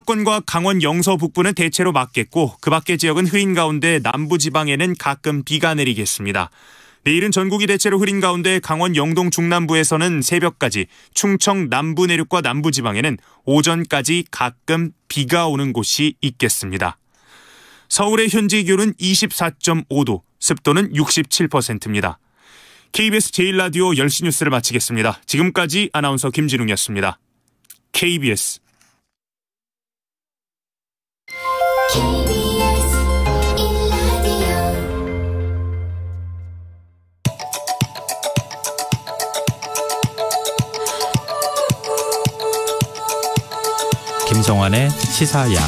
수도권과 강원 영서 북부는 대체로 맑겠고 그 밖의 지역은 흐린 가운데 남부지방에는 가끔 비가 내리겠습니다. 내일은 전국이 대체로 흐린 가운데 강원 영동 중남부에서는 새벽까지, 충청 남부 내륙과 남부지방에는 오전까지 가끔 비가 오는 곳이 있겠습니다. 서울의 현재 기온은 24.5도, 습도는 67%입니다. KBS 제1라디오 10시 뉴스를 마치겠습니다. 지금까지 아나운서 김진웅이었습니다. KBS 김성환의 시사야.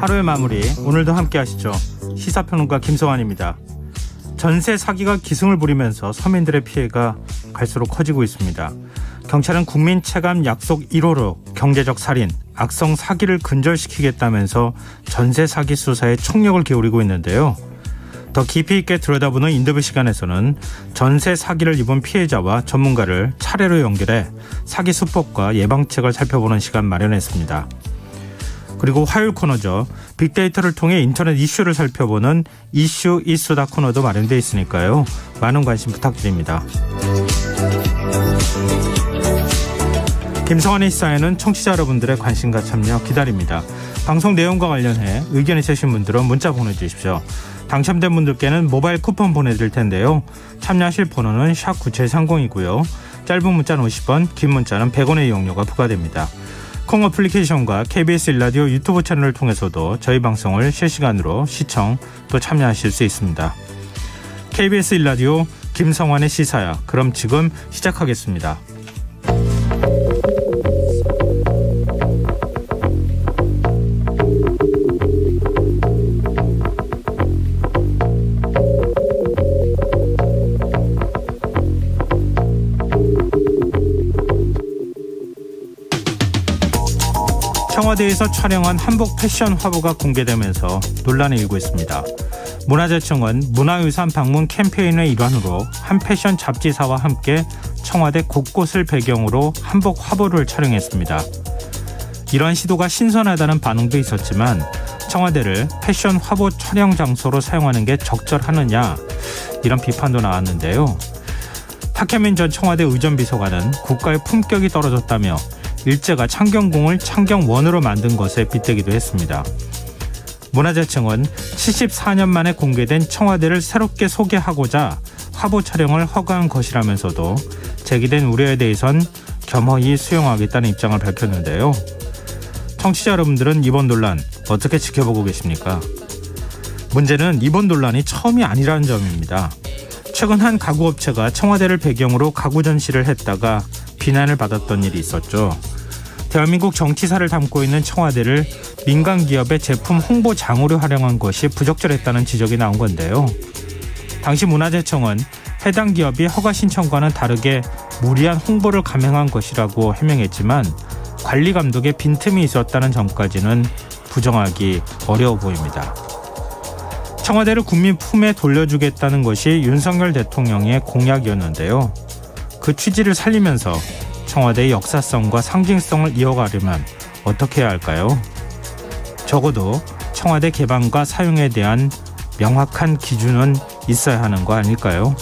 하루의 마무리, 오늘도 함께 하시죠. 시사평론가 김성환입니다. 전세 사기가 기승을 부리면서 서민들의 피해가 갈수록 커지고 있습니다. 경찰은 국민 체감 약속 1호로 경제적 살인, 악성 사기를 근절시키겠다면서 전세 사기 수사에 총력을 기울이고 있는데요. 더 깊이 있게 들여다보는 인터뷰 시간에서는 전세 사기를 입은 피해자와 전문가를 차례로 연결해 사기 수법과 예방책을 살펴보는 시간 마련했습니다. 그리고 화요일 코너죠. 빅데이터를 통해 인터넷 이슈를 살펴보는 이슈 이수다 코너도 마련되어 있으니까요. 많은 관심 부탁드립니다. 김성환의 시사에는 청취자 여러분들의 관심과 참여 기다립니다. 방송 내용과 관련해 의견 있으신 분들은 문자 보내주십시오. 당첨된 분들께는 모바일 쿠폰 보내드릴 텐데요. 참여하실 번호는 샵9730이고요. 짧은 문자는 50원, 긴 문자는 100원의 이용료가 부과됩니다. 콩 어플리케이션과 KBS 1라디오 유튜브 채널을 통해서도 저희 방송을 실시간으로 시청 또 참여하실 수 있습니다. KBS 1라디오 김성환의 시사야. 그럼 지금 시작하겠습니다. 청와대에서 촬영한 한복 패션 화보가 공개되면서 논란이 일고 있습니다. 문화재청은 문화유산 방문 캠페인의 일환으로 한 패션 잡지사와 함께 청와대 곳곳을 배경으로 한복 화보를 촬영했습니다. 이러한 시도가 신선하다는 반응도 있었지만 청와대를 패션 화보 촬영 장소로 사용하는 게 적절하느냐, 이런 비판도 나왔는데요. 탁현민 전 청와대 의전비서관은 국가의 품격이 떨어졌다며 일제가 창경궁을 창경원으로 만든 것에 빗대기도 했습니다. 문화재청은 74년 만에 공개된 청와대를 새롭게 소개하고자 화보 촬영을 허가한 것이라면서도 제기된 우려에 대해선 겸허히 수용하겠다는 입장을 밝혔는데요. 청취자 여러분들은 이번 논란 어떻게 지켜보고 계십니까? 문제는 이번 논란이 처음이 아니라는 점입니다. 최근 한 가구업체가 청와대를 배경으로 가구 전시를 했다가 비난을 받았던 일이 있었죠. 대한민국 정치사를 담고 있는 청와대를 민간 기업의 제품 홍보장으로 활용한 것이 부적절했다는 지적이 나온 건데요. 당시 문화재청은 해당 기업이 허가 신청과는 다르게 무리한 홍보를 감행한 것이라고 해명했지만 관리 감독에 빈틈이 있었다는 점까지는 부정하기 어려워 보입니다. 청와대를 국민 품에 돌려주겠다는 것이 윤석열 대통령의 공약이었는데요. 그 취지를 살리면서 청와대의 역사성과 상징성을 이어가려면 어떻게 해야 할까요? 적어도 청와대 개방과 사용에 대한 명확한 기준은 있어야 하는 거 아닐까요?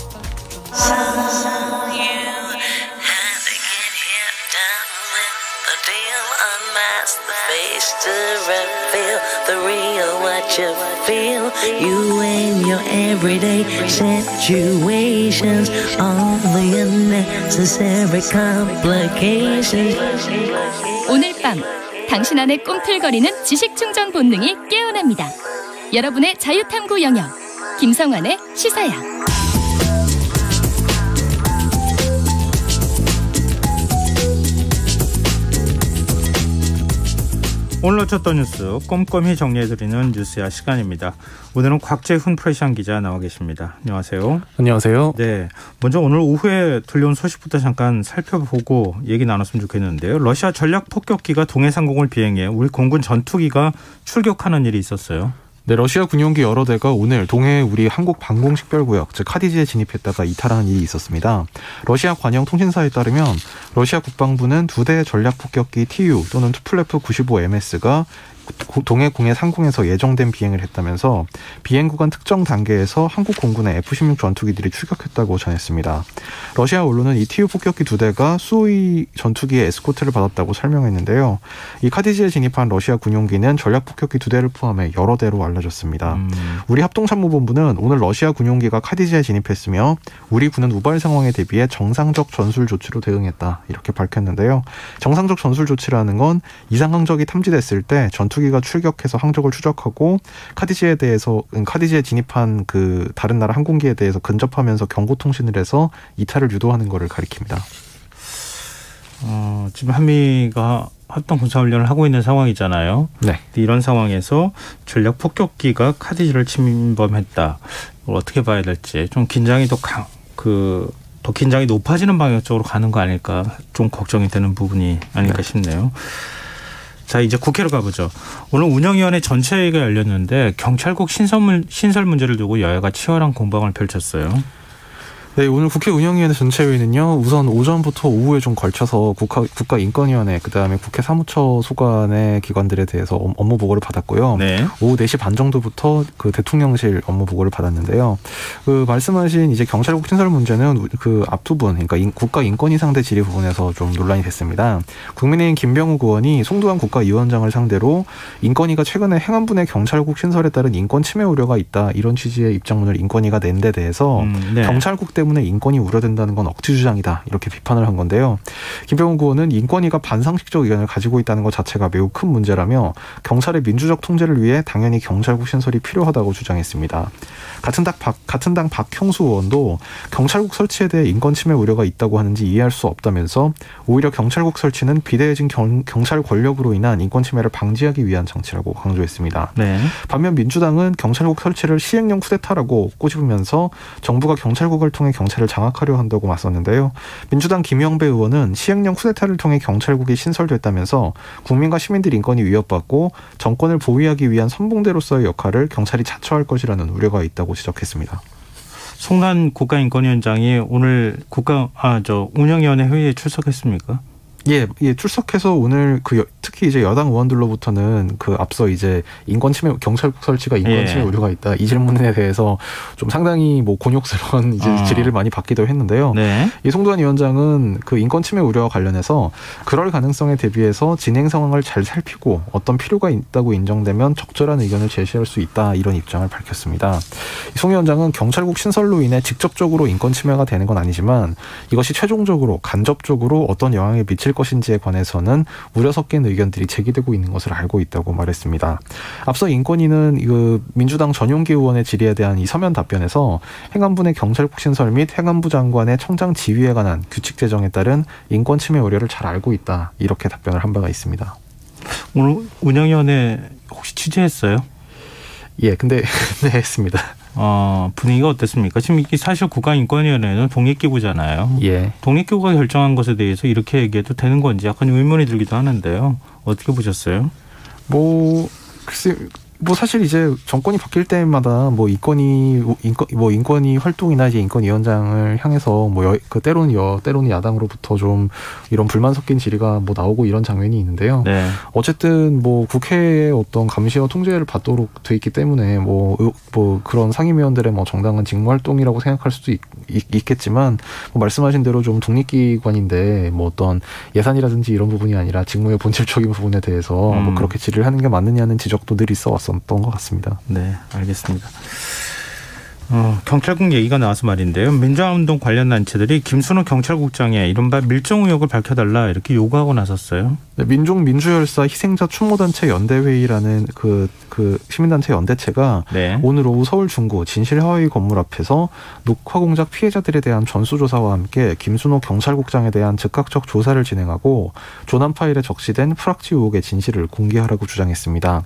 You and your everyday situations, all the unnecessary complications. 오늘 밤 당신 안에 꿈틀거리는 지식 충전 본능이 깨어납니다. 여러분의 자유탐구 영역 김성환의 시사야. 오늘 놓쳤던 뉴스 꼼꼼히 정리해드리는 뉴스야 시간입니다. 오늘은 곽재훈 프레시안 기자 나와 계십니다. 안녕하세요. 안녕하세요. 네, 먼저 오늘 오후에 들려온 소식부터 잠깐 살펴보고 얘기 나눴으면 좋겠는데요. 러시아 전략 폭격기가 동해상공을 비행해 우리 공군 전투기가 출격하는 일이 있었어요. 네, 러시아 군용기 여러 대가 오늘 동해에 우리 한국 방공식별구역, 즉 카디지에 진입했다가 이탈하는 일이 있었습니다. 러시아 관영 통신사에 따르면 러시아 국방부는 2대의 전략 폭격기 TU 또는 투플레프 95MS가 동해 공해 상공에서 예정된 비행을 했다면서 비행 구간 특정 단계에서 한국 공군의 F-16 전투기들이 출격했다고 전했습니다. 러시아 언론은 이 TU 폭격기 2대가 수호이 전투기의 에스코트를 받았다고 설명했는데요. 이 카디지에 진입한 러시아 군용기는 전략 폭격기 2대를 포함해 여러 대로 알려졌습니다. 우리 합동참모본부는 오늘 러시아 군용기가 카디지에 진입했으며 우리 군은 우발 상황에 대비해 정상적 전술 조치로 대응했다 이렇게 밝혔는데요. 정상적 전술 조치라는 건 이상 항적이 탐지됐을 때 전투기가 출격해서 항적을 추적하고 카디지에 진입한 그 다른 나라 항공기에 대해서 근접하면서 경고 통신을 해서 이탈을 유도하는 것을 가리킵니다. 지금 한미가 합동 군사훈련을 하고 있는 상황이잖아요. 네. 이런 상황에서 전략 폭격기가 카디지를 침범했다. 이걸 어떻게 봐야 될지 좀 긴장이 더 긴장이 높아지는 방향 쪽으로 가는 거 아닐까 좀 걱정이 되는 부분이 아닐까 싶네요. 자, 이제 국회로 가보죠. 오늘 운영위원회 전체회의가 열렸는데 경찰국 신설 문제를 두고 여야가 치열한 공방을 펼쳤어요. 네, 오늘 국회 운영위원회 전체회의는요. 우선 오전부터 오후에 좀 걸쳐서 국가인권위원회 그다음에 국회 사무처 소관의 기관들에 대해서 업무 보고를 받았고요. 네. 오후 4시 반 정도부터 그 대통령실 업무 보고를 받았는데요. 그 말씀하신 이제 경찰국 신설 문제는 그 앞부분 그러니까 국가인권위 상대 질의 부분에서 좀 논란이 됐습니다. 국민의힘 김병욱 의원이 송도한 국가위원장을 상대로 인권위가 최근에 행안부 내 경찰국 신설에 따른 인권 침해 우려가 있다 이런 취지의 입장문을 인권위가 낸 데 대해서 네. 경찰국 때문에 인권이 우려된다는 건 억지 주장이다 이렇게 비판을 한 건데요. 김병욱 의원은 인권위가 반상식적 의견을 가지고 있다는 것 자체가 매우 큰 문제라며 경찰의 민주적 통제를 위해 당연히 경찰국 신설이 필요하다고 주장했습니다. 같은 당 박형수 의원도 경찰국 설치에 대해 인권 침해 우려가 있다고 하는지 이해할 수 없다면서 오히려 경찰국 설치는 비대해진 경찰 권력으로 인한 인권 침해를 방지하기 위한 장치라고 강조했습니다. 네. 반면 민주당은 경찰국 설치를 시행령 쿠데타라고 꼬집으면서 정부가 경찰국을 통해 경찰을 장악하려 한다고 맞섰는데요. 민주당 김영배 의원은 시행령 쿠데타를 통해 경찰국이 신설됐다면서 국민과 시민들 인권이 위협받고 정권을 보위하기 위한 선봉대로서의 역할을 경찰이 자처할 것이라는 우려가 있다고 지적했습니다. 송단 국가인권위원장이 오늘 운영위원회 회의에 출석했습니까? 예, 출석해서 오늘 특히 이제 여당 의원들로부터는 앞서 이제 인권 침해, 경찰국 설치가 인권 침해 우려가 있다. 이 질문에 대해서 좀 상당히 곤욕스러운 이제 질의를 많이 받기도 했는데요. 네. 이 송도한 위원장은 그 인권 침해 우려와 관련해서 그럴 가능성에 대비해서 진행 상황을 잘 살피고 어떤 필요가 있다고 인정되면 적절한 의견을 제시할 수 있다. 이런 입장을 밝혔습니다. 송 위원장은 경찰국 신설로 인해 직접적으로 인권 침해가 되는 건 아니지만 이것이 최종적으로 간접적으로 어떤 영향을 미칠 것인지에 관해서는 우려 섞인 의견들이 제기되고 있는 것을 알고 있다고 말했습니다. 앞서 인권위는 민주당 전용기 의원의 질의에 대한 이 서면 답변에서 행안부 내 경찰국 신설 및 행안부 장관의 청장 지위에 관한 규칙 제정에 따른 인권 침해 우려를 잘 알고 있다. 이렇게 답변을 한 바가 있습니다. 오늘 운영위원회 혹시 취재했어요? 예, 근데 네, 했습니다. 분위기가 어땠습니까? 지금 이게 사실 국가인권위원회는 독립기구잖아요. 예. 독립기구가 결정한 것에 대해서 이렇게 얘기해도 되는 건지 약간 의문이 들기도 하는데요. 어떻게 보셨어요? 글쎄, 사실 이제 정권이 바뀔 때마다 인권위 활동이나 이제 인권위원장을 향해서 때로는 야당으로부터 좀 이런 불만 섞인 질의가 나오고 이런 장면이 있는데요. 네. 어쨌든 국회의 어떤 감시와 통제를 받도록 돼 있기 때문에 그런 상임위원들의 정당한 직무 활동이라고 생각할 수도 있겠지만 말씀하신 대로 좀 독립기관인데 어떤 예산이라든지 이런 부분이 아니라 직무의 본질적인 부분에 대해서 그렇게 질의를 하는 게 맞느냐는 지적도 늘 있어 왔었던 것 같습니다. 네, 알겠습니다. 경찰국 얘기가 나와서 말인데요. 민주화운동 관련 단체들이 김순호 경찰국장의 이른바 밀정 의혹을 밝혀달라 이렇게 요구하고 나섰어요. 네, 민중민주열사 희생자 추모단체 연대회의라는 그 시민단체 연대체가 네. 오늘 오후 서울 중구 진실화웨이 건물 앞에서 녹화공작 피해자들에 대한 전수조사와 함께 김순호 경찰국장에 대한 즉각적 조사를 진행하고 조남 파일에 적시된 프락지 의혹의 진실을 공개하라고 주장했습니다.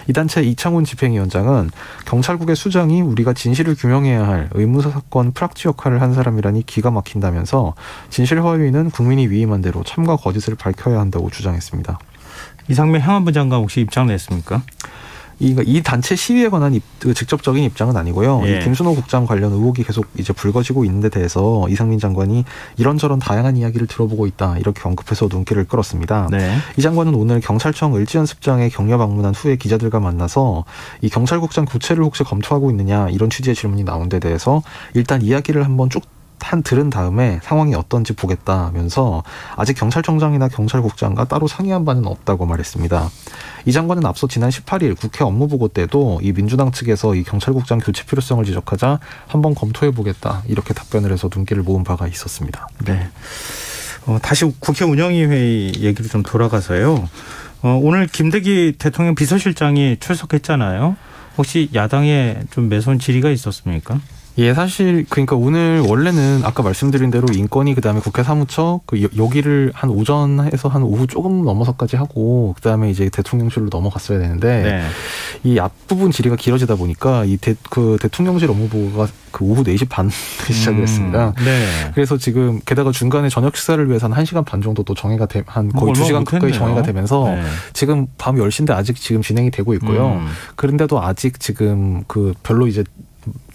이 단체 이창훈 집행위원장은 경찰국의 수장이 우리가 진실을 규명해야 할 의무사 사건 프락지 역할을 한 사람이라니 기가 막힌다면서 진실화웨이는 국민이 위임한 대로 참과 거짓을 밝혀야 한다고 주장했습니다. 이상민 행안부 장관 혹시 입장 냈습니까? 이 단체 시위에 관한 직접적인 입장은 아니고요. 예. 이 김순호 국장 관련 의혹이 계속 이제 불거지고 있는 데 대해서 이상민 장관이 이런저런 다양한 이야기를 들어보고 있다 이렇게 언급해서 눈길을 끌었습니다. 네. 이 장관은 오늘 경찰청 을지연습장에 격려 방문한 후에 기자들과 만나서 이 경찰국장 교체를 혹시 검토하고 있느냐 이런 취지의 질문이 나온 데 대해서 일단 이야기를 한번 쭉 들은 다음에 상황이 어떤지 보겠다면서 아직 경찰청장이나 경찰국장과 따로 상의한 바는 없다고 말했습니다. 이 장관은 앞서 지난 18일 국회 업무보고 때도 이 민주당 측에서 이 경찰국장 교체 필요성을 지적하자 한번 검토해보겠다 이렇게 답변을 해서 눈길을 모은 바가 있었습니다. 네. 다시 국회 운영위회의 얘기를 좀 돌아가서요. 오늘 김대기 대통령 비서실장이 출석했잖아요. 혹시 야당에 좀 매서운 질의가 있었습니까? 예, 사실 그러니까 오늘 원래는 아까 말씀드린 대로 인권위 그다음에 국회 사무처 여기를 한 오전에서 한 오후 조금 넘어서까지 하고 그다음에 이제 대통령실로 넘어갔어야 되는데 네. 이 앞부분 질의가 길어지다 보니까 그 대통령실 업무보고가 그 오후 4시 반에 시작을 했습니다. 네. 그래서 지금 게다가 중간에 저녁 식사를 위해서 한 1시간 반 정도 또 정해가 한 거의 2시간 가까이 정해가 되면서 네. 지금 밤 10시인데 아직 지금 진행이 되고 있고요. 그런데도 아직 지금 그 별로 이제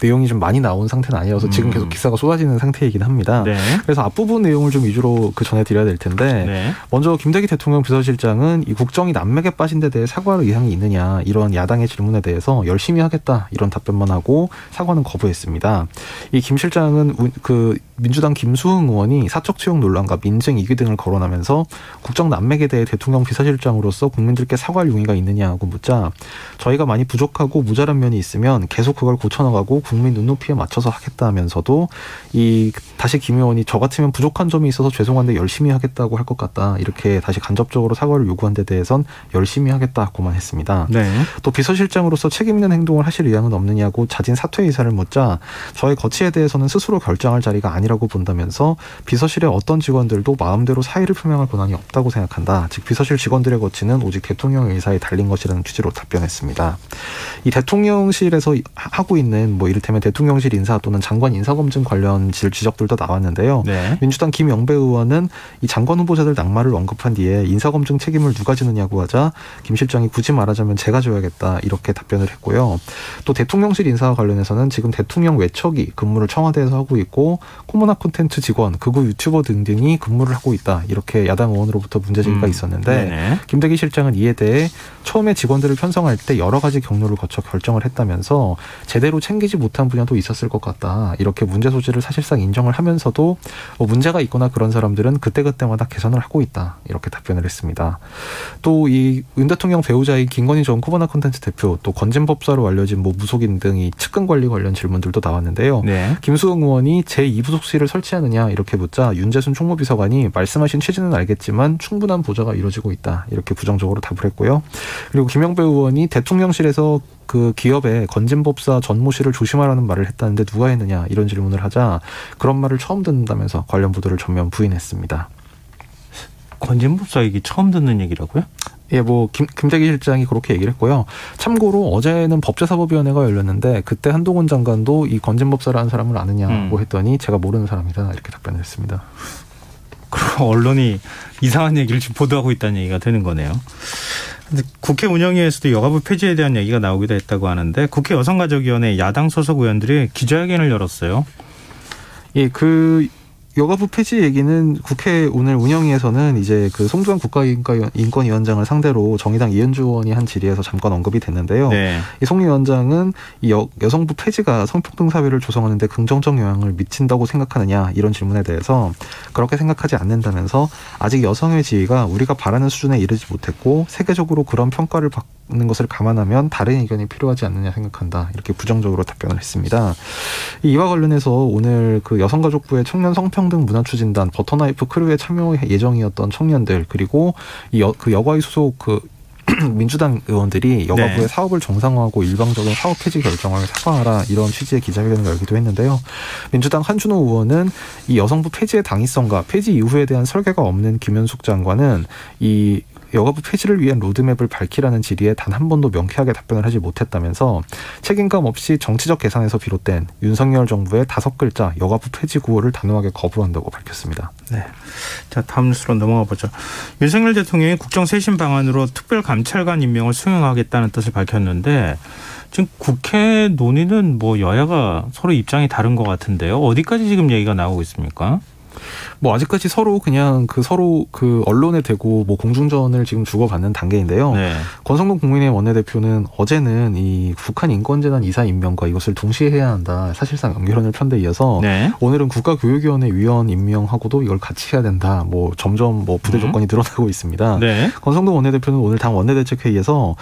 내용이 좀 많이 나온 상태는 아니어서 지금 계속 기사가 쏟아지는 상태이긴 합니다. 네. 그래서 앞부분 내용을 좀 위주로 전해드려야 될 텐데 네. 먼저 김대기 대통령 비서실장은 이 국정이 난맥에 빠진 데 대해 사과할 의향이 있느냐 이런 야당의 질문에 대해서 열심히 하겠다 이런 답변만 하고 사과는 거부했습니다. 이 김 실장은 그 민주당 김수흥 의원이 사적 채용 논란과 민증 이기 등을 거론하면서 국정 난맥에 대해 대통령 비서실장으로서 국민들께 사과할 용의가 있느냐고 묻자 저희가 많이 부족하고 모자란 면이 있으면 계속 그걸 고쳐나가고 국민 눈높이에 맞춰서 하겠다면서도 다시 김 의원이 저 같으면 부족한 점이 있어서 죄송한데 열심히 하겠다고 할 것 같다 이렇게 다시 간접적으로 사과를 요구한 데 대해선 열심히 하겠다고만 했습니다. 네. 또 비서실장으로서 책임 있는 행동을 하실 의향은 없느냐고 자진 사퇴 의사를 묻자 저의 거취에 대해서는 스스로 결정할 자리가 아니라고 본다면서 비서실의 어떤 직원들도 마음대로 사의를 표명할 권한이 없다고 생각한다. 즉 비서실 직원들의 거취는 오직 대통령 의사에 달린 것이라는 취지로 답변했습니다. 이 대통령실에서 하고 있는 이를테면 대통령실 인사 또는 장관 인사검증 관련 지적들도 나왔는데요. 네. 민주당 김영배 의원은 이 장관 후보자들 낙마를 언급한 뒤에 인사검증 책임을 누가 지느냐고 하자 김 실장이 굳이 말하자면 제가 져야겠다 이렇게 답변을 했고요. 또 대통령실 인사와 관련해서는 지금 대통령 외척이 근무를 청와대에서 하고 있고 코모나 콘텐츠 직원, 극우 유튜버 등등이 근무를 하고 있다 이렇게 야당 의원으로부터 문제제기가 있었는데 네네. 김대기 실장은 이에 대해 처음에 직원들을 편성할 때 여러 가지 경로를 거쳐 결정을 했다면서 제대로 챙기지 못한 분야도 있었을 것 같다. 이렇게 문제 소지를 사실상 인정을 하면서도 문제가 있거나 그런 사람들은 그때그때마다 개선을 하고 있다. 이렇게 답변을 했습니다. 또 이 윤 대통령 배우자인 김건희 전 코모나 콘텐츠 대표 또 건진법사로 알려진 무속인 등이 측근 관리 관련 질문들도 나왔는데요. 네. 김수흥 의원이 제2부속실을 설치하느냐 이렇게 묻자 윤재순 총무비서관이 말씀하신 취지는 알겠지만 충분한 보좌가 이루어지고 있다. 이렇게 부정적으로 답을 했고요. 그리고 김영배 의원이 대통령실에서 그 기업의 건진법사 전모실을 조심하라는 말을 했다는데 누가 했느냐 이런 질문을 하자 그런 말을 처음 듣는다면서 관련 보도를 전면 부인했습니다. 건진법사 얘기 처음 듣는 얘기라고요? 예, 김대기 실장이 그렇게 얘기를 했고요. 참고로 어제는 법제사법위원회가 열렸는데 그때 한동훈 장관도 이 건진법사라는 사람을 아느냐고 했더니 제가 모르는 사람이다 이렇게 답변을 했습니다. 그럼 언론이 이상한 얘기를 지금 보도하고 있다는 얘기가 되는 거네요. 근데 국회 운영위에서도 여가부 폐지에 대한 얘기가 나오기도 했다고 하는데 국회 여성가족위원회 야당 소속 의원들이 기자회견을 열었어요. 예, 여가부 폐지 얘기는 국회 오늘 운영위에서는 이제 그 송주환 국가인권위원장을 상대로 정의당 이현주 의원이 한 질의에서 잠깐 언급이 됐는데요. 네. 이 송 위원장은 이 여성부 폐지가 성평등 사회를 조성하는 데 긍정적 영향을 미친다고 생각하느냐 이런 질문에 대해서 그렇게 생각하지 않는다면서 아직 여성의 지위가 우리가 바라는 수준에 이르지 못했고 세계적으로 그런 평가를 받는 것을 감안하면 다른 의견이 필요하지 않느냐 생각한다. 이렇게 부정적으로 답변을 했습니다. 이와 관련해서 오늘 그 여성가족부의 청년 성평등 문화추진단 버터나이프 크루에 참여 예정이었던 청년들 그리고 그 여가위 소속 그 민주당 의원들이 여가부의 네. 사업을 정상화하고 일방적인 사업 폐지 결정을 사과하라 이런 취지의 기자회견을 열기도 했는데요. 민주당 한준호 의원은 이 여성부 폐지의 당위성과 폐지 이후에 대한 설계가 없는 김현숙 장관은 이 여가부 폐지를 위한 로드맵을 밝히라는 질의에 단 한 번도 명쾌하게 답변을 하지 못했다면서 책임감 없이 정치적 계산에서 비롯된 윤석열 정부의 5글자 여가부 폐지 구호를 단호하게 거부한다고 밝혔습니다. 네. 자, 다음 뉴스로 넘어가 보죠. 윤석열 대통령이 국정쇄신 방안으로 특별감찰관 임명을 수행하겠다는 뜻을 밝혔는데 지금 국회 논의는 뭐 여야가 서로 입장이 다른 것 같은데요. 어디까지 지금 얘기가 나오고 있습니까? 뭐 아직까지 서로 언론에 대고 뭐 공중전을 지금 주고받는 단계인데요. 네. 권성동 국민의힘 원내대표는 어제는 이 북한 인권재단 이사 임명과 이것을 동시에 해야 한다. 사실상 연결론을 편 데 이어서 네. 오늘은 국가교육위원회 위원 임명하고도 이걸 같이 해야 된다. 뭐 점점 뭐 부대 조건이 늘어나고 있습니다. 네. 권성동 원내대표는 오늘 당 원내대책회의에서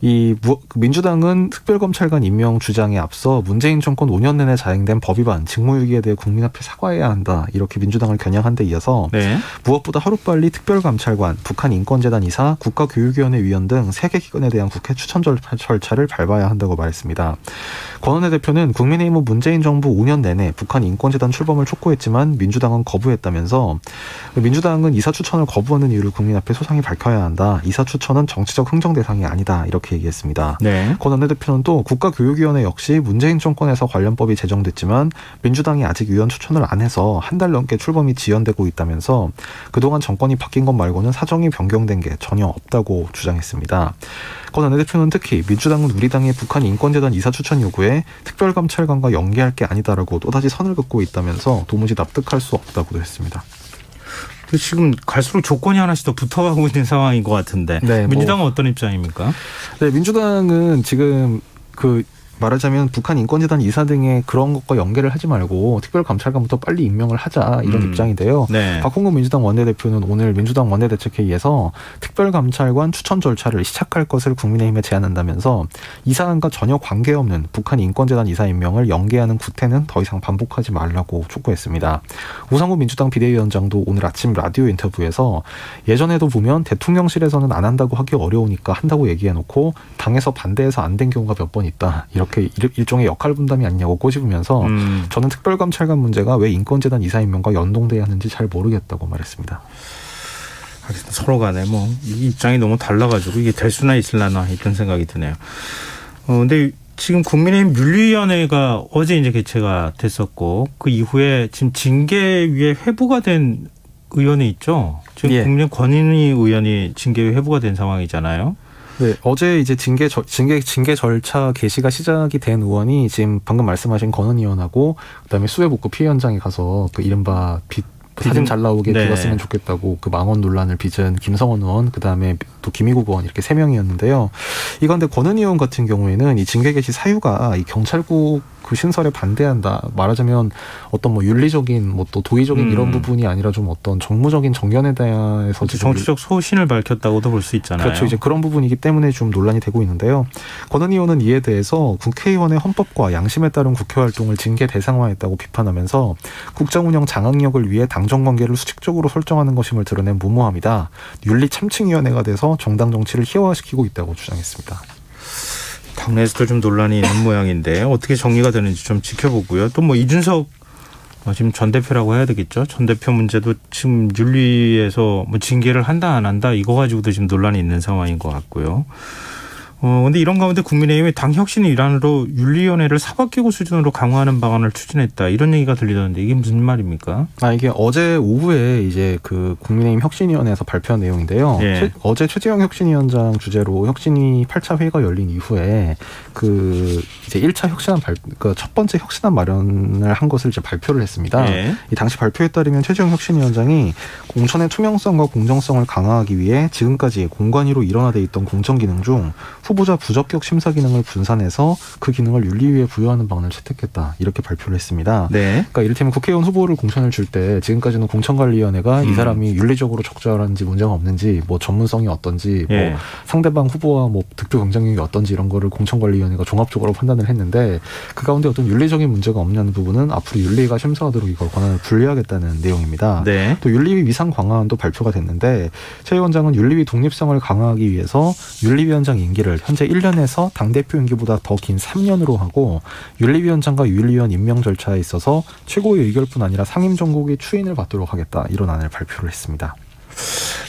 이 민주당은 특별검찰관 임명 주장에 앞서 문재인 정권 5년 내내 자행된 법 위반, 직무유기에 대해 국민 앞에 사과해야 한다. 이렇게 민주당을 겨냥한 데 이어서 네. 무엇보다 하루빨리 특별감찰관, 북한 인권재단 이사, 국가교육위원회 위원 등 3개 기관에 대한 국회 추천 절차를 밟아야 한다고 말했습니다. 권 원내대표는 국민의힘은 문재인 정부 5년 내내 북한 인권재단 출범을 촉구했지만 민주당은 거부했다면서 민주당은 이사 추천을 거부하는 이유를 국민 앞에 소상히 밝혀야 한다. 이사 추천은 정치적 흥정 대상이 아니다. 이렇게 얘기했습니다. 네. 권 원내대표는 또 국가교육위원회 역시 문재인 정권에서 관련법이 제정됐지만 민주당이 아직 위원 추천을 안 해서 한 달 넘게 출범이 지연되고 있다면서 그동안 정권이 바뀐 것 말고는 사정이 변경된 게 전혀 없다고 주장했습니다. 권 원내대표는 특히 민주당은 우리 당의 북한 인권재단 이사 추천 요구에 특별감찰관과 연계할 게 아니다라고 또다시 선을 긋고 있다면서 도무지 납득할 수 없다고도 했습니다. 지금 갈수록 조건이 하나씩 더 붙어가고 있는 상황인 것 같은데 네, 민주당은 어떤 입장입니까? 네, 민주당은 지금 말하자면 북한 인권재단 이사 등의 그런 것과 연계를 하지 말고 특별감찰관부터 빨리 임명을 하자 이런 입장인데요. 네. 박홍근 민주당 원내대표는 오늘 민주당 원내대책회의에서 특별감찰관 추천 절차를 시작할 것을 국민의힘에 제안한다면서 이 사안과 전혀 관계없는 북한 인권재단 이사 임명을 연계하는 구태는 더 이상 반복하지 말라고 촉구했습니다. 우상호 민주당 비대위원장도 오늘 아침 라디오 인터뷰에서 예전에도 보면 대통령실에서는 안 한다고 하기 어려우니까 한다고 얘기해놓고 당에서 반대해서 안 된 경우가 몇 번 있다. 이렇게 일종의 역할 분담이 아니냐고 꼬집으면서 저는 특별감찰관 문제가 왜 인권재단 이사 임명과 연동돼야 하는지 잘 모르겠다고 말했습니다. 서로 간에 뭐 입장이 너무 달라가지고 이게 될 수나 있을라나 이런 생각이 드네요. 근데 지금 국민의힘 윤리위원회가 어제 이제 개최가 됐었고 그 이후에 지금 징계위에 회부가 된 의원이 있죠. 지금 예. 국민의힘 권인희 의원이 징계위에 회부가 된 상황이잖아요. 네, 어제 이제 징계 절차 개시가 시작이 된 의원이 지금 방금 말씀하신 권은 의원하고 그다음에 수해복구 피해 현장에 가서 그 이른바 사진 잘 나오게 네. 찍었으면 좋겠다고 그 망원 논란을 빚은 김성원 의원, 그다음에 또 김희국 의원 이렇게 3명이었는데요. 이건데 권은 의원 같은 경우에는 이 징계 개시 사유가 이 경찰국 그 신설에 반대한다. 말하자면 어떤 뭐 윤리적인 뭐 또 도의적인 이런 부분이 아니라 좀 어떤 정무적인 정견에 대해서 정치적 소신을 밝혔다고도 볼 수 있잖아요. 그렇죠. 이제 그런 부분이기 때문에 좀 논란이 되고 있는데요. 권은 의원은 이에 대해서 국회의원의 헌법과 양심에 따른 국회 활동을 징계 대상화했다고 비판하면서 국정운영 장악력을 위해 당정관계를 수직적으로 설정하는 것임을 드러낸 무모함이다. 윤리참칭위원회가 돼서 정당 정치를 희화화시키고 있다고 주장했습니다. 당내에서도 좀 논란이 있는 모양인데 어떻게 정리가 되는지 좀 지켜보고요. 또 뭐 이준석 지금 전 대표라고 해야 되겠죠. 전 대표 문제도 지금 윤리에서 뭐 징계를 한다 안 한다 이거 가지고도 지금 논란이 있는 상황인 것 같고요. 근데 이런 가운데 국민의힘이 당 혁신의 일환으로 윤리위원회를 사법기구 수준으로 강화하는 방안을 추진했다. 이런 얘기가 들리던데 이게 무슨 말입니까? 이게 어제 오후에 이제 그 국민의힘 혁신위원회에서 발표한 내용인데요. 예. 어제 최재형 혁신위원장 주재로 혁신위 8차 회의가 열린 이후에 그 이제 1차 혁신안 그 첫 번째 혁신안 마련을 한 것을 이제 발표를 했습니다. 예. 이 당시 발표에 따르면 최재형 혁신위원장이 공천의 투명성과 공정성을 강화하기 위해 지금까지 공관위로 일원화돼 있던 공천 기능 중 후보자 부적격 심사 기능을 분산해서 그 기능을 윤리위에 부여하는 방안을 채택했다. 이렇게 발표를 했습니다. 네. 그러니까 이를테면 국회의원 후보를 공천을 줄 때 지금까지는 공천관리위원회가 이 사람이 윤리적으로 적절한지 문제가 없는지 뭐 전문성이 어떤지 예. 뭐 상대방 후보와 뭐 득표 경쟁력이 어떤지 이런 거를 공천관리위원회가 종합적으로 판단을 했는데 그 가운데 어떤 윤리적인 문제가 없냐는 부분은 앞으로 윤리위가 심사하도록 이걸 권한을 분리하겠다는 내용입니다. 네. 또 윤리위 위상 강화안도 발표가 됐는데 최 위원장은 윤리위 독립성을 강화하기 위해서 윤리위원장 임기를 현재 1년에서 당대표 임기보다 더 긴 3년으로 하고 윤리위원장과 윤리위원 임명 절차에 있어서 최고의 의결뿐 아니라 상임 전국이 추인을 받도록 하겠다. 이런 안을 발표를 했습니다.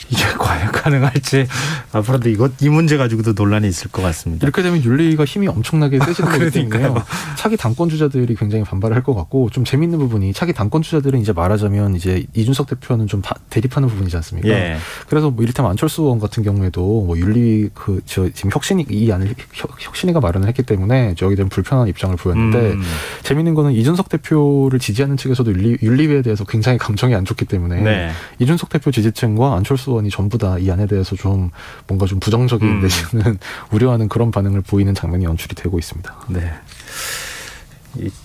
이게 과연 가능할지 앞으로도 이 문제 가지고도 논란이 있을 것 같습니다. 이렇게 되면 윤리위가 힘이 엄청나게 세지는 거기 때문에요. 차기 당권 주자들이 굉장히 반발을 할 것 같고 좀 재밌는 부분이 차기 당권 주자들은 이제 말하자면 이제 이준석 대표는 좀 대립하는 부분이지 않습니까? 예. 그래서 뭐 이를테면 안철수 의원 같은 경우에도 뭐 윤리위 지금 이 안을 혁신위가 마련을 했기 때문에 저기에 대한 불편한 입장을 보였는데 재밌는 거는 이준석 대표를 지지하는 측에서도 윤리위에 대해서 굉장히 감정이 안 좋기 때문에 네. 이준석 대표 지지층과 안철수 의원이 전부 다 이 안에 대해서 좀 뭔가 좀 부정적인 내지는 우려하는 그런 반응을 보이는 장면이 연출이 되고 있습니다. 네.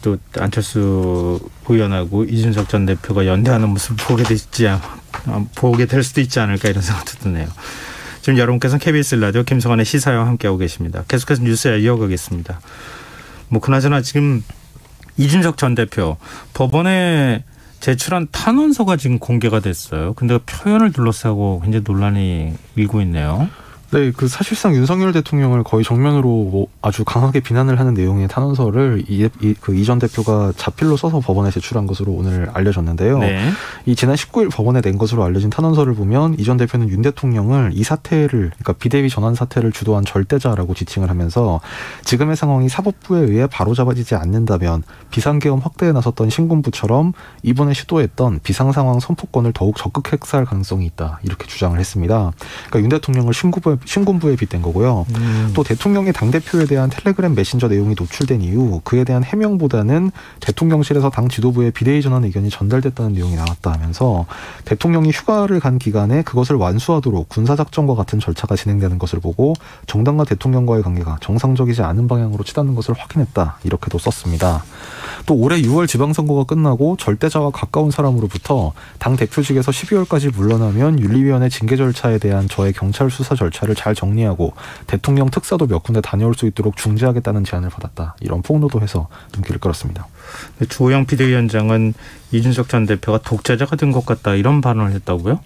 또 안철수 의원하고 이준석 전 대표가 연대하는 모습 보게 될 수도 있지 않을까 이런 생각도 드네요. 지금 여러분께서는 KBS 라디오 김성환의 시사와 함께하고 계십니다. 계속해서 뉴스에 이어가겠습니다. 뭐 그나저나 지금 이준석 전 대표 법원에 제출한 탄원서가 지금 공개가 됐어요. 근데 표현을 둘러싸고 굉장히 논란이 일고 있네요. 네, 그 사실상 윤석열 대통령을 거의 정면으로 뭐 아주 강하게 비난을 하는 내용의 탄원서를 이 전 대표가 자필로 써서 법원에 제출한 것으로 오늘 알려졌는데요. 네. 이 지난 19일 법원에 낸 것으로 알려진 탄원서를 보면 이 전 대표는 윤 대통령을 이 사태를 그러니까 비대위 전환 사태를 주도한 절대자라고 지칭을 하면서 지금의 상황이 사법부에 의해 바로잡아지지 않는다면 비상계엄 확대에 나섰던 신군부처럼 이번에 시도했던 비상상황 선포권을 더욱 적극 행사할 가능성이 있다. 이렇게 주장을 했습니다. 그러니까 윤 대통령을 신군부에 빗댄 거고요. 또 대통령의 당대표에 대한 텔레그램 메신저 내용이 노출된 이후 그에 대한 해명보다는 대통령실에서 당 지도부에 비대위 전환 의견이 전달됐다는 내용이 나왔다 하면서 대통령이 휴가를 간 기간에 그것을 완수하도록 군사작전과 같은 절차가 진행되는 것을 보고 정당과 대통령과의 관계가 정상적이지 않은 방향으로 치닫는 것을 확인했다. 이렇게도 썼습니다. 또 올해 6월 지방선거가 끝나고 절대자와 가까운 사람으로부터 당 대표직에서 12월까지 물러나면 윤리위원회 징계 절차에 대한 저의 경찰 수사 절차를 잘 정리하고 대통령 특사도 몇 군데 다녀올 수 있도록 중재하겠다는 제안을 받았다. 이런 폭로도 해서 눈길을 끌었습니다. 주호영 비대위원장은 이준석 전 대표가 독재자가 된 것 같다 이런 발언을 했다고요?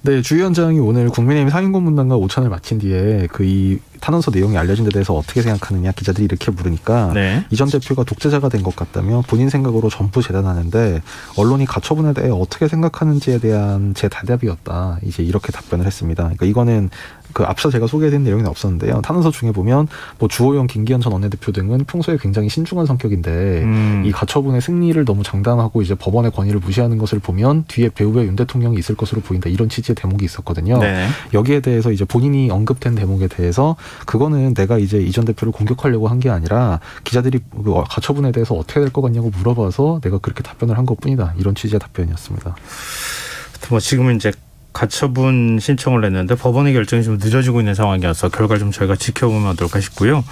네, 주 위원장이 오늘 국민의힘 상임고문단과 오찬을 마친 뒤에 이 탄원서 내용이 알려진 데 대해서 어떻게 생각하느냐 기자들이 이렇게 물으니까 네. 이 전 대표가 독재자가 된 것 같다며 본인 생각으로 전부 재단하는데 언론이 가처분에 대해 어떻게 생각하는지에 대한 제 대답이었다. 이제 이렇게 답변을 했습니다. 그러니까 이거는 그 앞서 제가 소개해드린 내용은 없었는데요. 탄원서 중에 보면 뭐 주호영, 김기현 전 원내대표 등은 평소에 굉장히 신중한 성격인데 이 가처분의 승리를 너무 장담하고 이제 법원의 권위를 무시하는 것을 보면 뒤에 배후에 윤 대통령이 있을 것으로 보인다. 이런 취지의 대목이 있었거든요. 네. 여기에 대해서 이제 본인이 언급된 대목에 대해서 그거는 내가 이제 이 전 대표를 공격하려고 한 게 아니라 기자들이 가처분에 대해서 어떻게 될 것 같냐고 물어봐서 내가 그렇게 답변을 한 것뿐이다. 이런 취지의 답변이었습니다. 뭐 지금은 이제 가처분 신청을 냈는데 법원의 결정이 좀 늦어지고 있는 상황이어서 결과를 좀 저희가 지켜보면 어떨까 싶고요.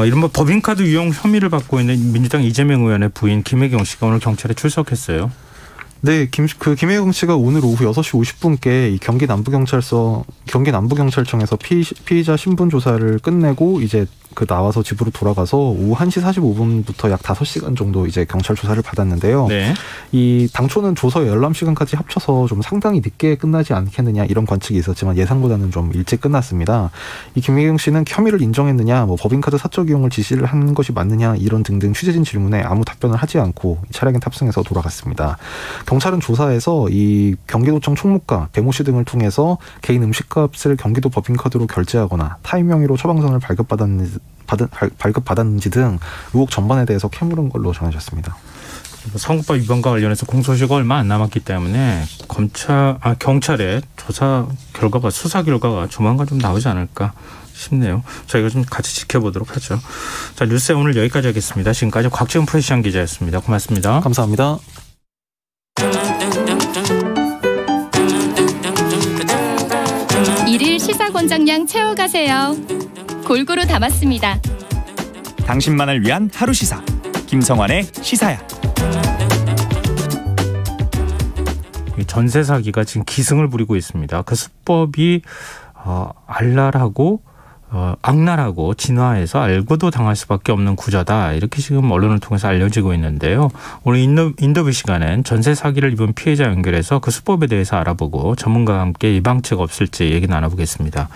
이른바 법인카드 유용 혐의를 받고 있는 민주당 이재명 의원의 부인 김혜경 씨가 오늘 경찰에 출석했어요. 네, 김혜경 씨가 오늘 오후 6시 50분께 이 경기 남부경찰청에서 피의자 신분 조사를 끝내고 이제 나와서 집으로 돌아가서 오후 1시 45분부터 약 5시간 정도 이제 경찰 조사를 받았는데요. 네. 이 당초는 조서 열람 시간까지 합쳐서 좀 상당히 늦게 끝나지 않겠느냐 이런 관측이 있었지만 예상보다는 좀 일찍 끝났습니다. 이 김미경 씨는 혐의를 인정했느냐, 뭐 법인카드 사적 이용을 지시를 한 것이 맞느냐 이런 등등 취재진 질문에 아무 답변을 하지 않고 차량에 탑승해서 돌아갔습니다. 경찰은 조사에서 이 경기도청 총무과, 배모 씨 등을 통해서 개인 음식값을 경기도 법인카드로 결제하거나 타인 명의로 처방전을 발급받았는지 등 의혹 전반에 대해서 캐물은 걸로 전해졌습니다. 선거법 위반과 관련해서 공소시효가 얼마 안 남았기 때문에 경찰의 조사 결과가 수사 결과가 조만간 좀 나오지 않을까 싶네요. 저희가 좀 같이 지켜보도록 하죠. 자, 뉴스에 오늘 여기까지 하겠습니다. 지금까지 곽지훈 프레시안 기자였습니다. 고맙습니다. 감사합니다. 일일 시사권장량 채워가세요. 골고루 담았습니다. 당신만을 위한 하루 시사 김성환의 시사야. 전세 사기가 지금 기승을 부리고 있습니다. 그 수법이 알랄하고 악랄하고 진화해서 알고도 당할 수밖에 없는 구조다. 이렇게 지금 언론을 통해서 알려지고 있는데요. 오늘 인터뷰 시간엔 전세 사기를 입은 피해자 연결해서 그 수법에 대해서 알아보고 전문가와 함께 예방책 없을지 얘기 나눠보겠습니다.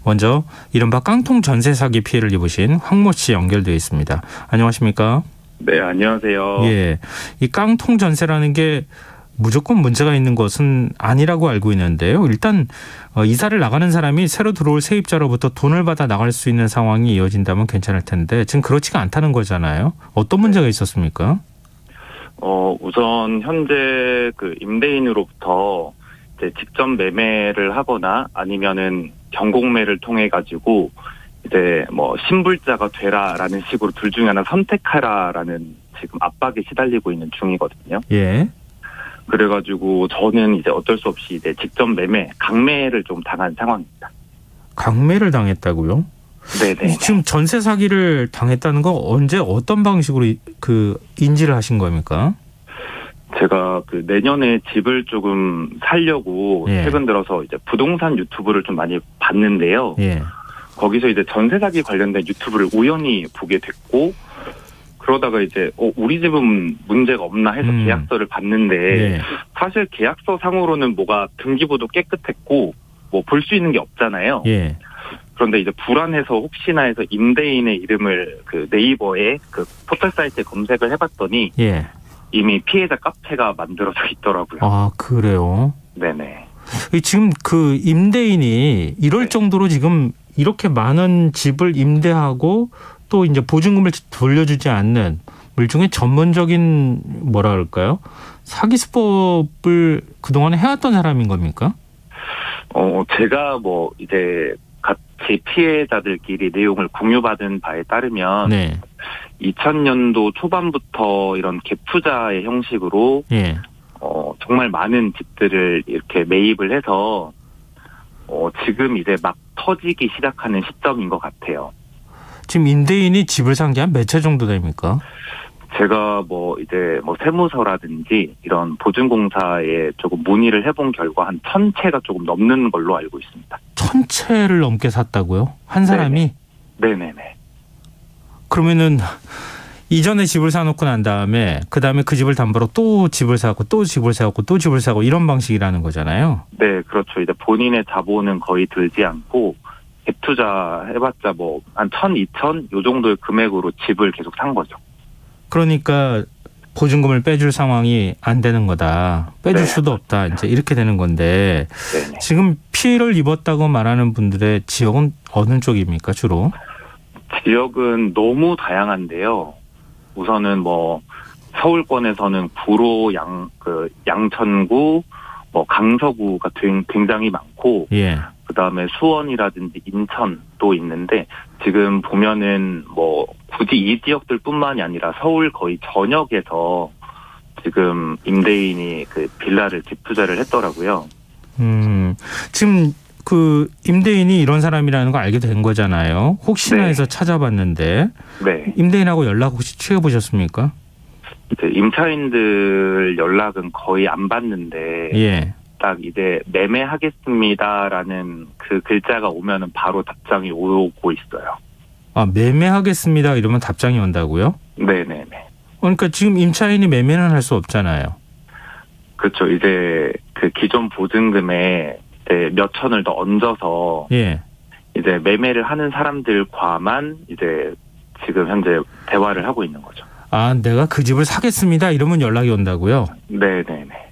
먼저 이른바 깡통 전세 사기 피해를 입으신 황모 씨 연결되어 있습니다. 안녕하십니까? 네, 안녕하세요. 예, 이 깡통 전세라는 게 무조건 문제가 있는 것은 아니라고 알고 있는데요. 일단 이사를 나가는 사람이 새로 들어올 세입자로부터 돈을 받아 나갈 수 있는 상황이 이어진다면 괜찮을 텐데 지금 그렇지가 않다는 거잖아요. 어떤 문제가 있었습니까? 우선 현재 그 임대인으로부터 이제 직접 매매를 하거나 아니면은 경공매를 통해 가지고 이제 뭐 신불자가 되라라는 식으로 둘 중에 하나 선택하라라는 지금 압박에 시달리고 있는 중이거든요. 예. 그래가지고 저는 이제 어쩔 수 없이 이제 직접 매매, 강매를 좀 당한 상황입니다. 강매를 당했다고요? 네네. 지금 전세 사기를 당했다는 건 언제 어떤 방식으로 그 인지를 하신 겁니까? 제가 그 내년에 집을 조금 살려고 최근 들어서 이제 부동산 유튜브를 좀 많이 봤는데요. 예. 거기서 이제 전세 사기 관련된 유튜브를 우연히 보게 됐고 그러다가 이제 우리 집은 문제가 없나 해서 계약서를 봤는데 사실 계약서 상으로는 뭐가 등기부도 깨끗했고 뭐 볼 수 있는 게 없잖아요. 예. 그런데 이제 불안해서 혹시나 해서 임대인의 이름을 그 네이버에 그 포털 사이트에 검색을 해봤더니 이미 피해자 카페가 만들어져 있더라고요. 아, 그래요? 네네. 지금 그 임대인이 이럴 정도로 지금 이렇게 많은 집을 임대하고 또 이제 보증금을 돌려주지 않는 일종의 전문적인 뭐라 그럴까요? 사기 수법을 그동안에 해왔던 사람인 겁니까? 제가 뭐 이제 같이 피해자들끼리 내용을 공유받은 바에 따르면 2000년도 초반부터 이런 갭 투자의 형식으로 정말 많은 집들을 이렇게 매입을 해서 지금 이제 막 터지기 시작하는 시점인 것 같아요. 지금 임대인이 집을 산 게 한 몇 채 정도 됩니까? 제가 뭐 이제 뭐 세무서라든지 이런 보증공사에 조금 문의를 해본 결과 한 1000채가 조금 넘는 걸로 알고 있습니다. 1000채를 넘게 샀다고요? 한 사람이? 네네네. 그러면은 이전에 집을 사놓고 난 다음에 그다음에 그 집을 담보로 또 집을 사고 또 집을 사고 또 집을 사고 이런 방식이라는 거잖아요. 네, 그렇죠. 이제 본인의 자본은 거의 들지 않고 갭 투자 해봤자 뭐 한 1000, 2000 요 정도의 금액으로 집을 계속 산 거죠. 그러니까 보증금을 빼줄 상황이 안 되는 거다. 빼줄 수도 없다. 이제 이렇게 되는 건데 지금 피해를 입었다고 말하는 분들의 지역은 어느 쪽입니까 주로? 지역은 너무 다양한데요. 우선은 뭐 서울권에서는 구로, 양천구, 뭐 강서구가 굉장히 많고 그다음에 수원이라든지 인천도 있는데 지금 보면은 뭐 굳이 이 지역들뿐만이 아니라 서울 거의 전역에서 지금 임대인이 그 빌라를 집 투자를 했더라고요. 지금 그 임대인이 이런 사람이라는 거 알게 된 거잖아요. 혹시나 해서 찾아봤는데 임대인하고 연락 혹시 취해보셨습니까? 이제 임차인들 연락은 거의 안 받는데 딱 이제 매매하겠습니다라는 그 글자가 오면은 바로 답장이 오고 있어요. 매매하겠습니다 이러면 답장이 온다고요? 네네네. 그러니까 지금 임차인이 매매는 할 수 없잖아요. 그렇죠. 이제 그 기존 보증금에 이제 몇 천을 더 얹어서 예. 이제 매매를 하는 사람들과만 이제 지금 현재 대화를 하고 있는 거죠. 내가 그 집을 사겠습니다 이러면 연락이 온다고요? 네네네.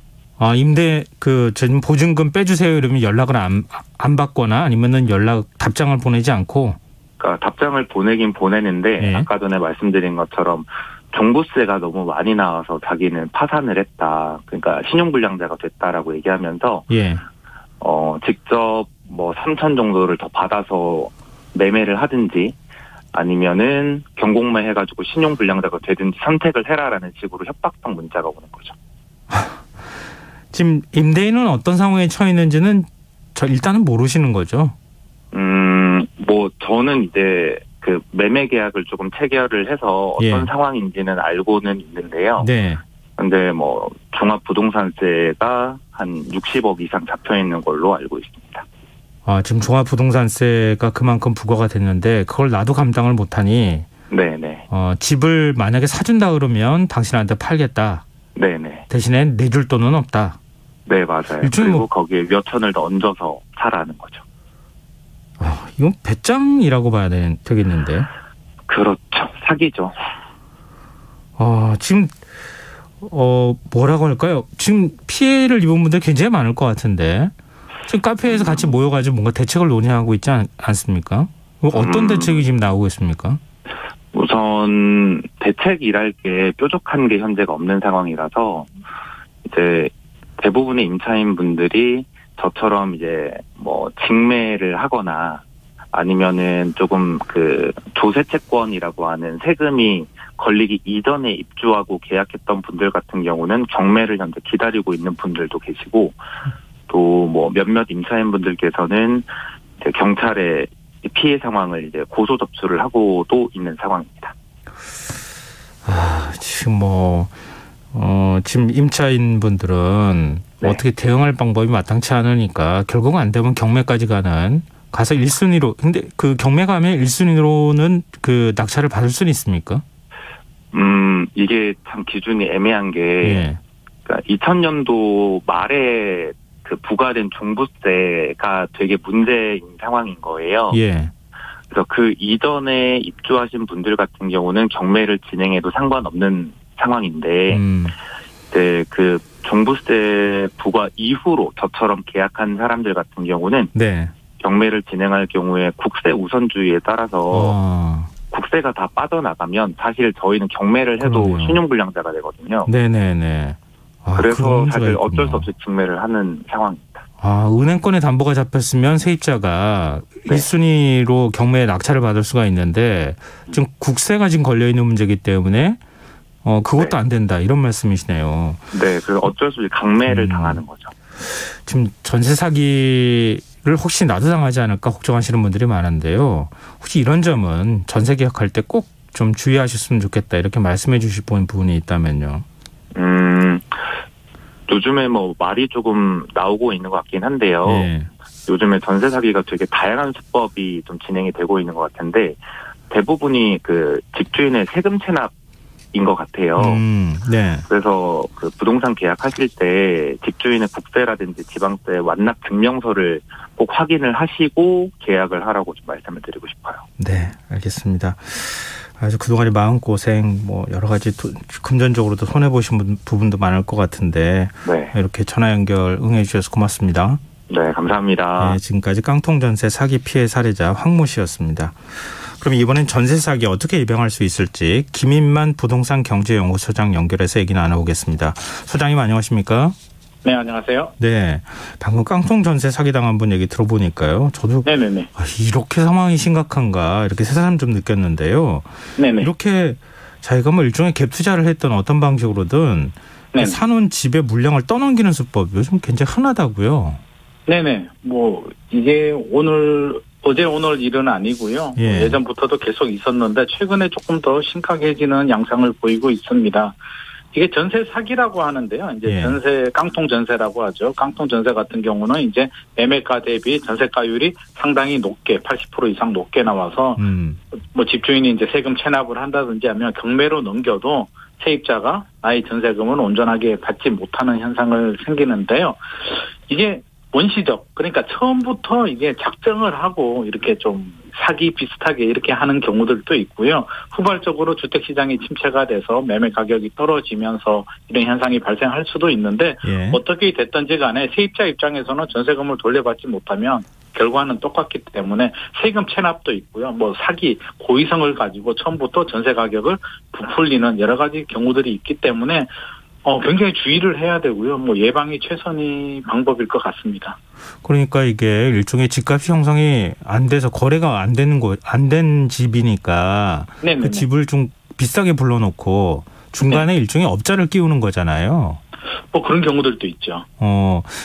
지금 보증금 빼주세요 이러면 연락을 안 받거나 아니면은 답장을 보내지 않고? 그러니까 답장을 보내긴 보내는데 예. 아까 전에 말씀드린 것처럼 종부세가 너무 많이 나와서 자기는 파산을 했다. 그러니까 신용불량자가 됐다라고 얘기하면서 예. 직접 뭐 3천 정도를 더 받아서 매매를 하든지 아니면은 경공매 해가지고 신용불량자가 되든지 선택을 해라라는 식으로 협박성 문자가 오는 거죠. 지금 임대인은 어떤 상황에 처해 있는지는 일단은 모르시는 거죠? 뭐 저는 이제 그 매매 계약을 조금 체결을 해서 어떤 예. 상황인지는 알고는 있는데요. 네. 근데 뭐 종합부동산세가 한 60억 이상 잡혀 있는 걸로 알고 있습니다. 지금 종합부동산세가 그만큼 부과가 됐는데 그걸 나도 감당을 못하니 네네. 집을 만약에 사준다 그러면 당신한테 팔겠다. 네네. 대신에 내줄 돈은 없다. 네, 맞아요. 그리고 거기에 몇 천을 더 얹어서 사라는 거죠. 이건 배짱이라고 봐야 되겠는데. 그렇죠. 사기죠. 지금 뭐라고 할까요? 지금 피해를 입은 분들 굉장히 많을 것 같은데 지금 카페에서 같이 모여가지고 뭔가 대책을 논의하고 있지 않습니까? 어떤 대책이 지금 나오고 있습니까? 우선 대책이랄 게 뾰족한 게 현재가 없는 상황이라서 이제 대부분의 임차인 분들이 저처럼 이제 뭐 직매를 하거나 아니면은 조금 그 조세채권이라고 하는 세금이 걸리기 이전에 입주하고 계약했던 분들 같은 경우는 경매를 현재 기다리고 있는 분들도 계시고 또 뭐 몇몇 임차인 분들께서는 이제 경찰에 피해 상황을 이제 고소 접수를 하고도 있는 상황입니다. 지금 지금 임차인 분들은 네. 어떻게 대응할 방법이 마땅치 않으니까 결국 안 되면 경매까지 가서 1순위로 근데 그 경매 가면 1순위로는 그 낙찰을 받을 수는 있습니까? 이게 참 기준이 애매한 게 예. 그러니까 2000년도 말에 그 부과된 종부세가 되게 문제인 상황인 거예요. 예. 그래서 그 이전에 입주하신 분들 같은 경우는 경매를 진행해도 상관없는 상황인데 네, 그 종부세 부과 이후로 저처럼 계약한 사람들 같은 경우는 네. 경매를 진행할 경우에 국세 우선주의에 따라서 국세가 다 빠져나가면 사실 저희는 경매를 해도 그러네요. 신용불량자가 되거든요. 네네네. 그래서 사실 어쩔 수 없이 직매를 하는 상황입니다. 은행권의 담보가 잡혔으면 세입자가 네. 1순위로 경매에 낙찰을 받을 수가 있는데 지금 국세가 지금 걸려있는 문제이기 때문에 그것도 네. 안 된다 이런 말씀이시네요. 네, 그래서 어쩔 수 없이 강매를 당하는 거죠. 지금 전세 사기를 혹시 나도 당하지 않을까 걱정하시는 분들이 많은데요. 혹시 이런 점은 전세 계약할 때 꼭 좀 주의하셨으면 좋겠다 이렇게 말씀해 주실 부분이 있다면요. 요즘에 뭐 말이 조금 나오고 있는 것 같긴 한데요. 네. 요즘에 전세 사기가 되게 다양한 수법이 좀 진행이 되고 있는 것 같은데 대부분이 그 집주인의 세금 체납인 것 같아요. 네. 그래서 그 부동산 계약하실 때 집주인의 국세라든지 지방세 완납 증명서를 꼭 확인을 하시고 계약을 하라고 좀 말씀을 드리고 싶어요. 네, 알겠습니다. 아주 그동안의 마음고생 여러 가지 금전적으로도 손해보신 부분도 많을 것 같은데 네. 이렇게 전화 연결 응해 주셔서 고맙습니다. 네, 감사합니다. 네, 지금까지 깡통전세 사기 피해 사례자 황모 씨였습니다. 그럼 이번엔 전세 사기 어떻게 예방할 수 있을지 김인만 부동산 경제연구소장 연결해서 얘기 나눠보겠습니다. 소장님 안녕하십니까? 네, 안녕하세요. 네, 방금 깡통 전세 사기당한 분 얘기 들어보니까요. 저도 네네네. 이렇게 상황이 심각한가 이렇게 새삼 좀 느꼈는데요. 네네. 이렇게 자기가 일종의 갭 투자를 했던 어떤 방식으로든 네네. 사놓은 집의 물량을 떠넘기는 수법 요즘 굉장히 흔하다고요. 네네. 이게 어제 오늘 일은 아니고요. 예. 예전부터도 계속 있었는데 최근에 조금 더 심각해지는 양상을 보이고 있습니다. 이게 전세 사기라고 하는데요. 이제 예. 전세 깡통 전세라고 하죠. 깡통 전세 같은 경우는 이제 매매가 대비 전세가율이 상당히 높게 80% 이상 높게 나와서 뭐 집주인이 이제 세금 체납을 한다든지 하면 경매로 넘겨도 세입자가 나의 전세금을 온전하게 받지 못하는 현상을 생기는데요. 이게 원시적, 그러니까 처음부터 이게 작정을 하고 이렇게 좀 사기 비슷하게 이렇게 하는 경우들도 있고요. 후발적으로 주택시장이 침체가 돼서 매매 가격이 떨어지면서 이런 현상이 발생할 수도 있는데 예. 어떻게 됐든지 간에 세입자 입장에서는 전세금을 돌려받지 못하면 결과는 똑같기 때문에 세금 체납도 있고요. 뭐 사기, 고의성을 가지고 처음부터 전세 가격을 부풀리는 여러 가지 경우들이 있기 때문에 굉장히 주의를 해야 되고요. 뭐 예방이 최선의 방법일 것 같습니다. 그러니까 이게 일종의 집값이 형성이 안 돼서 거래가 안 된 집이니까 네네네. 그 집을 좀 비싸게 불러놓고 중간에 네. 일종의 업자를 끼우는 거잖아요. 뭐 그런 경우들도 있죠.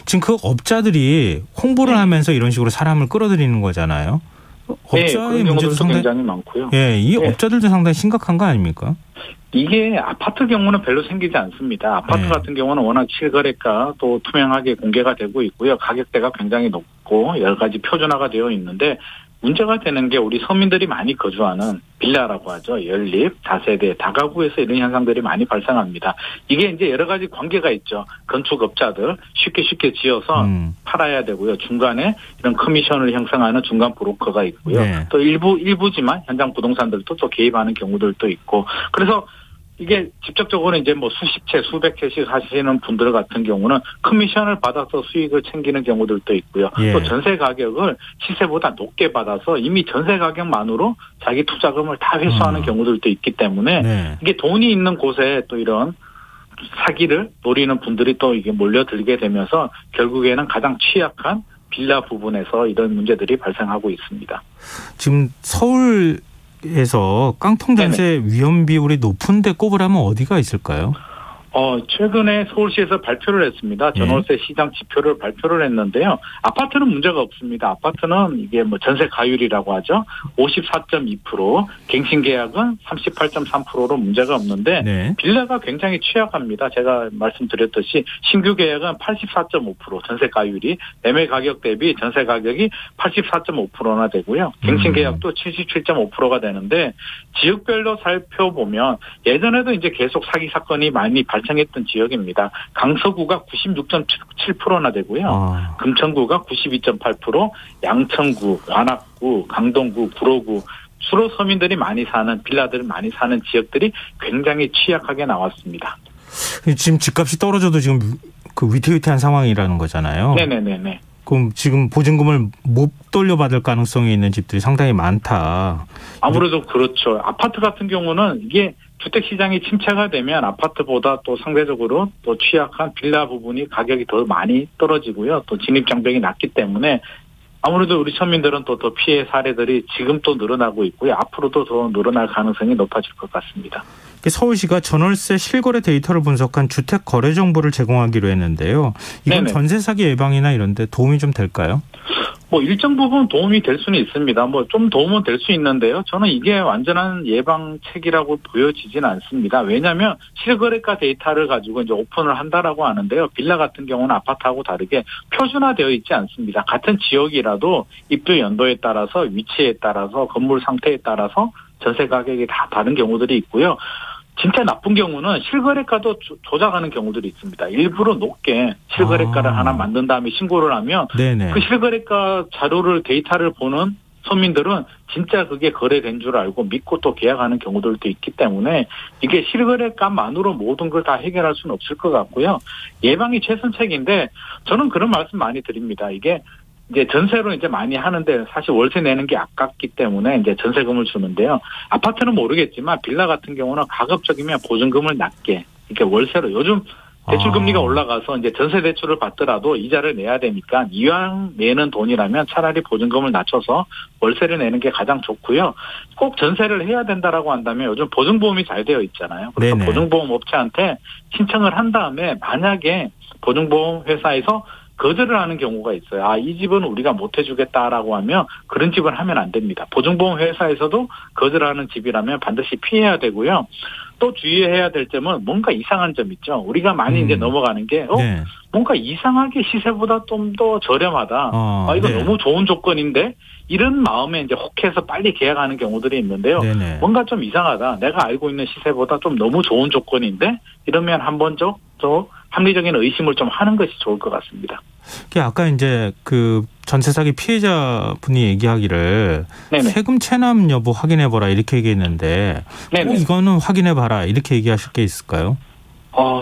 지금 그 업자들이 홍보를 하면서 이런 식으로 사람을 끌어들이는 거잖아요. 네, 업자의 그런 문제도 경우들도 굉장히 많고요. 예, 이 네. 업자들도 상당히 심각한 거 아닙니까? 이게 아파트 경우는 별로 생기지 않습니다. 아파트 네. 같은 경우는 워낙 실거래가 또 투명하게 공개가 되고 있고요. 가격대가 굉장히 높고 여러 가지 표준화가 되어 있는데 문제가 되는 게 우리 서민들이 많이 거주하는 빌라라고 하죠. 연립, 다세대, 다가구에서 이런 현상들이 많이 발생합니다. 이게 이제 여러 가지 관계가 있죠. 건축업자들 쉽게 지어서 팔아야 되고요. 중간에 이런 커미션을 형성하는 중간 브로커가 있고요. 네. 또 일부지만 현장 부동산들도 또 개입하는 경우들도 있고. 그래서 이게 직접적으로 이제 뭐 수십 채, 수백 채씩 하시는 분들 같은 경우는 커미션을 받아서 수익을 챙기는 경우들도 있고요. 예. 또 전세 가격을 시세보다 높게 받아서 이미 전세 가격만으로 자기 투자금을 다 회수하는 경우들도 있기 때문에 네. 이게 돈이 있는 곳에 또 이런 사기를 노리는 분들이 또 이게 몰려들게 되면서 결국에는 가장 취약한 빌라 부분에서 이런 문제들이 발생하고 있습니다. 지금 서울에서 깡통 전세 위험 비율이 높은데 꼽으라면 어디가 있을까요? 최근에 서울시에서 발표를 했습니다. 전월세 시장 지표를 발표를 했는데요. 아파트는 문제가 없습니다. 아파트는 이게 뭐 전세 가율이라고 하죠. 54.2%, 갱신 계약은 38.3%로 문제가 없는데 네. 빌라가 굉장히 취약합니다. 제가 말씀드렸듯이 신규 계약은 84.5%, 전세 가율이 매매 가격 대비 전세 가격이 84.5%나 되고요. 갱신 계약도 77.5%가 되는데 지역별로 살펴보면 예전에도 이제 계속 사기 사건이 많이 발생했던 지역입니다. 강서구가 96.7%나 되고요. 금천구가 92.8%, 양천구, 관악구, 강동구, 구로구, 주로 서민들이 많이 사는 빌라들 많이 사는 지역들이 굉장히 취약하게 나왔습니다. 지금 집값이 떨어져도 지금 그 위태위태한 상황이라는 거잖아요. 네네네네. 그럼 지금 보증금을 못 돌려받을 가능성이 있는 집들이 상당히 많다. 아무래도 그렇죠. 아파트 같은 경우는 이게 주택시장이 침체가 되면 아파트보다 또 상대적으로 또 취약한 빌라 부분이 가격이 더 많이 떨어지고요. 또 진입장벽이 낮기 때문에 아무래도 우리 서민들은 또 더 피해 사례들이 지금 또 늘어나고 있고요. 앞으로도 더 늘어날 가능성이 높아질 것 같습니다. 서울시가 전월세 실거래 데이터를 분석한 주택 거래 정보를 제공하기로 했는데요. 이건 네네. 전세 사기 예방이나 이런 데 도움이 좀 될까요? 뭐 일정 부분 도움이 될 수는 있습니다. 뭐 좀 도움은 될 수 있는데요. 저는 이게 완전한 예방책이라고 보여지진 않습니다. 왜냐하면 실거래가 데이터를 가지고 이제 오픈을 한다라고 하는데요. 빌라 같은 경우는 아파트하고 다르게 표준화되어 있지 않습니다. 같은 지역이라도 입주 연도에 따라서 위치에 따라서 건물 상태에 따라서 전세 가격이 다 다른 경우들이 있고요. 진짜 나쁜 경우는 실거래가도 조작하는 경우들이 있습니다. 일부러 높게 실거래가를 하나 만든 다음에 신고를 하면 네네. 그 실거래가 자료를 데이터를 보는 서민들은 진짜 그게 거래된 줄 알고 믿고 또 계약하는 경우들도 있기 때문에 이게 실거래가만으로 모든 걸 다 해결할 수는 없을 것 같고요. 예방이 최선책인데 저는 그런 말씀 많이 드립니다. 이게 이제 전세로 이제 많이 하는데 사실 월세 내는 게 아깝기 때문에 이제 전세금을 주는데요. 아파트는 모르겠지만 빌라 같은 경우는 가급적이면 보증금을 낮게 이렇게 월세로 요즘 대출 금리가 올라가서 이제 전세 대출을 받더라도 이자를 내야 되니까 이왕 내는 돈이라면 차라리 보증금을 낮춰서 월세를 내는 게 가장 좋고요. 꼭 전세를 해야 된다라고 한다면 요즘 보증보험이 잘 되어 있잖아요. 그래서 네네. 보증보험 업체한테 신청을 한 다음에 만약에 보증보험 회사에서 거절을 하는 경우가 있어요. 이 집은 우리가 못 해주겠다라고 하면 그런 집은 하면 안 됩니다. 보증보험 회사에서도 거절하는 집이라면 반드시 피해야 되고요. 또 주의해야 될 점은 뭔가 이상한 점 있죠. 우리가 많이 이제 넘어가는 게 네. 뭔가 이상하게 시세보다 좀 더 저렴하다. 이거 네. 너무 좋은 조건인데 이런 마음에 이제 혹해서 빨리 계약하는 경우들이 있는데요. 네네. 뭔가 좀 이상하다. 내가 알고 있는 시세보다 좀 너무 좋은 조건인데 이러면 한번 더 합리적인 의심을 좀 하는 것이 좋을 것 같습니다. 아까 이제 그 전세 사기 피해자분이 얘기하기를 네네. 세금 체납 여부 확인해보라 이렇게 얘기했는데 이거는 확인해봐라 이렇게 얘기하실 게 있을까요?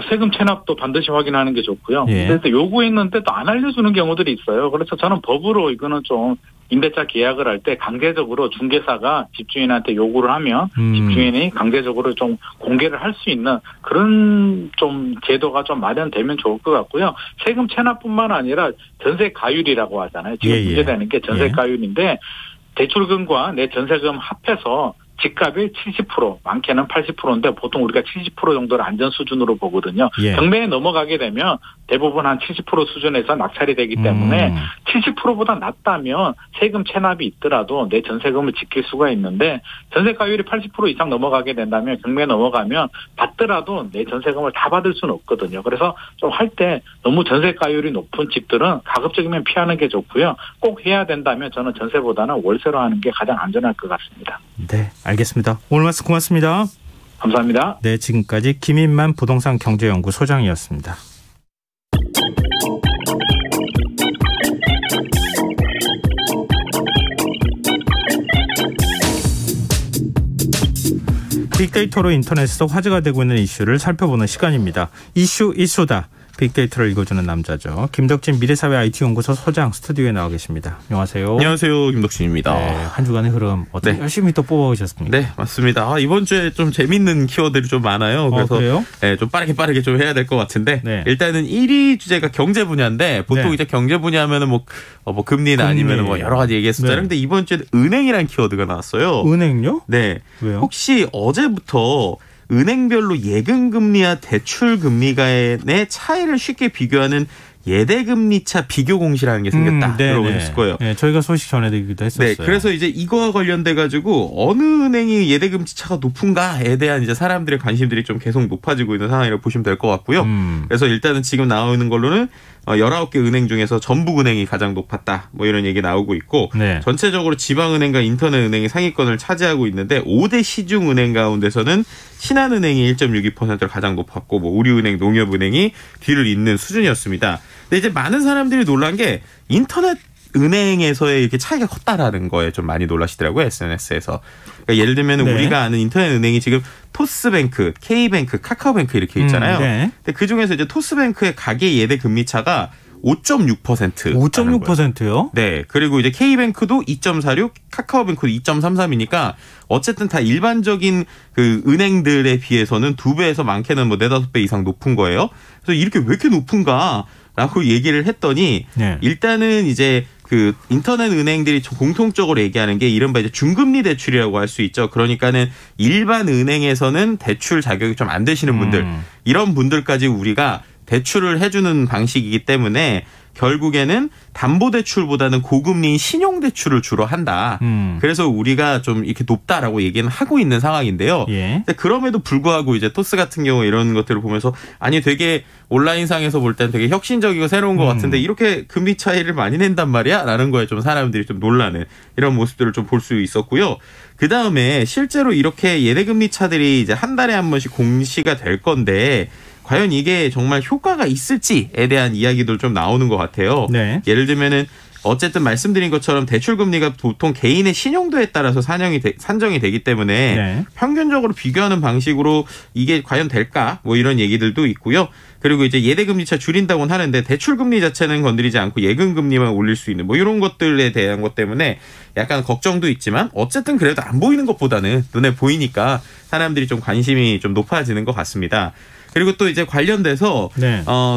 세금 체납도 반드시 확인하는 게 좋고요. 예. 그래서 요구했는데 또 안 알려주는 경우들이 있어요. 그래서 저는 법으로 이거는 좀 임대차 계약을 할 때 강제적으로 중개사가 집주인한테 요구를 하면 집주인이 강제적으로 좀 공개를 할 수 있는 그런 좀 제도가 좀 마련되면 좋을 것 같고요. 세금 체납뿐만 아니라 전세 가율이라고 하잖아요. 지금 문제되는 게 전세 가율인데 대출금과 내 전세금 합해서 집값의 70%, 많게는 80%인데 보통 우리가 70% 정도를 안전 수준으로 보거든요. 경매에 넘어가게 되면 대부분 한 70% 수준에서 낙찰이 되기 때문에 70%보다 낮다면 세금 체납이 있더라도 내 전세금을 지킬 수가 있는데 전세가율이 80% 이상 넘어가게 된다면 경매에 넘어가면 받더라도 내 전세금을 다 받을 수는 없거든요. 그래서 좀 할 때 너무 전세가율이 높은 집들은 가급적이면 피하는 게 좋고요. 꼭 해야 된다면 저는 전세보다는 월세로 하는 게 가장 안전할 것 같습니다. 네, 알겠습니다. 오늘 말씀 고맙습니다. 감사합니다. 네, 지금까지 김인만 부동산 경제연구 소장이었습니다. 빅데이터로 인터넷에서 화제가 되고 있는 이슈를 살펴보는 시간입니다. 이슈다. 빅데이터를 읽어주는 남자죠. 김덕진 미래사회 IT연구소 소장 스튜디오에 나와 계십니다. 안녕하세요. 안녕하세요. 김덕진입니다. 네, 한 주간의 흐름 어떻게 열심히 또 뽑아오셨습니까? 네, 맞습니다. 이번 주에 좀 재밌는 키워드들이 좀 많아요. 그래서 그래요? 네, 좀 빠르게 좀 해야 될 것 같은데 일단은 1위 주제가 경제 분야인데 보통 이제 경제 분야하면은 뭐 금리나 아니면 뭐 여러 가지 얘기했었잖아요. 근데 이번 주에 은행이라는 키워드가 나왔어요. 은행요? 네. 왜요? 혹시 어제부터 은행별로 예금금리와 대출금리 간의 차이를 쉽게 비교하는 예대금리차 비교 공시라는 게 생겼다. 들어보셨을 거예요. 네, 저희가 소식 전해드리기도 했었어요. 네, 그래서 이제 이거와 관련돼 가지고 어느 은행이 예대금리 차가 높은가에 대한 이제 사람들의 관심들이 좀 계속 높아지고 있는 상황이라고 보시면 될 것 같고요. 그래서 일단은 지금 나오는 걸로는 19개 은행 중에서 전북은행이 가장 높았다. 뭐 이런 얘기 나오고 있고 전체적으로 지방은행과 인터넷은행이 상위권을 차지하고 있는데 5대 시중은행 가운데서는 신한은행이 1.62%를 가장 높았고 뭐 우리은행, 농협은행이 뒤를 잇는 수준이었습니다. 근데 이제 많은 사람들이 놀란 게 인터넷 은행에서의 이렇게 차이가 컸다라는 거에 좀 많이 놀라시더라고요. SNS에서. 그러니까 예를 들면 우리가 아는 인터넷 은행이 지금 토스뱅크, K뱅크, 카카오뱅크 이렇게 있잖아요. 근데 그중에서 이제 토스뱅크의 가계 예대 금리 차가 5.6%. 5.6%요? 네. 그리고 이제 K뱅크도 2.46, 카카오뱅크도 2.33이니까 어쨌든 다 일반적인 그 은행들에 비해서는 2배에서 많게는 뭐 4-5배 이상 높은 거예요. 그래서 이렇게 왜 이렇게 높은가? 라고 얘기를 했더니 일단은 이제 그 인터넷 은행들이 공통적으로 얘기하는 게 이른바 이제 중금리 대출이라고 할 수 있죠. 그러니까는 일반 은행에서는 대출 자격이 좀 안 되시는 분들 이런 분들까지 우리가 대출을 해주는 방식이기 때문에 결국에는 담보대출보다는 고금리인 신용대출을 주로 한다. 그래서 우리가 좀 이렇게 높다라고 얘기는 하고 있는 상황인데요. 근데 그럼에도 불구하고 이제 토스 같은 경우 이런 것들을 보면서 아니 되게 온라인상에서 볼 땐 되게 혁신적이고 새로운 것 같은데 이렇게 금리 차이를 많이 낸단 말이야? 라는 거에 좀 사람들이 좀 놀라는 이런 모습들을 좀 볼 수 있었고요. 그 다음에 실제로 이렇게 예대금리 차들이 이제 한 달에 한 번씩 공시가 될 건데 과연 이게 정말 효과가 있을지에 대한 이야기도 좀 나오는 것 같아요. 예를 들면은 어쨌든 말씀드린 것처럼 대출금리가 보통 개인의 신용도에 따라서 산정이 되기 때문에 평균적으로 비교하는 방식으로 이게 과연 될까? 뭐 이런 얘기들도 있고요. 그리고 이제 예대금리차 줄인다고는 하는데 대출금리 자체는 건드리지 않고 예금금리만 올릴 수 있는 뭐 이런 것들에 대한 것 때문에 약간 걱정도 있지만 어쨌든 그래도 안 보이는 것보다는 눈에 보이니까 사람들이 좀 관심이 좀 높아지는 것 같습니다. 그리고 또 이제 관련돼서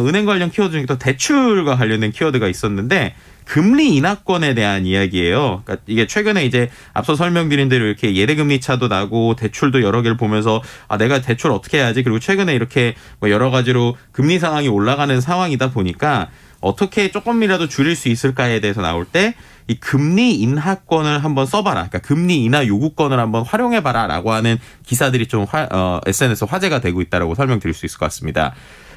은행 관련 키워드 중에 또 대출과 관련된 키워드가 있었는데 금리 인하권에 대한 이야기예요. 그러니까 이게 최근에 이제 앞서 설명드린 대로 이렇게 예대금리 차도 나고 대출도 여러 개를 보면서 아 내가 대출 어떻게 해야지. 그리고 최근에 이렇게 뭐 여러 가지로 금리 상황이 올라가는 상황이다 보니까 어떻게 조금이라도 줄일 수 있을까에 대해서 나올 때 이 금리 인하권을 한번 써봐라. 그러니까 금리 인하 요구권을 한번 활용해봐라라고 하는 기사들이 좀 SNS 화제가 되고 있다라고 설명드릴 수 있을 것 같습니다.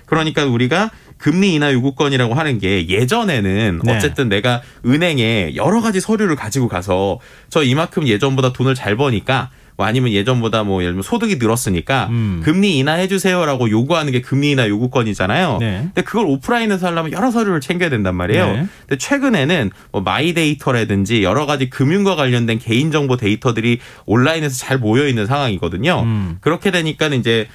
그러니까 우리가 금리 인하 요구권이라고 하는 게 예전에는 어쨌든 내가 은행에 여러 가지 서류를 가지고 가서 저 이만큼 예전보다 돈을 잘 버니까 뭐 아니면 예전보다 뭐 예를 들면 소득이 늘었으니까 금리 인하해 주세요라고 요구하는 게 금리 인하 요구권이잖아요. 네. 근데 그걸 오프라인에서 하려면 여러 서류를 챙겨야 된단 말이에요. 네. 근데 최근에는 뭐 마이데이터라든지 여러 가지 금융과 관련된 개인정보 데이터들이 온라인에서 잘 모여 있는 상황이거든요. 그렇게 되니까는 이제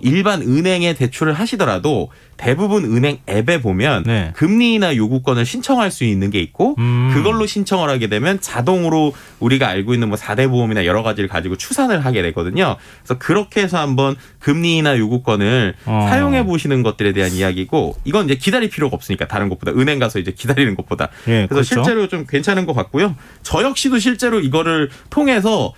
일반 은행에 대출을 하시더라도 대부분 은행 앱에 보면 네. 금리 인하 요구권을 신청할 수 있는 게 있고 그걸로 신청을 하게 되면 자동으로 우리가 알고 있는 뭐 4대 보험이나 여러 가지를 가지고 추산을 하게 되거든요. 그래서 그렇게 해서 한번 금리 인하 요구권을 사용해 보시는 것들에 대한 이야기고 이건 이제 기다릴 필요가 없으니까 다른 것보다 은행 가서 이제 기다리는 것보다. 예, 그래서 그렇죠. 실제로 좀 괜찮은 것 같고요. 저 역시도 실제로 이거를 통해서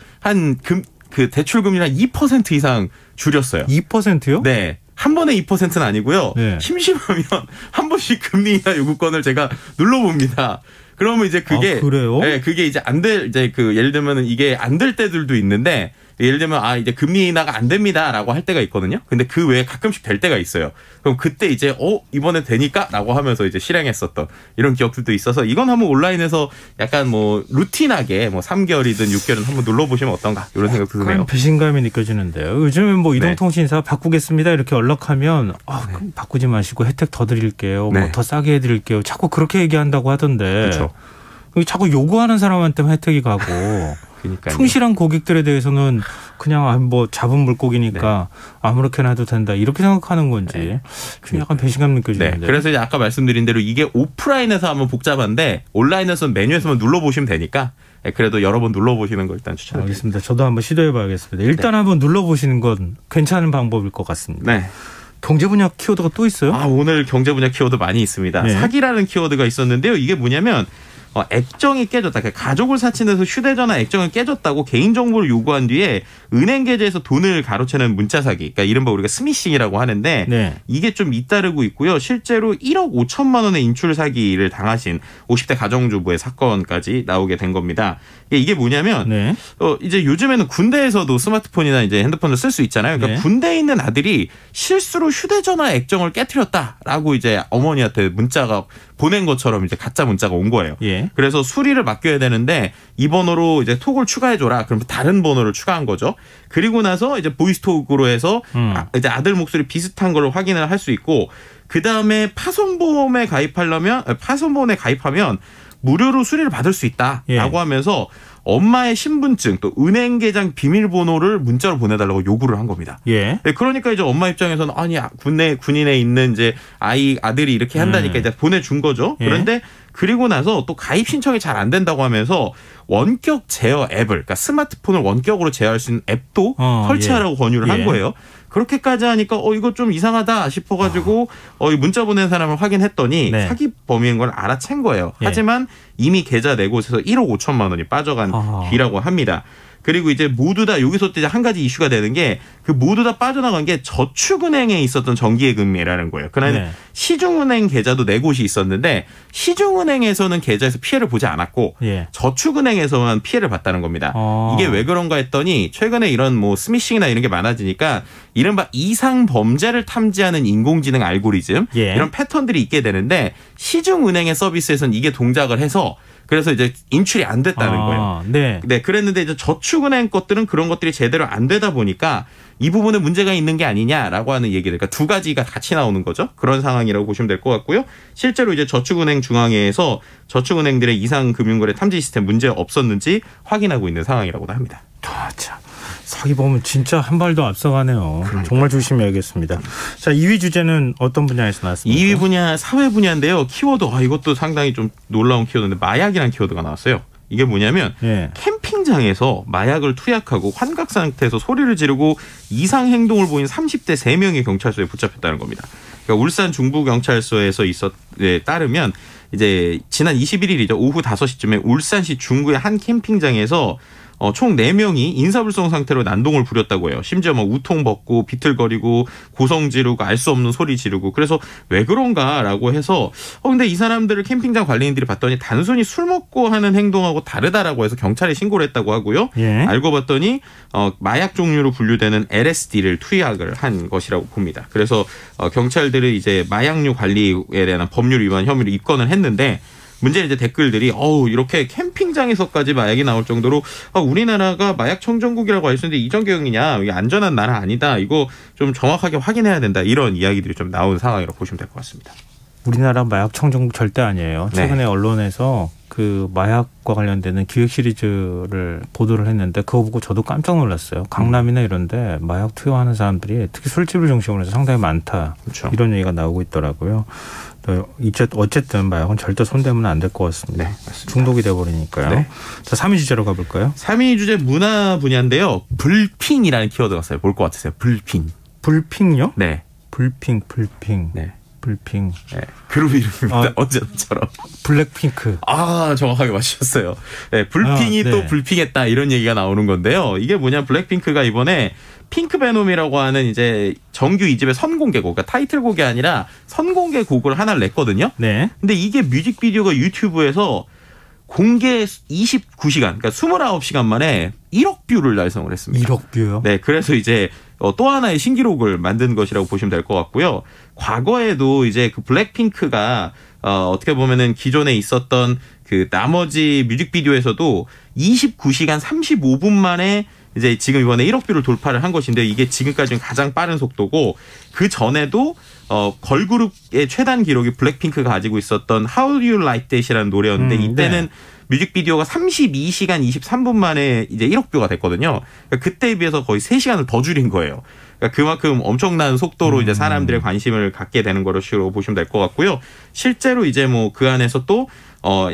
그 대출 금리를 한 2% 이상 줄였어요. 2%요? 네. 한 번에 2%는 아니고요. 네. 심심하면 한 번씩 금리 인하 요구권을 제가 눌러봅니다. 그러면 이제 그게 그래요? 네, 그게 이제 안 될 이제 그 예를 들면은 이게 안 될 때들도 있는데 예를 들면 이제 금리 인하가 안 됩니다라고 할 때가 있거든요. 근데 그 외에 가끔씩 될 때가 있어요. 그럼 그때 이제 이번에 되니까라고 하면서 이제 실행했었던 이런 기억들도 있어서 이건 한번 온라인에서 약간 뭐 루틴하게 뭐 3개월이든 6개월이든 한번 눌러보시면 어떤가 이런 생각도 드네요. 배신감이 느껴지는데요. 요즘은 뭐 이동통신사 바꾸겠습니다 이렇게 연락하면 그럼 바꾸지 마시고 혜택 더 드릴게요. 뭐 더 싸게 해드릴게요. 자꾸 그렇게 얘기한다고 하던데. 그렇죠. 자꾸 요구하는 사람한테만 혜택이 가고. 그러니까요. 충실한 고객들에 대해서는 그냥 뭐 잡은 물고기니까 아무렇게나 해도 된다 이렇게 생각하는 건지 약간 배신감 느껴지는데. 네. 그래서 이제 아까 말씀드린 대로 이게 오프라인에서 하면 복잡한데 온라인에서는 메뉴에서만 눌러보시면 되니까 그래도 여러 번 눌러보시는 걸 일단 추천드립니다. 알겠습니다. 저도 한번 시도해봐야겠습니다. 일단 한번 눌러보시는 건 괜찮은 방법일 것 같습니다. 네. 경제 분야 키워드가 또 있어요? 오늘 경제 분야 키워드 많이 있습니다. 네. 사기라는 키워드가 있었는데요. 이게 뭐냐면 액정이 깨졌다. 그러니까 가족을 사칭해서 휴대전화 액정이 깨졌다고 개인정보를 요구한 뒤에 은행 계좌에서 돈을 가로채는 문자 사기. 그러니까 이른바 우리가 스미싱이라고 하는데 이게 좀 잇따르고 있고요. 실제로 1억 5천만 원의 인출 사기를 당하신 50대 가정주부의 사건까지 나오게 된 겁니다. 이게 뭐냐면 이제 요즘에는 군대에서도 스마트폰이나 이제 핸드폰을 쓸 수 있잖아요. 그러니까 군대에 있는 아들이 실수로 휴대전화 액정을 깨트렸다라고 이제 어머니한테 문자가 보낸 것처럼 이제 가짜 문자가 온 거예요. 그래서 수리를 맡겨야 되는데 이 번호로 이제 톡을 추가해줘라. 그럼 다른 번호를 추가한 거죠. 그리고 나서 이제 보이스톡으로 해서 이제 아들 목소리 비슷한 걸 확인을 할 수 있고 그 다음에 파손보험에 가입하면 무료로 수리를 받을 수 있다라고 하면서 엄마의 신분증 또 은행 계좌 비밀번호를 문자로 보내달라고 요구를 한 겁니다. 네, 그러니까 이제 엄마 입장에서는 군인에 있는 이제 아들이 이렇게 한다니까 이제 보내준 거죠. 그런데 그리고 나서 또 가입 신청이 잘 안 된다고 하면서 원격 제어 앱을 그러니까 스마트폰을 원격으로 제어할 수 있는 앱도 설치하라고 권유를 한 거예요. 그렇게까지 하니까 이거 좀 이상하다 싶어가지고 이 문자 보낸 사람을 확인했더니 사기 범인인 걸 알아챈 거예요. 하지만 이미 계좌 네 곳에서 1억 5천만 원이 빠져간 뒤라고 합니다. 그리고 이제 모두 다 여기서 이제 한 가지 이슈가 되는 게 그 모두 다 빠져나간 게 저축은행에 있었던 정기예금이라는 거예요. 그러니까 시중은행 계좌도 네 곳이 있었는데 시중은행에서는 계좌에서 피해를 보지 않았고 저축은행에서만 피해를 봤다는 겁니다. 이게 왜 그런가 했더니 최근에 이런 뭐 스미싱이나 이런 게 많아지니까 이른바 이상 범죄를 탐지하는 인공지능 알고리즘 이런 패턴들이 있게 되는데 시중은행의 서비스에서는 이게 동작을 해서 그래서 이제 인출이 안 됐다는 거예요. 네, 그랬는데 이제 저축은행 것들은 그런 것들이 제대로 안 되다 보니까 이 부분에 문제가 있는 게 아니냐라고 하는 얘기를 그러니까 두 가지가 같이 나오는 거죠. 그런 상황이라고 보시면 될 것 같고요. 실제로 이제 저축은행 중앙회에서 저축은행들의 이상 금융거래 탐지 시스템 문제 없었는지 확인하고 있는 상황이라고도 합니다. 참. 사기 보면 진짜 한 발도 앞서가네요. 정말 조심해야겠습니다. 자, 2위 주제는 어떤 분야에서 나왔습니까? 2위 분야 사회 분야인데요. 키워드 이것도 상당히 좀 놀라운 키워드인데 마약이라는 키워드가 나왔어요. 이게 뭐냐면 캠핑장에서 마약을 투약하고 환각 상태에서 소리를 지르고 이상 행동을 보인 30대 3명이 경찰서에 붙잡혔다는 겁니다. 그러니까 울산 중부경찰서에서 따르면 이제 지난 21일이죠. 오후 5시쯤에 울산시 중구의 한 캠핑장에서 총 4명이 인사불성 상태로 난동을 부렸다고 해요. 심지어 막 우통 벗고 비틀거리고 고성 지르고 알 수 없는 소리 지르고 그래서 왜 그런가라고 해서 근데 이 사람들을 캠핑장 관리인들이 봤더니 단순히 술 먹고 하는 행동하고 다르다라고 해서 경찰에 신고를 했다고 하고요. 예. 알고 봤더니 마약 종류로 분류되는 LSD를 투약을 한 것이라고 봅니다. 그래서 경찰들이 이제 마약류 관리에 대한 법률 위반 혐의로 입건을 했는데 문제는 이제 댓글들이 이렇게 캠핑장에서까지 마약이 나올 정도로 우리나라가 마약 청정국이라고 할 수 있는데 이정경이냐 이게 안전한 나라 아니다. 이거 좀 정확하게 확인해야 된다. 이런 이야기들이 좀 나온 상황이라고 보시면 될 것 같습니다. 우리나라 마약 청정국 절대 아니에요. 최근에 언론에서 그 마약과 관련되는 기획 시리즈를 보도를 했는데 그거 보고 저도 깜짝 놀랐어요. 강남이나 이런데 마약 투여하는 사람들이 특히 술집을 중심으로 해서 상당히 많다. 그렇죠. 이런 얘기가 나오고 있더라고요. 어쨌든 마약은 절대 손대면 안 될 것 같습니다. 네, 맞습니다. 중독이 돼버리니까요. 네. 자, 3위 주제로 가볼까요? 3위 주제 문화 분야인데요. 불핑이라는 키워드가 있어요. 볼 것 같으세요. 불핑. 불핑요? 네. 불핑. 네. 불핑. 네. 그룹 이름입니다. 언제처럼. 블랙핑크. 정확하게 맞추셨어요. 네, 불핑이 네. 또 불핑했다 이런 얘기가 나오는 건데요. 이게 뭐냐 블랙핑크가 이번에 핑크 베놈이라고 하는 이제 정규 2집의 선공개곡, 그러니까 타이틀곡이 아니라 선공개곡을 하나를 냈거든요. 네. 근데 이게 뮤직비디오가 유튜브에서 공개 29시간, 그러니까 29시간 만에 1억 뷰를 달성을 했습니다. 1억 뷰요? 네, 그래서 이제 또 하나의 신기록을 만든 것이라고 보시면 될 것 같고요. 과거에도 이제 그 블랙핑크가 어떻게 보면은 기존에 있었던 그 나머지 뮤직비디오에서도 29시간 35분 만에 이제 지금 이번에 1억 뷰를 돌파를 한 것인데 이게 지금까지는 가장 빠른 속도고 그 전에도 걸그룹의 최단 기록이 블랙핑크가 가지고 있었던 How Do You Like That이라는 노래였는데 이때는 네. 뮤직비디오가 32시간 23분 만에 이제 1억 뷰가 됐거든요. 그러니까 그때에 비해서 거의 3시간을 더 줄인 거예요. 그러니까 그만큼 엄청난 속도로 이제 사람들의 관심을 갖게 되는 것으로 보시면 될 것 같고요. 실제로 이제 뭐 그 안에서 또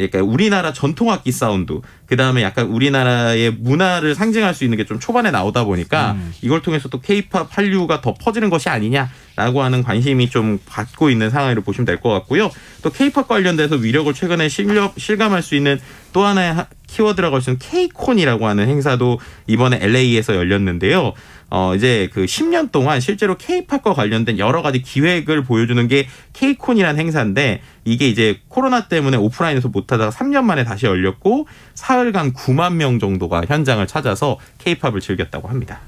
약간 우리나라 전통악기 사운드, 그 다음에 약간 우리나라의 문화를 상징할 수 있는 게 좀 초반에 나오다 보니까 이걸 통해서 또 K-팝 한류가 더 퍼지는 것이 아니냐라고 하는 관심이 좀 받고 있는 상황으로 보시면 될 것 같고요. 또 K-팝 관련돼서 위력을 최근에 실감할 수 있는 또 하나의 키워드라고 할 수 있는 K-콘이라고 하는 행사도 이번에 LA에서 열렸는데요. 이제 그 10년 동안 실제로 K-팝과 관련된 여러 가지 기획을 보여주는 게 K-콘이라는 행사인데 이게 이제 코로나 때문에 오프라인에서 못하다가 3년 만에 다시 열렸고 사흘간 9만 명 정도가 현장을 찾아서 K-팝을 즐겼다고 합니다.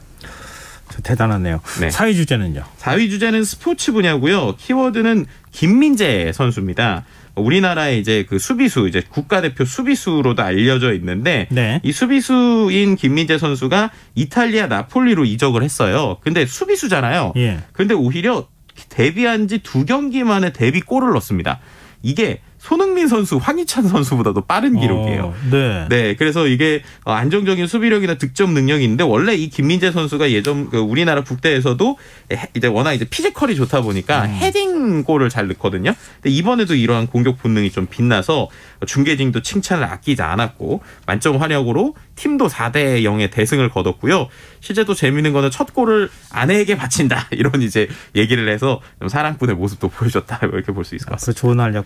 대단하네요. 네. 4위 주제는요? 4위 주제는 스포츠 분야고요. 키워드는 김민재 선수입니다. 우리나라의 이제 그 수비수, 이제 국가대표 수비수로도 알려져 있는데 네. 이 수비수인 김민재 선수가 이탈리아 나폴리로 이적을 했어요. 근데 수비수잖아요. 예. 근데 오히려 데뷔한 지 2경기 만에 데뷔골을 넣었습니다. 이게 손흥민 선수, 황희찬 선수보다도 빠른 기록이에요. 네. 네, 그래서 이게 안정적인 수비력이나 득점 능력이 있는데 원래 이 김민재 선수가 예전 그 우리나라 국대에서도 이제 워낙 이제 피지컬이 좋다 보니까 헤딩골을 잘 넣거든요. 근데 이번에도 이러한 공격 본능이 좀 빛나서 중계진도 칭찬을 아끼지 않았고 만점 활약으로 팀도 4대 0의 대승을 거뒀고요. 실제 또 재미있는 거는 첫 골을 아내에게 바친다 이런 이제 얘기를 해서 좀 사랑꾼의 모습도 보여줬다 이렇게 볼 수 있을 것 같습니다. 좋은 활약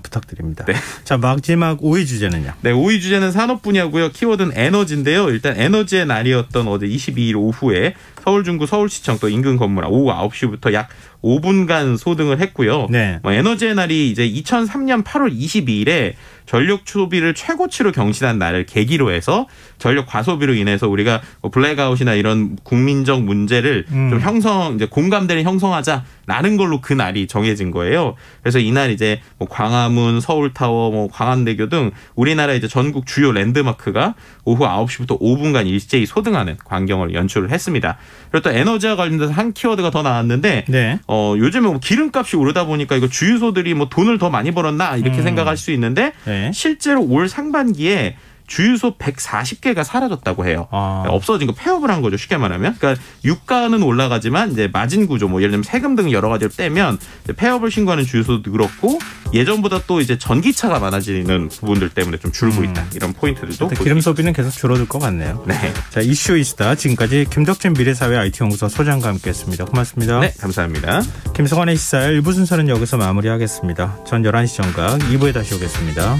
부탁드립니다. 네. 자, 마지막 5위 주제는요? 네, 5위 주제는 산업 분야고요. 키워드는 에너지인데요. 일단 에너지의 날이었던 어제 22일 오후에 서울 중구 서울시청 또 인근 건물 오후 9시부터 약 5분간 소등을 했고요. 네. 에너지의 날이 이제 2003년 8월 22일에 전력 소비를 최고치로 경신한 날을 계기로 해서 전력 과소비로 인해서 우리가 블랙아웃이나 이런 국민적 문제를 좀 이제 공감대를 형성하자라는 걸로 그 날이 정해진 거예요. 그래서 이날 이제 뭐 광화문, 서울타워, 뭐 광안대교 등 우리나라 이제 전국 주요 랜드마크가 오후 9시부터 5분간 일제히 소등하는 광경을 연출을 했습니다. 그리고 또 에너지와 관련돼서 한 키워드가 더 나왔는데 네. 요즘에 뭐 기름값이 오르다 보니까 이거 주유소들이 뭐 돈을 더 많이 벌었나 이렇게 생각할 수 있는데 네. 실제로 올 상반기에 주유소 140개가 사라졌다고 해요. 없어진 거 폐업을 한 거죠. 쉽게 말하면. 그러니까 유가는 올라가지만 이제 마진 구조 뭐 예를 들면 세금 등 여러 가지를 빼면 폐업을 신고하는 주유소도 그렇고 예전보다 또 이제 전기차가 많아지는 부분들 때문에 좀 줄고 있다. 이런 포인트들도. 기름 소비는 계속 줄어들 것 같네요. 네. 자, 이슈 이슈다. 지금까지 김덕진 미래사회 IT연구소 소장과 함께했습니다. 고맙습니다. 네, 감사합니다. 김성환의 시사회 1부 순서는 여기서 마무리하겠습니다. 전 11시 정각 2부에 다시 오겠습니다.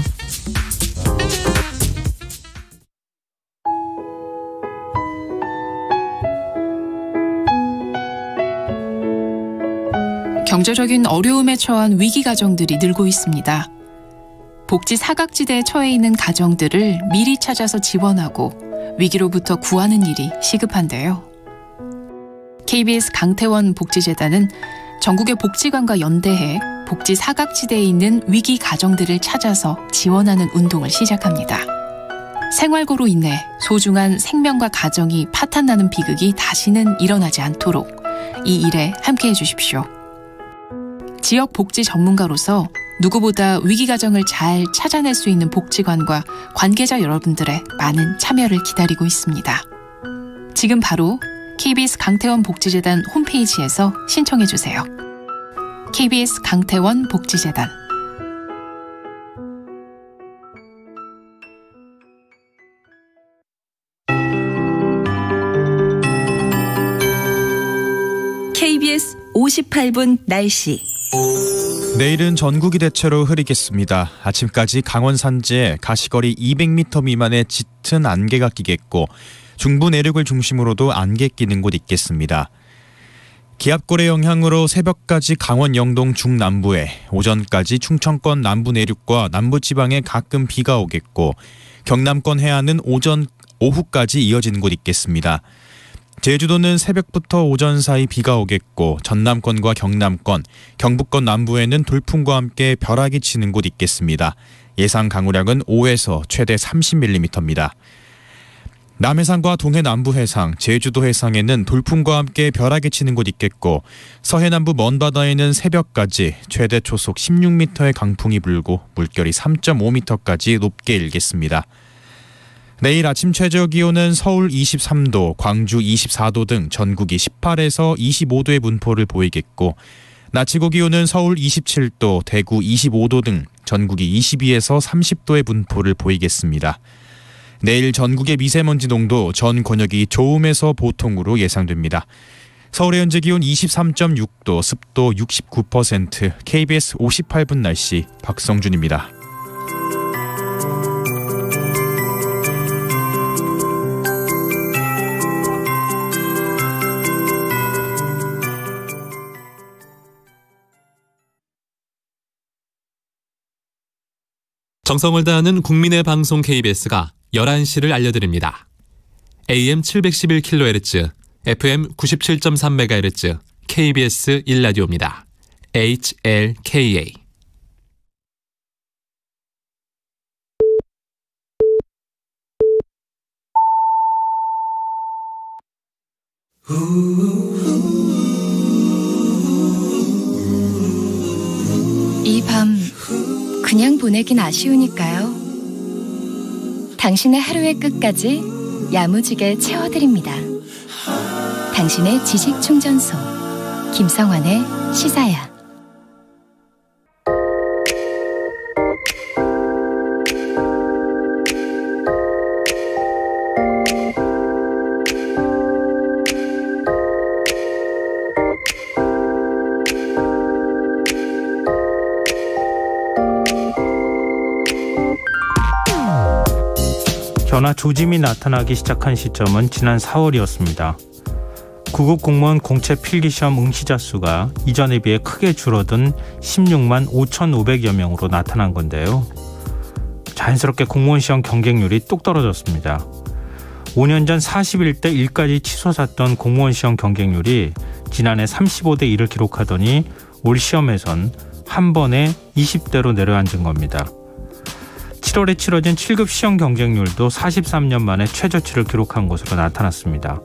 경제적인 어려움에 처한 위기 가정들이 늘고 있습니다. 복지 사각지대에 처해 있는 가정들을 미리 찾아서 지원하고 위기로부터 구하는 일이 시급한데요. KBS 강태원 복지재단은 전국의 복지관과 연대해 복지 사각지대에 있는 위기 가정들을 찾아서 지원하는 운동을 시작합니다. 생활고로 인해 소중한 생명과 가정이 파탄나는 비극이 다시는 일어나지 않도록 이 일에 함께해 주십시오. 지역 복지 전문가로서 누구보다 위기 가정을 잘 찾아낼 수 있는 복지관과 관계자 여러분들의 많은 참여를 기다리고 있습니다. 지금 바로 KBS 강태원 복지재단 홈페이지에서 신청해 주세요. KBS 강태원 복지재단. KBS 58분 날씨. 내일은 전국이 대체로 흐리겠습니다. 아침까지 강원 산지에 가시거리 200m 미만의 짙은 안개가 끼겠고 중부 내륙을 중심으로도 안개 끼는 곳 있겠습니다. 기압골의 영향으로 새벽까지 강원 영동 중남부에, 오전까지 충청권 남부 내륙과 남부지방에 가끔 비가 오겠고 경남권 해안은 오후까지 이어지는 곳 있겠습니다. 제주도는 새벽부터 오전 사이 비가 오겠고 전남권과 경남권, 경북권 남부에는 돌풍과 함께 벼락이 치는 곳 있겠습니다. 예상 강우량은 5에서 최대 30mm입니다. 남해상과 동해 남부 해상, 제주도 해상에는 돌풍과 함께 벼락이 치는 곳 있겠고 서해 남부 먼바다에는 새벽까지 최대 초속 16m의 강풍이 불고 물결이 3.5m까지 높게 일겠습니다. 내일 아침 최저기온은 서울 23도, 광주 24도 등 전국이 18에서 25도의 분포를 보이겠고 낮 최고 기온은 서울 27도, 대구 25도 등 전국이 22에서 30도의 분포를 보이겠습니다. 내일 전국의 미세먼지 농도 전 권역이 좋음에서 보통으로 예상됩니다. 서울의 현재 기온 23.6도, 습도 69%, KBS 58분 날씨 박성준입니다. 정성을 다하는 국민의 방송 KBS가 11시를 알려드립니다. AM 711kHz, FM 97.3MHz, KBS 1라디오입니다. HLKA. 이 밤 그냥 보내긴 아쉬우니까요. 당신의 하루의 끝까지 야무지게 채워드립니다. 당신의 지식 충전소 김성환의 시사야. 전화 조짐이 나타나기 시작한 시점은 지난 4월이었습니다. 구급 공무원 공채 필기시험 응시자 수가 이전에 비해 크게 줄어든 16만 5,500여 명으로 나타난 건데요. 자연스럽게 공무원 시험 경쟁률이 뚝 떨어졌습니다. 5년 전 41대 1까지 치솟았던 공무원 시험 경쟁률이 지난해 35대 1을 기록하더니 올 시험에선 한 번에 20대로 내려앉은 겁니다. 7월에 치러진 7급 시험 경쟁률도 43년 만에 최저치를 기록한 것으로 나타났습니다.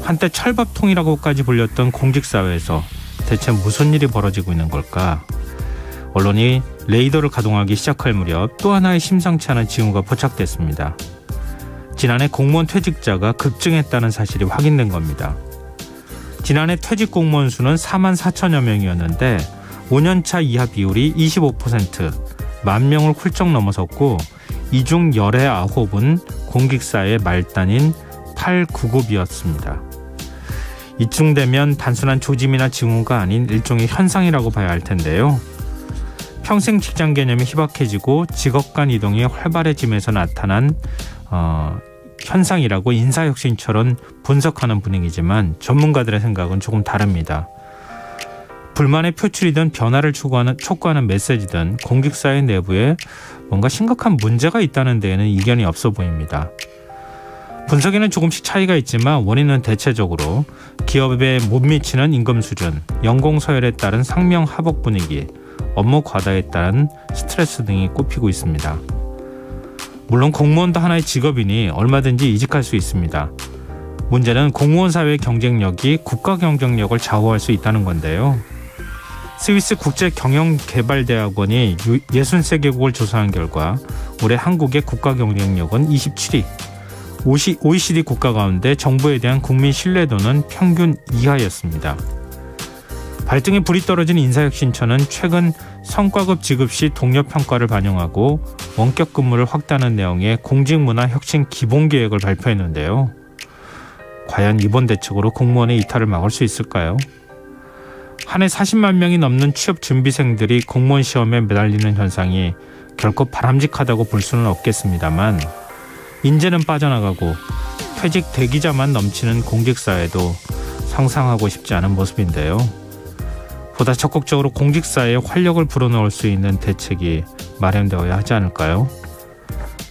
한때 철밥통이라고까지 불렸던 공직사회에서 대체 무슨 일이 벌어지고 있는 걸까? 언론이 레이더를 가동하기 시작할 무렵 또 하나의 심상치 않은 징후가 포착됐습니다. 지난해 공무원 퇴직자가 급증했다는 사실이 확인된 겁니다. 지난해 퇴직 공무원 수는 4만 4천여 명이었는데 5년차 이하 비율이 25%, 1만 명을 훌쩍 넘어섰고 이 중 19은 공직사의 말단인 8구급이었습니다. 이쯤 되면 단순한 조짐이나 징후가 아닌 일종의 현상이라고 봐야 할 텐데요. 평생 직장 개념이 희박해지고 직업 간 이동이 활발해지면서 나타난 현상이라고 인사혁신처럼 분석하는 분위기지만 전문가들의 생각은 조금 다릅니다. 불만의 표출이든 변화를 촉구하는 메시지든 공직사회 내부에 뭔가 심각한 문제가 있다는 데에는 이견이 없어 보입니다. 분석에는 조금씩 차이가 있지만 원인은 대체적으로 기업에 못 미치는 임금 수준, 연공 서열에 따른 상명 하복 분위기, 업무 과다에 따른 스트레스 등이 꼽히고 있습니다. 물론 공무원도 하나의 직업이니 얼마든지 이직할 수 있습니다. 문제는 공무원 사회의 경쟁력이 국가 경쟁력을 좌우할 수 있다는 건데요. 스위스 국제경영개발대학원이 63개국을 조사한 결과 올해 한국의 국가 경쟁력은 27위. OECD 국가 가운데 정부에 대한 국민 신뢰도는 평균 이하였습니다. 발등에 불이 떨어진 인사혁신처는 최근 성과급 지급 시 동료 평가를 반영하고 원격 근무를 확대하는 내용의 공직문화 혁신 기본계획을 발표했는데요. 과연 이번 대책으로 공무원의 이탈을 막을 수 있을까요? 한 해 40만 명이 넘는 취업 준비생들이 공무원 시험에 매달리는 현상이 결코 바람직하다고 볼 수는 없겠습니다만 인재는 빠져나가고 퇴직 대기자만 넘치는 공직사회도 상상하고 싶지 않은 모습인데요. 보다 적극적으로 공직사회에 활력을 불어넣을 수 있는 대책이 마련되어야 하지 않을까요?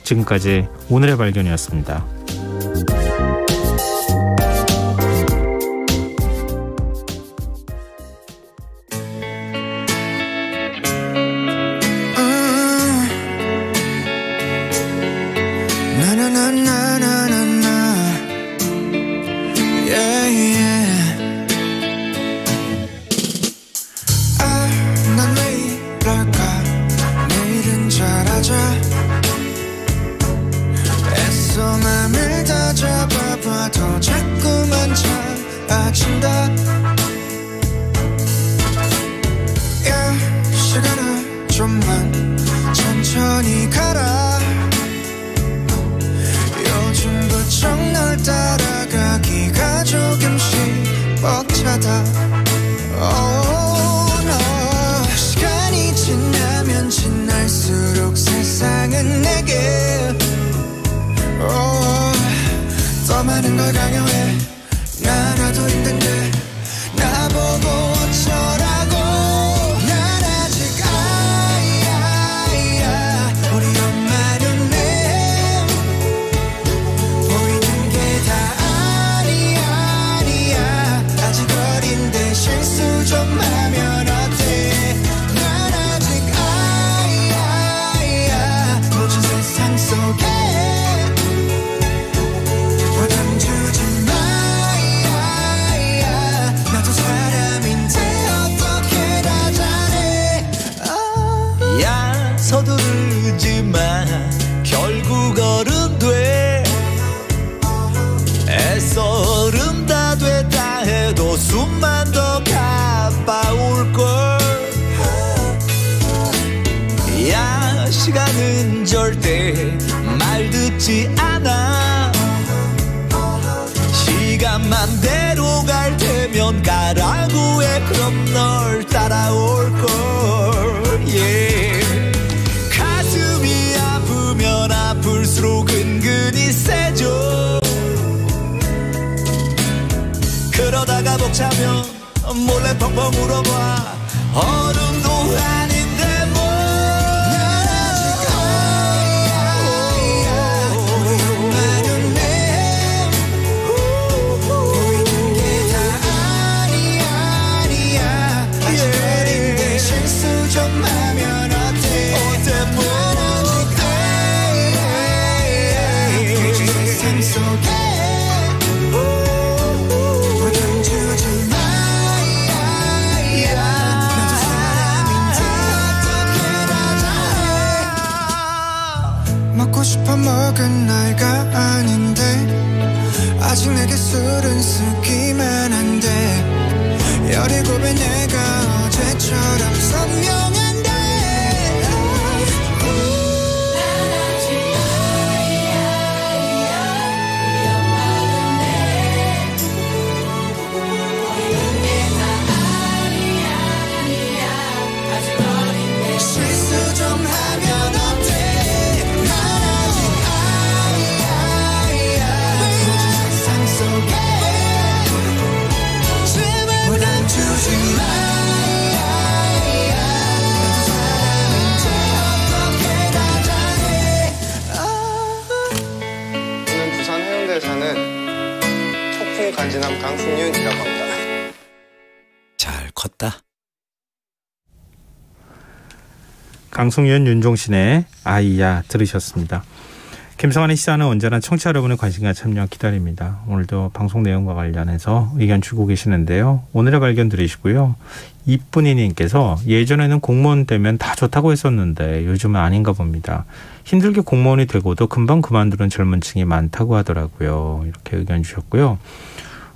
지금까지 오늘의 발견이었습니다. 시간이 지나면 지날수록 세상은 내게 더 많은 걸 강요해. 나라도 힘든데 나보고 어쩌라고. 난 아직 아이야. 우리 엄마 눈에 보이는 게 다 아니야. 아직 어린데 실수 좀 하면 어때. 난 아직 아이야. 모든 세상 속에 부담 주지 마. 나도 사람인데 어떻게 다 잘해. 야 서두르지 마. 결국 어른 돼. 애써 어른 다 됐다 해도 숨만 더 가빠올걸. 야 시간은 절대 말 듣지 않아. 시간만 대로 갈 테면 가라고 해. 그럼 널 따라올걸. yeah. 가슴이 아프면 아플수록 은근히 세져. 그러다가 벅차면 몰래 펑펑 울어봐. 어른도 아닌데 뭐. 큰 간지남 강승윤이라고 합니다. 잘 컸다. 강승윤, 윤종신의 아이야 들으셨습니다. 김성환의 시사는 언제나 청취자 여러분의 관심과 참여 기다립니다. 오늘도 방송 내용과 관련해서 의견 주고 계시는데요. 오늘의 발견 들으시고요. 이쁜이님께서 예전에는 공무원 되면 다 좋다고 했었는데 요즘은 아닌가 봅니다. 힘들게 공무원이 되고도 금방 그만두는 젊은 층이 많다고 하더라고요. 이렇게 의견 주셨고요.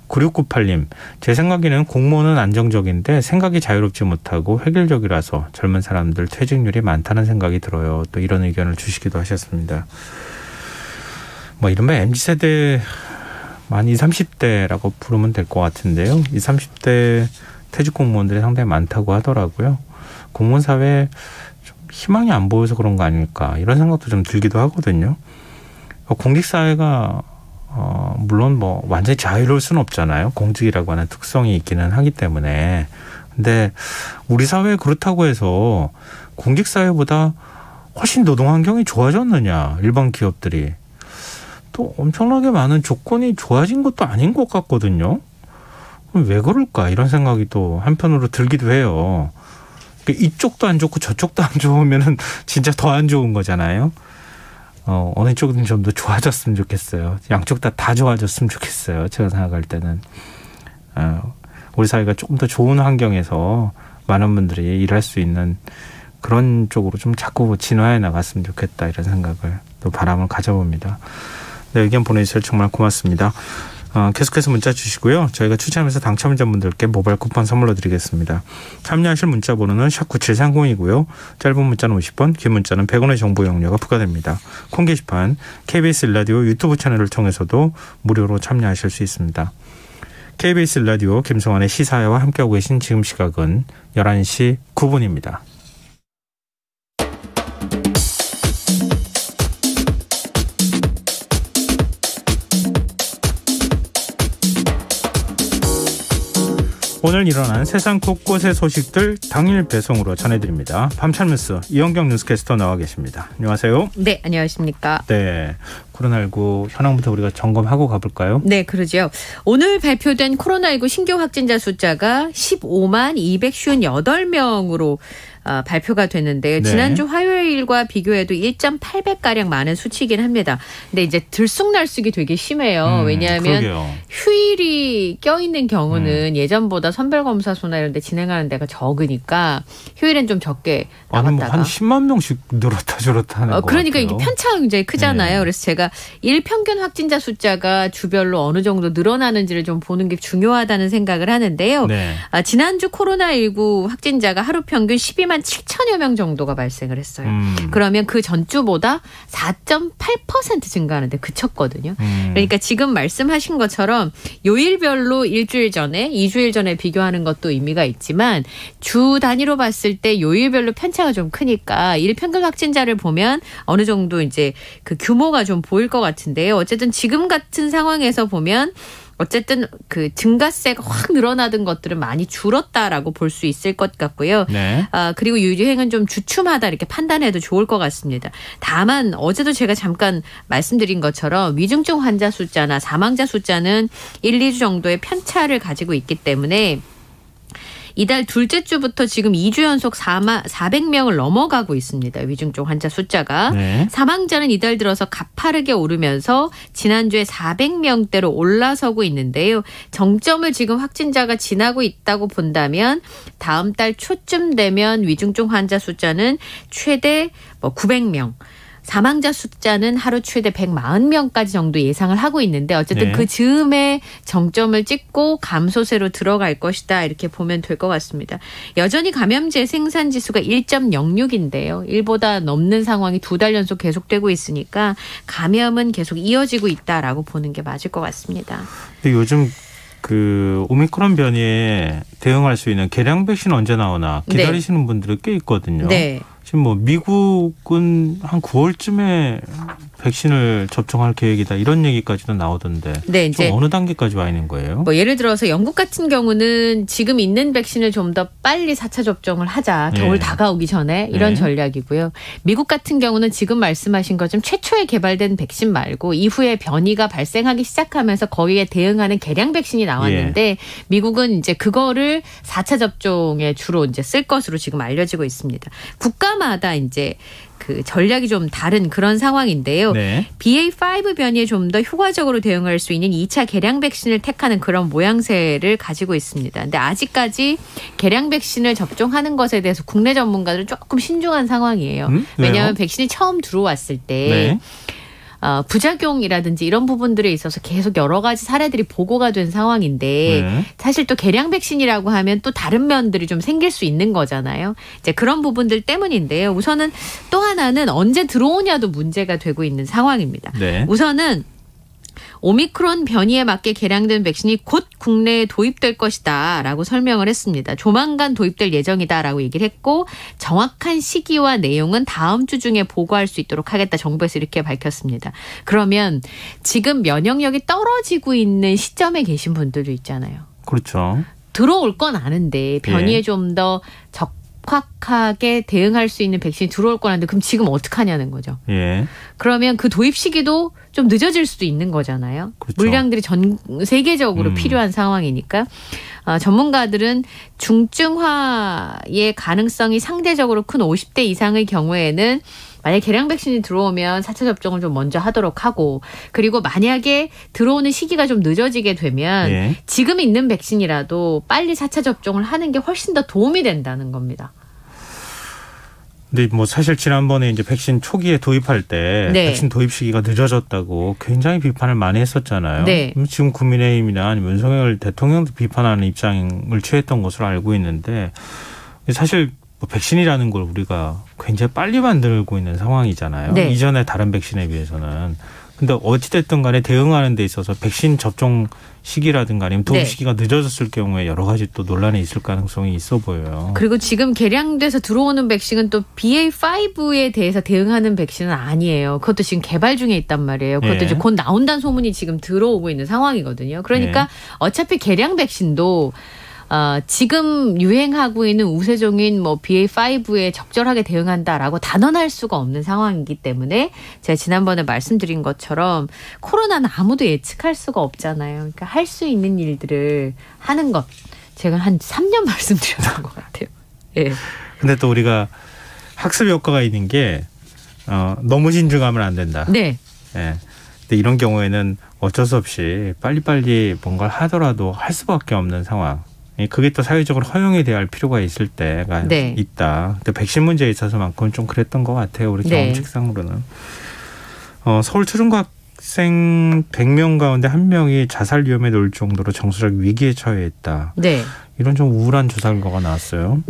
9698님, 제 생각에는 공무원은 안정적인데 생각이 자유롭지 못하고 획일적이라서 젊은 사람들 퇴직률이 많다는 생각이 들어요. 또 이런 의견을 주시기도 하셨습니다. 뭐 이른바 MZ세대 만 20, 30대라고 부르면 될 것 같은데요. 20, 30대 퇴직 공무원들이 상당히 많다고 하더라고요. 공무원 사회에 좀 희망이 안 보여서 그런 거 아닐까 이런 생각도 좀 들기도 하거든요. 공직사회가 물론 뭐 완전히 자유로울 수는 없잖아요. 공직이라고 하는 특성이 있기는 하기 때문에. 근데 우리 사회에 그렇다고 해서 공직사회보다 훨씬 노동환경이 좋아졌느냐, 일반 기업들이. 또 엄청나게 많은 조건이 좋아진 것도 아닌 것 같거든요. 왜 그럴까 이런 생각이 또 한편으로 들기도 해요. 이쪽도 안 좋고 저쪽도 안 좋으면은 진짜 더 안 좋은 거잖아요. 어느 쪽은 좀 더 좋아졌으면 좋겠어요. 양쪽 다 좋아졌으면 좋겠어요. 제가 생각할 때는. 우리 사회가 조금 더 좋은 환경에서 많은 분들이 일할 수 있는 그런 쪽으로 좀 자꾸 진화해 나갔으면 좋겠다 이런 생각을 또 바람을 가져봅니다. 네, 의견 보내주셔서 정말 고맙습니다. 계속해서 문자 주시고요. 저희가 추첨해서 당첨자 분들께 모바일 쿠폰 선물로 드리겠습니다. 참여하실 문자 번호는 샵9730이고요. 짧은 문자는 50원, 긴 문자는 100원의 정보 이용료가 부과됩니다. 콩 게시판, KBS 일라디오 유튜브 채널을 통해서도 무료로 참여하실 수 있습니다. KBS 일라디오 김성환의 시사회와 함께하고 계신 지금 시각은 11시 9분입니다. 오늘 일어난 세상 곳곳의 소식들 당일 배송으로 전해드립니다. 밤철뉴스 이현경 뉴스캐스터 나와 계십니다. 안녕하세요. 네, 안녕하십니까. 네, 코로나19 현황부터 우리가 점검하고 가볼까요? 네, 그러죠. 오늘 발표된 코로나19 신규 확진자 숫자가 15만 258명으로 발표가 됐는데요. 네. 지난주 화요일과 비교해도 1.8배가량 많은 수치이긴 합니다. 근데 이제 들쑥날쑥이 되게 심해요. 왜냐하면 그러게요. 휴일이 껴있는 경우는 예전보다 선별검사 수나 이런 데 진행하는 데가 적으니까 휴일엔 좀 적게 나갔다가. 한 10만 명씩 늘었다 줄었다 하는 거 그러니까 같아요. 이게 편차가 굉장히 크잖아요. 네. 그래서 제가 일평균 확진자 숫자가 주별로 어느 정도 늘어나는지를 좀 보는 게 중요하다는 생각을 하는데요. 네. 지난주 코로나19 확진자가 하루 평균 12만 7천여 명 정도가 발생을 했어요. 그러면 그 전주보다 4.8% 증가하는데 그쳤거든요. 그러니까 지금 말씀하신 것처럼 요일별로 일주일 전에, 2주일 전에 비교하는 것도 의미가 있지만 주 단위로 봤을 때 요일별로 편차가 좀 크니까 일평균 확진자를 보면 어느 정도 이제 그 규모가 좀 보일 것 같은데요. 어쨌든 지금 같은 상황에서 보면 어쨌든 그 증가세가 확 늘어나던 것들은 많이 줄었다라고 볼 수 있을 것 같고요. 네. 그리고 유행은 좀 주춤하다 이렇게 판단해도 좋을 것 같습니다. 다만 어제도 제가 잠깐 말씀드린 것처럼 위중증 환자 숫자나 사망자 숫자는 1, 2주 정도의 편차를 가지고 있기 때문에 이달 둘째 주부터 지금 2주 연속 400명을 넘어가고 있습니다. 위중증 환자 숫자가. 네. 사망자는 이달 들어서 가파르게 오르면서 지난주에 400명대로 올라서고 있는데요. 정점을 지금 확진자가 지나고 있다고 본다면 다음 달 초쯤 되면 위중증 환자 숫자는 최대 900명. 사망자 숫자는 하루 최대 140명까지 정도 예상을 하고 있는데 어쨌든 네. 그 즈음에 정점을 찍고 감소세로 들어갈 것이다 이렇게 보면 될 것 같습니다. 여전히 감염제 생산지수가 1.06인데요. 1보다 넘는 상황이 2달 연속 계속되고 있으니까 감염은 계속 이어지고 있다라고 보는 게 맞을 것 같습니다. 근데 요즘 그 오미크론 변이에 대응할 수 있는 개량 백신 언제 나오나 기다리시는 네. 분들이 꽤 있거든요. 네. 지금 뭐 미국은 한 9월쯤에 백신을 접종할 계획이다 이런 얘기까지도 나오던데 네, 이제 어느 단계까지 와 있는 거예요? 뭐 예를 들어서 영국 같은 경우는 지금 있는 백신을 좀 더 빨리 4차 접종을 하자. 겨울 다가오기 전에 이런 전략이고요. 미국 같은 경우는 지금 말씀하신 것처럼 최초에 개발된 백신 말고 이후에 변이가 발생하기 시작하면서 거기에 대응하는 개량 백신이 나왔는데 미국은 이제 그거를 4차 접종에 주로 이제 쓸 것으로 지금 알려지고 있습니다. 국가마다 이제 그 전략이 좀 다른 그런 상황인데요. 네. BA.5 변이에 좀 더 효과적으로 대응할 수 있는 2차 개량 백신을 택하는 그런 모양새를 가지고 있습니다. 근데 아직까지 개량 백신을 접종하는 것에 대해서 국내 전문가들은 조금 신중한 상황이에요. 왜냐하면 백신이 처음 들어왔을 때 부작용이라든지 이런 부분들에 있어서 계속 여러 가지 사례들이 보고가 된 상황인데 사실 또 개량 백신이라고 하면 또 다른 면들이 좀 생길 수 있는 거잖아요. 이제 그런 부분들 때문인데요. 우선은 또 하나는 언제 들어오냐도 문제가 되고 있는 상황입니다. 네. 우선은 오미크론 변이에 맞게 개량된 백신이 곧 국내에 도입될 것이다 라고 설명을 했습니다. 조만간 도입될 예정이다라고 얘기를 했고 정확한 시기와 내용은 다음 주 중에 보고할 수 있도록 하겠다. 정부에서 이렇게 밝혔습니다. 그러면 지금 면역력이 떨어지고 있는 시점에 계신 분들도 있잖아요. 그렇죠. 들어올 건 아는데 변이에 좀 더 적확하게 대응할 수 있는 백신이 들어올 거라는데 그럼 지금 어떡하냐는 거죠. 그러면 그 도입 시기도 좀 늦어질 수도 있는 거잖아요. 그렇죠. 물량들이 전 세계적으로 필요한 상황이니까 전문가들은 중증화의 가능성이 상대적으로 큰 50대 이상의 경우에는 만약에 개량 백신이 들어오면 4차 접종을 좀 먼저 하도록 하고 그리고 만약에 들어오는 시기가 좀 늦어지게 되면 지금 있는 백신이라도 빨리 4차 접종을 하는 게 훨씬 더 도움이 된다는 겁니다. 근데 뭐 사실 지난번에 이제 백신 초기에 도입할 때 백신 도입 시기가 늦어졌다고 굉장히 비판을 많이 했었잖아요. 지금 국민의힘이나 아니면 윤석열 대통령도 비판하는 입장을 취했던 것으로 알고 있는데 사실 뭐 백신이라는 걸 우리가 굉장히 빨리 만들고 있는 상황이잖아요. 이전에 다른 백신에 비해서는. 근데 어찌됐든 간에 대응하는 데 있어서 백신 접종 시기라든가 아니면 도입 시기가 늦어졌을 경우에 여러 가지 또 논란이 있을 가능성이 있어 보여요. 그리고 지금 개량돼서 들어오는 백신은 또 BA.5에 대해서 대응하는 백신은 아니에요. 그것도 지금 개발 중에 있단 말이에요. 그것도 이제 곧 나온다는 소문이 지금 들어오고 있는 상황이거든요. 그러니까 어차피 개량 백신도 지금 유행하고 있는 우세종인 뭐 BA.5에 적절하게 대응한다라고 단언할 수가 없는 상황이기 때문에 제가 지난번에 말씀드린 것처럼 코로나는 아무도 예측할 수가 없잖아요. 그러니까 할 수 있는 일들을 하는 것. 제가 한 3년 말씀드렸던 것 같아요. 근데 또 우리가 학습 효과가 있는 게 너무 신중하면 안 된다. 근데 이런 경우에는 어쩔 수 없이 빨리빨리 뭔가를 하더라도 할 수밖에 없는 상황. 그게 또 사회적으로 허용이 돼야 할 필요가 있을 때가 있다. 근데 백신 문제에 있어서만큼은 좀 그랬던 것 같아요. 우리 경험칙상으로는. 서울 초중고학생 100명 가운데 1명이 자살 위험에 놓일 정도로 정서적 위기에 처해 있다. 이런 좀 우울한 조사 결과가 나왔어요.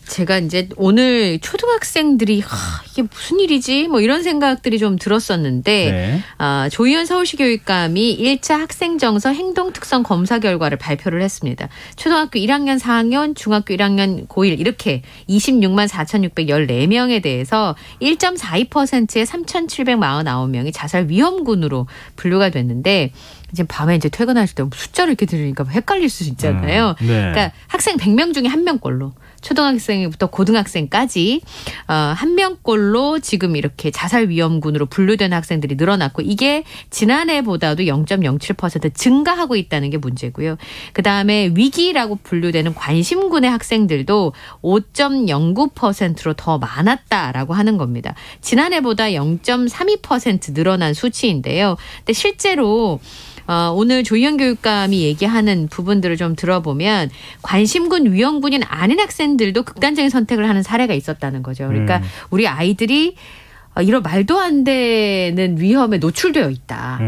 제가 이제 오늘 초등학생들이 이게 무슨 일이지? 뭐 이런 생각들이 좀 들었었는데 조희연 서울시 교육감이 1차 학생정서 행동특성 검사 결과를 발표를 했습니다. 초등학교 1학년 4학년, 중학교 1학년 고1 이렇게 26만 4,614명에 대해서 1.42%의 3,749명이 자살 위험군으로 분류가 됐는데 이제 밤에 이제 퇴근하실 때 숫자를 이렇게 들으니까 헷갈릴 수 있잖아요. 그러니까 학생 100명 중에 1명꼴로 초등학생부터 고등학생까지 1명꼴로 지금 이렇게 자살 위험군으로 분류된 학생들이 늘어났고 이게 지난해보다도 0.07% 증가하고 있다는 게 문제고요. 그다음에 위기라고 분류되는 관심군의 학생들도 5.09%로 더 많았다라고 하는 겁니다. 지난해보다 0.32% 늘어난 수치인데요. 근데 실제로 오늘 조희연 교육감이 얘기하는 부분들을 좀 들어보면 관심군, 위험군인 아닌 학생들도 극단적인 선택을 하는 사례가 있었다는 거죠. 그러니까 우리 아이들이 이런 말도 안 되는 위험에 노출되어 있다.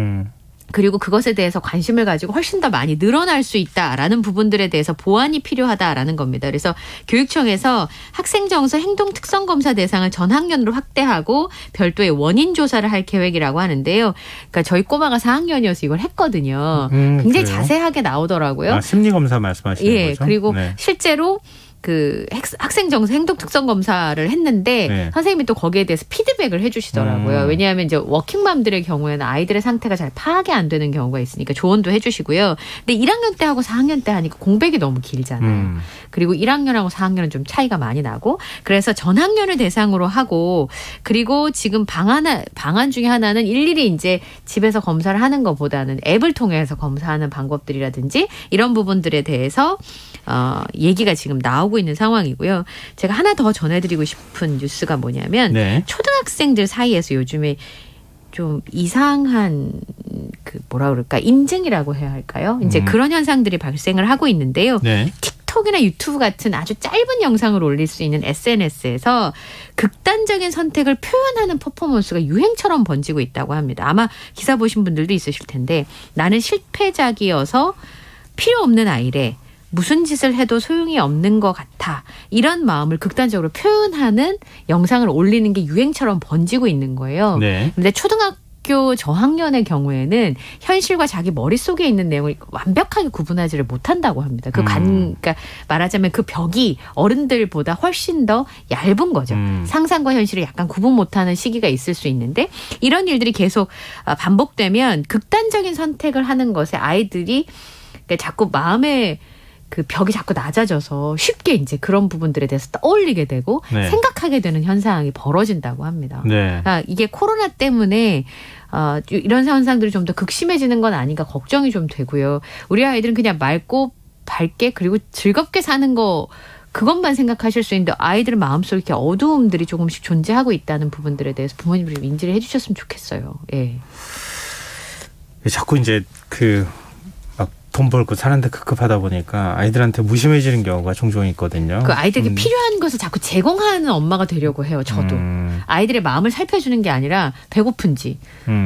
그리고 그것에 대해서 관심을 가지고 훨씬 더 많이 늘어날 수 있다라는 부분들에 대해서 보완이 필요하다라는 겁니다. 그래서 교육청에서 학생정서 행동특성검사 대상을 전 학년으로 확대하고 별도의 원인 조사를 할 계획이라고 하는데요. 그러니까 저희 꼬마가 4학년이어서 이걸 했거든요. 굉장히 그래요? 자세하게 나오더라고요. 심리검사 말씀하시는 거죠? 그리고 실제로 그 학생 정서 행동 특성 검사를 했는데 네. 선생님이 또 거기에 대해서 피드백을 해주시더라고요. 왜냐하면 이제 워킹맘들의 경우에는 아이들의 상태가 잘 파악이 안 되는 경우가 있으니까 조언도 해주시고요. 근데 1학년 때 하고 4학년 때 하니까 공백이 너무 길잖아요. 그리고 1학년하고 4학년은 좀 차이가 많이 나고 그래서 전 학년을 대상으로 하고 그리고 지금 방안 중에 하나는 일일이 이제 집에서 검사를 하는 것보다는 앱을 통해서 검사하는 방법들이라든지 이런 부분들에 대해서 얘기가 지금 나오고 있는 상황이고요. 제가 하나 더 전해드리고 싶은 뉴스가 뭐냐면 네. 초등학생들 사이에서 요즘에 좀 이상한 그 뭐라 그럴까 인증이라고 해야 할까요? 이제 그런 현상들이 발생을 하고 있는데요. 네. 틱톡이나 유튜브 같은 아주 짧은 영상을 올릴 수 있는 SNS에서 극단적인 선택을 표현하는 퍼포먼스가 유행처럼 번지고 있다고 합니다. 아마 기사 보신 분들도 있으실 텐데 나는 실패작이어서 필요 없는 아이래. 무슨 짓을 해도 소용이 없는 것 같아. 이런 마음을 극단적으로 표현하는 영상을 올리는 게 유행처럼 번지고 있는 거예요. 네. 근데 초등학교 저학년의 경우에는 현실과 자기 머릿속에 있는 내용을 완벽하게 구분하지를 못한다고 합니다. 그러니까 말하자면 그 벽이 어른들보다 훨씬 더 얇은 거죠. 상상과 현실을 약간 구분 못하는 시기가 있을 수 있는데 이런 일들이 계속 반복되면 극단적인 선택을 하는 것에 아이들이 자꾸 마음에 그 벽이 자꾸 낮아져서 쉽게 이제 그런 부분들에 대해서 떠올리게 되고 네. 생각하게 되는 현상이 벌어진다고 합니다. 네. 그러니까 이게 코로나 때문에 이런 현상들이 좀 더 극심해지는 건 아닌가 걱정이 좀 되고요. 우리 아이들은 그냥 맑고 밝게 그리고 즐겁게 사는 거 그것만 생각하실 수 있는데 아이들 마음속에 이렇게 어두움들이 조금씩 존재하고 있다는 부분들에 대해서 부모님들이 좀 인지를 해주셨으면 좋겠어요. 예. 자꾸 이제 돈 벌고 사는데 급급하다 보니까 아이들한테 무심해지는 경우가 종종 있거든요. 그 아이들에게 필요한 것을 자꾸 제공하는 엄마가 되려고 해요. 저도. 아이들의 마음을 살펴주는 게 아니라 배고픈지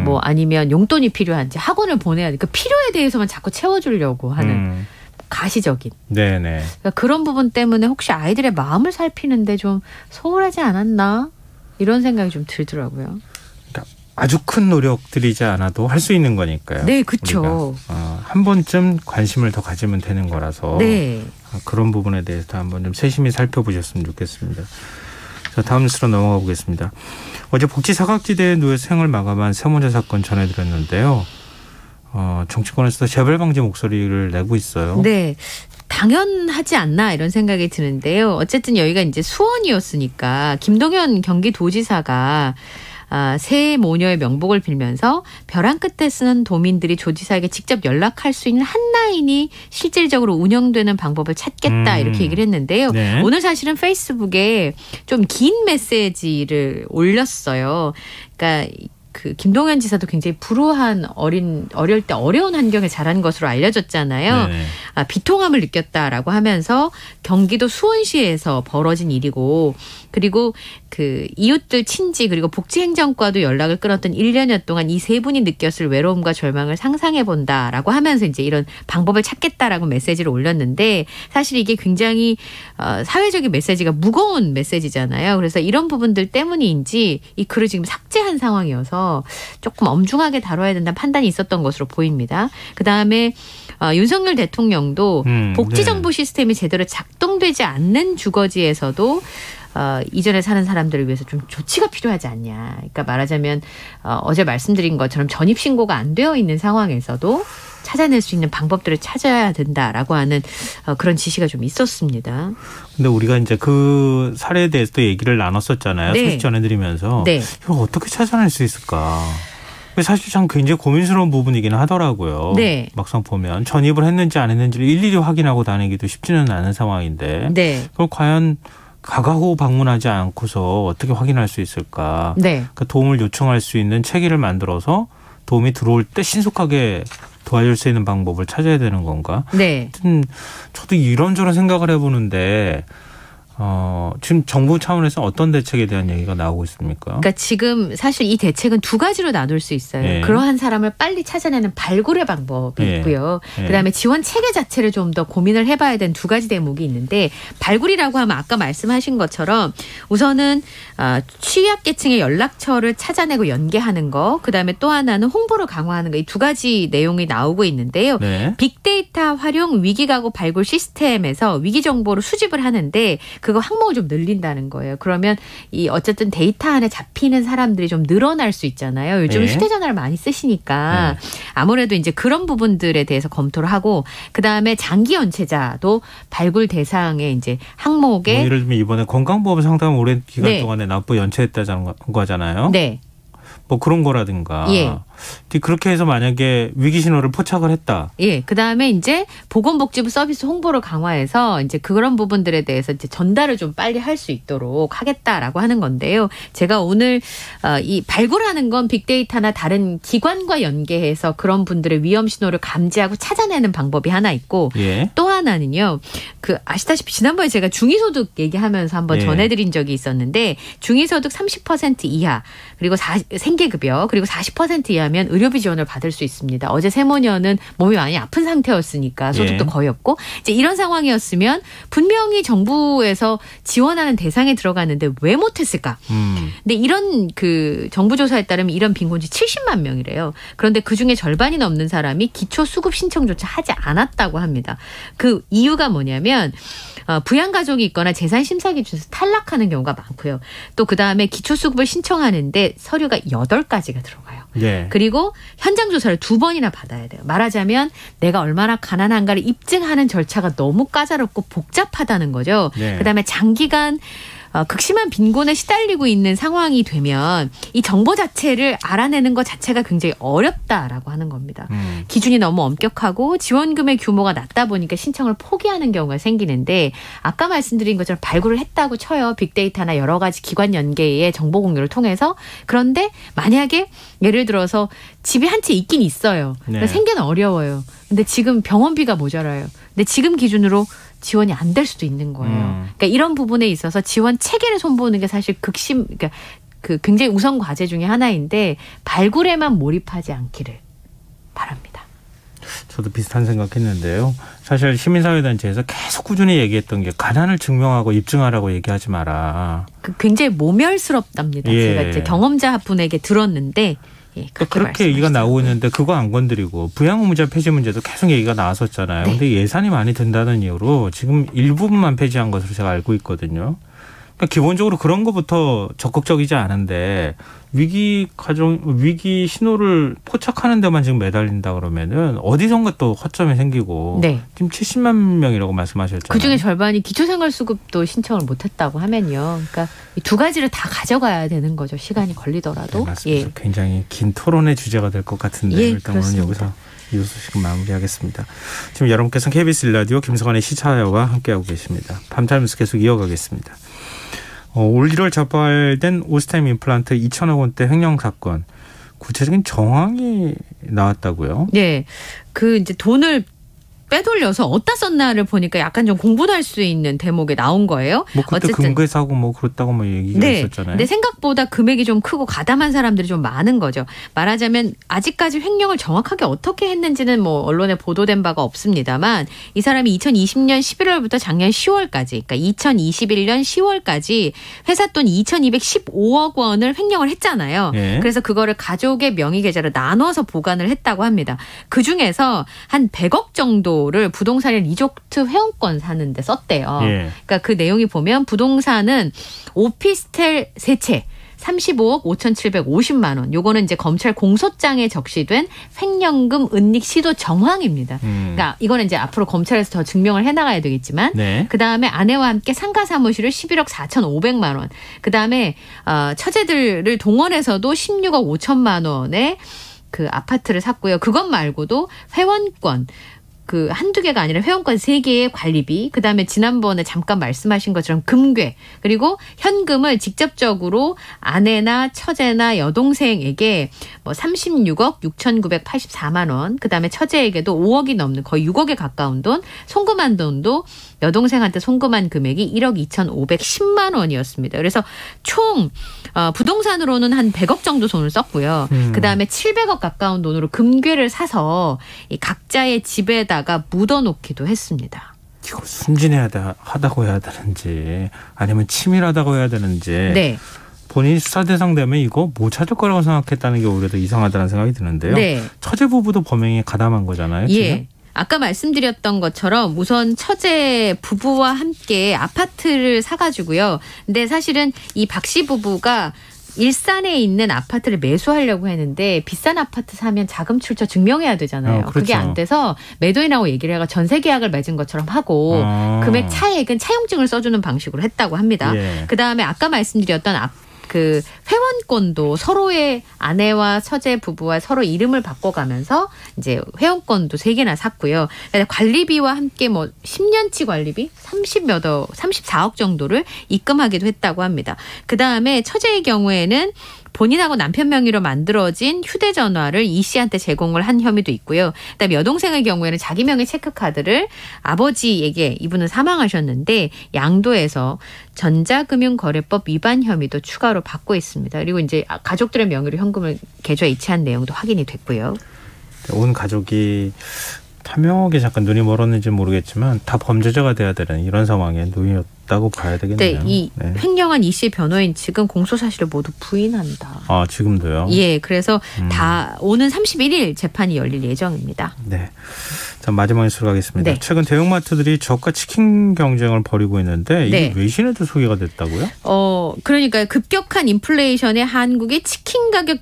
뭐 아니면 용돈이 필요한지 학원을 보내야 돼. 그 필요에 대해서만 자꾸 채워주려고 하는 가시적인. 네네. 그러니까 그런 부분 때문에 혹시 아이들의 마음을 살피는데 좀 소홀하지 않았나 이런 생각이 좀 들더라고요. 아주 큰 노력 들이지 않아도 할 수 있는 거니까요. 네, 그렇죠. 한 번쯤 관심을 더 가지면 되는 거라서 네. 그런 부분에 대해서 한번 좀 세심히 살펴보셨으면 좋겠습니다. 자, 다음 뉴스로 넘어가 보겠습니다. 어제 복지 사각지대에 누워 생을 마감한 세모자 사건 전해드렸는데요. 정치권에서도 재발 방지 목소리를 내고 있어요. 네. 당연하지 않나 이런 생각이 드는데요. 어쨌든 여기가 이제 수원이었으니까 김동연 경기도지사가 새 모녀의 명복을 빌면서 벼랑 끝에 쓰는 도민들이 조지사에게 직접 연락할 수 있는 한라인이 실질적으로 운영되는 방법을 찾겠다 이렇게 얘기를 했는데요. 네. 오늘 사실은 페이스북에 좀 긴 메시지를 올렸어요. 그러니까 그 김동연 지사도 굉장히 불우한 어릴 때 어려운 환경에 자란 것으로 알려졌잖아요. 네. 비통함을 느꼈다라고 하면서 경기도 수원시에서 벌어진 일이고 그리고 그 이웃들 친지 그리고 복지행정과도 연락을 끊었던 1년여 동안 이 세 분이 느꼈을 외로움과 절망을 상상해 본다라고 하면서 이제 이런 방법을 찾겠다라고 메시지를 올렸는데 사실 이게 굉장히 사회적인 메시지가 무거운 메시지잖아요. 그래서 이런 부분들 때문인지 이 글을 지금 삭제한 상황이어서 조금 엄중하게 다뤄야 된다는 판단이 있었던 것으로 보입니다. 그다음에 윤석열 대통령도 복지정보 시스템이 제대로 작동되지 않는 주거지에서도 이전에 사는 사람들을 위해서 좀 조치가 필요하지 않냐. 그러니까 말하자면 어제 말씀드린 것처럼 전입신고가 안 되어 있는 상황에서도 찾아낼 수 있는 방법들을 찾아야 된다라고 하는 그런 지시가 좀 있었습니다. 근데 우리가 이제 그 사례에 대해서도 얘기를 나눴었잖아요. 네. 소식 전해드리면서 네. 이걸 어떻게 찾아낼 수 있을까. 사실 참 굉장히 고민스러운 부분이기는 하더라고요. 네. 막상 보면 전입을 했는지 안 했는지를 일일이 확인하고 다니기도 쉽지는 않은 상황인데 네. 그걸 과연 가가호 방문하지 않고서 어떻게 확인할 수 있을까. 네. 그러니까 도움을 요청할 수 있는 체계를 만들어서 도움이 들어올 때 신속하게 도와줄 수 있는 방법을 찾아야 되는 건가. 네. 저도 이런저런 생각을 해보는데 지금 정부 차원에서 어떤 대책에 대한 얘기가 나오고 있습니까? 그러니까 지금 사실 이 대책은 두 가지로 나눌 수 있어요. 예. 그러한 사람을 빨리 찾아내는 발굴의 방법이 예. 있고요. 예. 그다음에 지원 체계 자체를 좀 더 고민을 해봐야 되는 두 가지 대목이 있는데 발굴이라고 하면 아까 말씀하신 것처럼 우선은 취약계층의 연락처를 찾아내고 연계하는 거, 그다음에 또 하나는 홍보를 강화하는 거, 이 두 가지 내용이 나오고 있는데요. 네. 빅데이터 활용 위기가구 발굴 시스템에서 위기 정보를 수집을 하는데 그거 항목을 좀 늘린다는 거예요. 그러면 이 어쨌든 데이터 안에 잡히는 사람들이 좀 늘어날 수 있잖아요. 요즘 네. 휴대전화를 많이 쓰시니까 아무래도 이제 그런 부분들에 대해서 검토를 하고, 그 다음에 장기 연체자도 발굴 대상의 이제 항목에 예를 들면 이번에 건강보험 상담 오랜 기간 네. 동안에 납부 연체했다는 거잖아요. 네. 뭐 그런 거라든가. 예. 그렇게 해서 만약에 위기 신호를 포착을 했다. 예, 그 다음에 이제 보건복지부 서비스 홍보를 강화해서 이제 그런 부분들에 대해서 이제 전달을 좀 빨리 할 수 있도록 하겠다라고 하는 건데요. 제가 오늘 이 발굴하는 건 빅데이터나 다른 기관과 연계해서 그런 분들의 위험 신호를 감지하고 찾아내는 방법이 하나 있고, 예. 또 하나는요. 아시다시피 지난번에 제가 중위소득 얘기하면서 한번 예. 전해드린 적이 있었는데, 중위소득 30% 이하 그리고 생계급여 그리고 40% 이하면 의료비 지원을 받을 수 있습니다. 어제 세모녀는 몸이 많이 아픈 상태였으니까 소득도 예. 거의 없고, 이제 이런 상황이었으면 분명히 정부에서 지원하는 대상에 들어갔는데 왜 못했을까? 근데 이런 정부 조사에 따르면 이런 빈곤지 70만 명이래요. 그런데 그중에 절반이 넘는 사람이 기초수급 신청조차 하지 않았다고 합니다. 그 이유가 뭐냐면 부양가족이 있거나 재산심사 기준에서 탈락하는 경우가 많고요. 또 그다음에 기초수급을 신청하는데 서류가 8가지가 들어가요. 예. 그리고 현장 조사를 2번이나 받아야 돼요. 말하자면 내가 얼마나 가난한가를 입증하는 절차가 너무 까다롭고 복잡하다는 거죠. 네. 그다음에 장기간 극심한 빈곤에 시달리고 있는 상황이 되면 이 정보 자체를 알아내는 것 자체가 굉장히 어렵다라고 하는 겁니다. 기준이 너무 엄격하고 지원금의 규모가 낮다 보니까 신청을 포기하는 경우가 생기는데, 아까 말씀드린 것처럼 발굴을 했다고 쳐요. 빅데이터나 여러 가지 기관 연계의 정보 공유를 통해서. 그런데 만약에 예를 들어서 집이 한 채 있긴 있어요. 그러니까 네. 생계는 어려워요. 근데 지금 병원비가 모자라요. 근데 지금 기준으로 지원이 안 될 수도 있는 거예요. 그러니까 이런 부분에 있어서 지원 체계를 손보는 게 사실 그러니까 굉장히 우선 과제 중에 하나인데 발굴에만 몰입하지 않기를 바랍니다. 저도 비슷한 생각했는데요. 사실 시민사회단체에서 계속 꾸준히 얘기했던 게 가난을 증명하고 입증하라고 얘기하지 마라. 굉장히 모멸스럽답니다. 예. 제가 이제 경험자 분에게 들었는데 그렇게 얘기가 나오고 있는데 그거 안 건드리고 부양 의무자 폐지 문제도 계속 얘기가 나왔었잖아요. 근데 예산이 많이 든다는 이유로 지금 일부분만 폐지한 것으로 제가 알고 있거든요. 그러니까 기본적으로 그런 것부터 적극적이지 않은데 위기 신호를 포착하는 데만 지금 매달린다 그러면은 어디선가 또 허점이 생기고. 네. 지금 70만 명이라고 말씀하셨잖아요. 그중에 절반이 기초생활수급도 신청을 못했다고 하면요. 그러니까 이 두 가지를 다 가져가야 되는 거죠. 시간이 걸리더라도. 네, 맞습니다. 굉장히 긴 토론의 주제가 될 것 같은데 일단 오늘 여기서 이 소식 마무리하겠습니다. 지금 여러분께서는 KBS 1라디오 김성환의 시사회와 함께하고 계십니다. 밤타임스 계속 이어가겠습니다. 올 1월 적발된 오스템 임플란트 2천억 원대 횡령 사건, 구체적인 정황이 나왔다고요? 네, 이제 돈을 빼돌려서 어디다 썼나를 보니까 약간 좀 공부도 할 수 있는 대목에 나온 거예요. 뭐 그때 금괴 사고 뭐 그렇다고 뭐 얘기가 있었잖아요. 근데 생각보다 금액이 좀 크고 가담한 사람들이 좀 많은 거죠. 말하자면 아직까지 횡령을 정확하게 어떻게 했는지는 뭐 언론에 보도된 바가 없습니다만, 이 사람이 2020년 11월부터 작년 10월까지, 그러니까 2021년 10월까지 회사 돈 2,215억 원을 횡령을 했잖아요. 예. 그래서 그거를 가족의 명의 계좌로 나눠서 보관을 했다고 합니다. 그중에서 한 100억 정도를 부동산의 리조트 회원권 사는데 썼대요. 예. 그러니까 그 내용이 보면 부동산은 오피스텔 3채 35억 5,750만 원. 요거는 이제 검찰 공소장에 적시된 횡령금 은닉 시도 정황입니다. 그러니까 이거는 이제 앞으로 검찰에서 더 증명을 해나가야 되겠지만, 네. 그 다음에 아내와 함께 상가 사무실을 11억 4,500만 원. 그 다음에 처제들을 동원해서도 16억 5천만 원의 그 아파트를 샀고요. 그것 말고도 회원권, 한두 개가 아니라 회원권 3개의 관리비, 그다음에 지난번에 잠깐 말씀하신 것처럼 금괴, 그리고 현금을 직접적으로 아내나 처제나 여동생에게 뭐 36억 6,984만 원, 그다음에 처제에게도 5억이 넘는 거의 6억에 가까운 돈, 송금한 돈도 여동생한테 송금한 금액이 1억 2,510만 원이었습니다. 그래서 총 부동산으로는 한 100억 정도 돈을 썼고요. 그다음에 700억 가까운 돈으로 금괴를 사서 이 각자의 집에다가 묻어놓기도 했습니다. 이걸 순진하다고 해야 되는지 아니면 치밀하다고 해야 되는지 네. 본인이 수사 대상 되면 이거 못 찾을 거라고 생각했다는 게 오히려 더 이상하다는 생각이 드는데요. 네. 처제 부부도 범행에 가담한 거잖아요. 지금? 예. 아까 말씀드렸던 것처럼 우선 처제 부부와 함께 아파트를 사가지고요. 근데 사실은 이 박 씨 부부가 일산에 있는 아파트를 매수하려고 했는데 비싼 아파트 사면 자금 출처 증명해야 되잖아요. 그렇죠. 그게 안 돼서 매도인하고 얘기를 해가 전세 계약을 맺은 것처럼 하고 금액 차액은 차용증을 써주는 방식으로 했다고 합니다. 예. 그다음에 아까 말씀드렸던 그 회원권도 서로의 아내와 처제 부부와 서로 이름을 바꿔가면서 이제 회원권도 3개나 샀고요. 관리비와 함께 뭐 10년치 관리비 34억 정도를 입금하기도 했다고 합니다. 그다음에 처제의 경우에는 본인하고 남편 명의로 만들어진 휴대전화를 이 씨한테 제공을 한 혐의도 있고요. 그다음에 여동생의 경우에는 자기 명의 체크카드를 아버지에게 이분은 사망하셨는데 양도해서 전자금융거래법 위반 혐의도 추가로 받고 있습니다. 그리고 이제 가족들의 명의로 현금을 계좌에 이체한 내용도 확인이 됐고요. 온 가족이 탐욕에 잠깐 눈이 멀었는지 모르겠지만 다 범죄자가 돼야 되는 이런 상황에 놓였다고 봐야 되겠네요. 네, 이 횡령한 이 씨의 변호인 측은 공소 사실을 모두 부인한다. 아, 지금도요? 예, 그래서 다 오는 31일 재판이 열릴 예정입니다. 네. 자, 마지막 뉴스로 가겠습니다. 네. 최근 대형마트들이 저가 치킨 경쟁을 벌이고 있는데 이게 네. 외신에도 소개가 됐다고요? 그러니까 급격한 인플레이션에 한국이 치킨 가격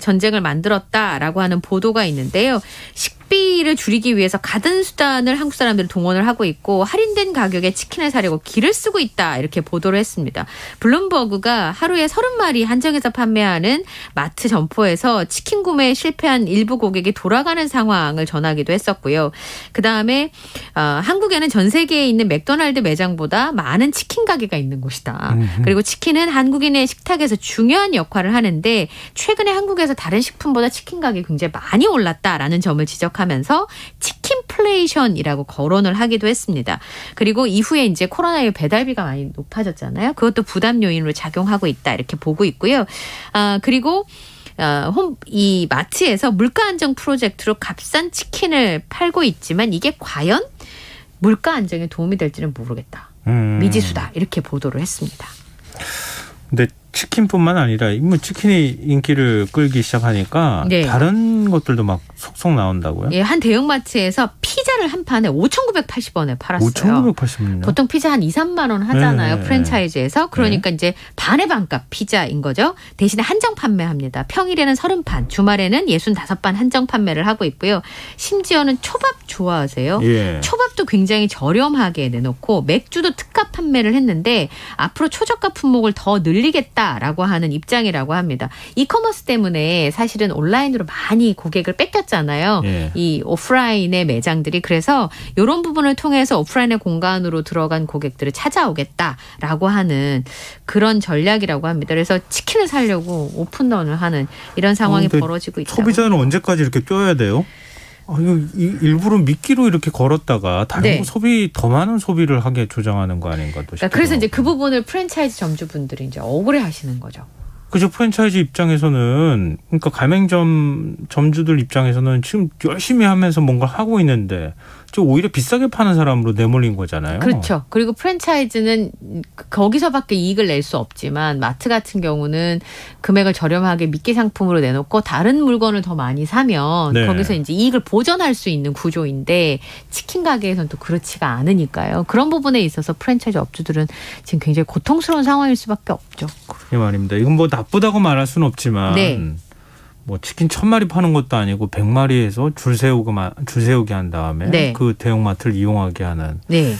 전쟁을 만들었다라고 하는 보도가 있는데요. 식비를 줄이기 위해서 가든 수단을 한국 사람들이 동원을 하고 있고 할인된 가격에 치킨을 사려고 기를 쓰고 있다 이렇게 보도를 했습니다. 블룸버그가 하루에 30마리 한정해서 판매하는 마트 점포에서 치킨 구매에 실패한 일부 고객이 돌아가는 상황을 전하기도 했었고요. 그다음에 한국에는 전 세계에 있는 맥도날드 매장보다 많은 치킨 가게가 있는 곳이다. 그리고 치킨은 한국인의 식탁에서 중요한 역할을 하는데 최근에 한국에서 다른 식품보다 치킨 가격이 굉장히 많이 올랐다라는 점을 지적하면서 치킨플레이션이라고 거론을 하기도 했습니다. 그리고 이후에 이제 코로나19 배달비가 많이 높아졌잖아요. 그것도 부담 요인으로 작용하고 있다 이렇게 보고 있고요. 그리고 이 마트에서 물가 안정 프로젝트로 값싼 치킨을 팔고 있지만 이게 과연 물가 안정에 도움이 될지는 모르겠다. 미지수다 이렇게 보도를 했습니다. 근데 치킨뿐만 아니라 뭐 치킨이 인기를 끌기 시작하니까 네. 다른 것들도 막 속속 나온다고요? 예, 한 대형마트에서 피자를 한 판에 5,980원에 팔았어요. 5,980원이요? 보통 피자 한 2, 3만 원 하잖아요. 네. 프랜차이즈에서. 그러니까 이제 반의 반값 피자인 거죠. 대신에 한정 판매합니다. 평일에는 30판, 주말에는 65판 한정 판매를 하고 있고요. 심지어는 초밥 좋아하세요? 예. 초밥도 굉장히 저렴하게 내놓고 맥주도 특가 판매를 했는데 앞으로 초저가 품목을 더 늘리겠다라고 하는 입장이라고 합니다. 이커머스 때문에 사실은 온라인으로 많이 고객을 뺏겼잖아요. 예. 이 오프라인의 매장들이. 그래서 이런 부분을 통해서 오프라인의 공간으로 들어간 고객들을 찾아오겠다라고 하는 그런 전략이라고 합니다. 그래서 치킨을 사려고 오픈런을 하는 이런 상황이 벌어지고 있다. 소비자는 언제까지 이렇게 껴야 돼요? 이거 일부러 미끼로 이렇게 걸었다가 다른 더 많은 소비를 하게 조장하는 거 아닌가 또 싶어요. 그래서 이제 그 부분을 프랜차이즈 점주분들이 이제 억울해 하시는 거죠. 그죠. 프랜차이즈 입장에서는 그러니까 가맹점 점주들 입장에서는 지금 열심히 하면서 뭔가 하고 있는데 오히려 비싸게 파는 사람으로 내몰린 거잖아요. 그렇죠. 그리고 프랜차이즈는 거기서밖에 이익을 낼 수 없지만 마트 같은 경우는 금액을 저렴하게 미끼 상품으로 내놓고 다른 물건을 더 많이 사면 네. 거기서 이제 이익을 보전할 수 있는 구조인데 치킨 가게에서는 또 그렇지가 않으니까요. 그런 부분에 있어서 프랜차이즈 업주들은 지금 굉장히 고통스러운 상황일 수밖에 없죠. 그게 말입니다. 이건 뭐 나쁘다고 말할 수는 없지만 네. 뭐 치킨 1000마리 파는 것도 아니고 100마리에서 줄 세우게 한 다음에 네. 그 대형마트를 이용하게 하는 네.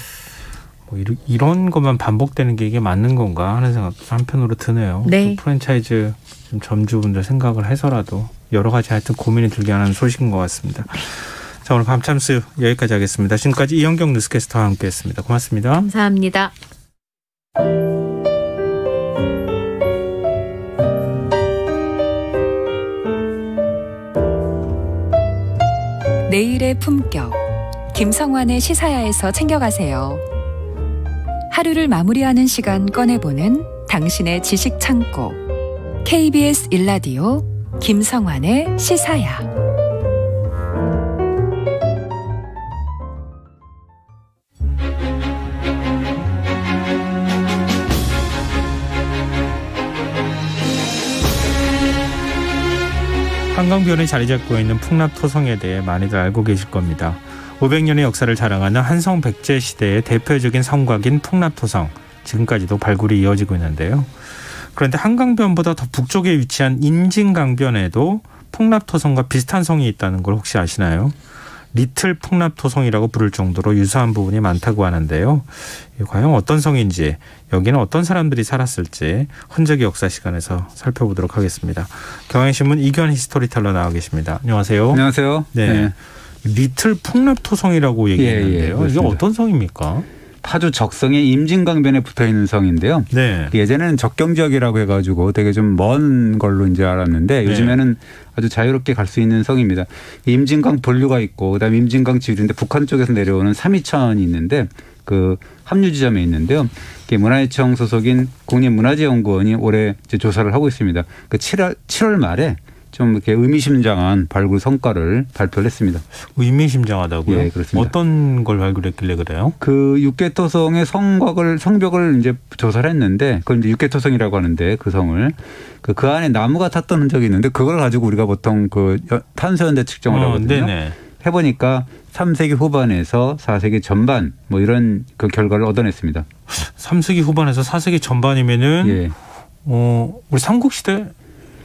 뭐 이런 것만 반복되는 게 이게 맞는 건가 하는 생각도 한편으로 드네요. 네. 프랜차이즈 점주분들 생각을 해서라도 여러 가지 하여튼 고민이 들게 하는 소식인 것 같습니다. 자, 오늘 밤참스 여기까지 하겠습니다. 지금까지 이현경 뉴스캐스터와 함께했습니다. 고맙습니다. 감사합니다. 내일의 품격 김성환의 시사야에서 챙겨가세요. 하루를 마무리하는 시간 꺼내보는 당신의 지식 창고. KBS 1라디오 김성환의 시사야. 한강변에 자리 잡고 있는 풍납토성에 대해 많이들 알고 계실 겁니다. 500년의 역사를 자랑하는 한성 백제 시대의 대표적인 성곽인 풍납토성, 지금까지도 발굴이 이어지고 있는데요. 그런데 한강변보다 더 북쪽에 위치한 임진강변에도 풍납토성과 비슷한 성이 있다는 걸 혹시 아시나요? 리틀 풍납토성이라고 부를 정도로 유사한 부분이 많다고 하는데요. 과연 어떤 성인지, 여기는 어떤 사람들이 살았을지 흔적의 역사 시간에서 살펴보도록 하겠습니다. 경향신문 이견 히스토리텔러 나와 계십니다. 안녕하세요. 안녕하세요. 네. 리틀 풍납토성이라고 얘기했는데요. 이게 어떤 성입니까? 파주 적성의 임진강변에 붙어있는 성인데요. 네. 예전에는 적경지역이라고 해가지고 되게 좀 먼 걸로 이제 알았는데 요즘에는 아주 자유롭게 갈 수 있는 성입니다. 임진강 본류가 있고 그다음에 임진강 지류인데 북한 쪽에서 내려오는 삼이천이 있는데 그 합류 지점에 있는데요. 문화유청 소속인 국립문화재연구원이 올해 이제 조사를 하고 있습니다. 그 7월 말에 좀 이렇게 의미심장한 발굴 성과를 발표를 했습니다. 의미심장하다고요? 예, 그렇습니다. 어떤 걸 발굴했길래 그래요? 그 육계토성의 성벽을 이제 조사를 했는데 그걸 이제 육계토성이라고 하는데 그 성을 그 안에 나무가 탔던 흔적이 있는데 그걸 가지고 우리가 보통 그 탄소연대 측정을 하거든요. 네네. 해보니까 3세기 후반에서 4세기 전반 뭐 이런 그 결과를 얻어냈습니다. 3세기 후반에서 4세기 전반이면은 우리 삼국시대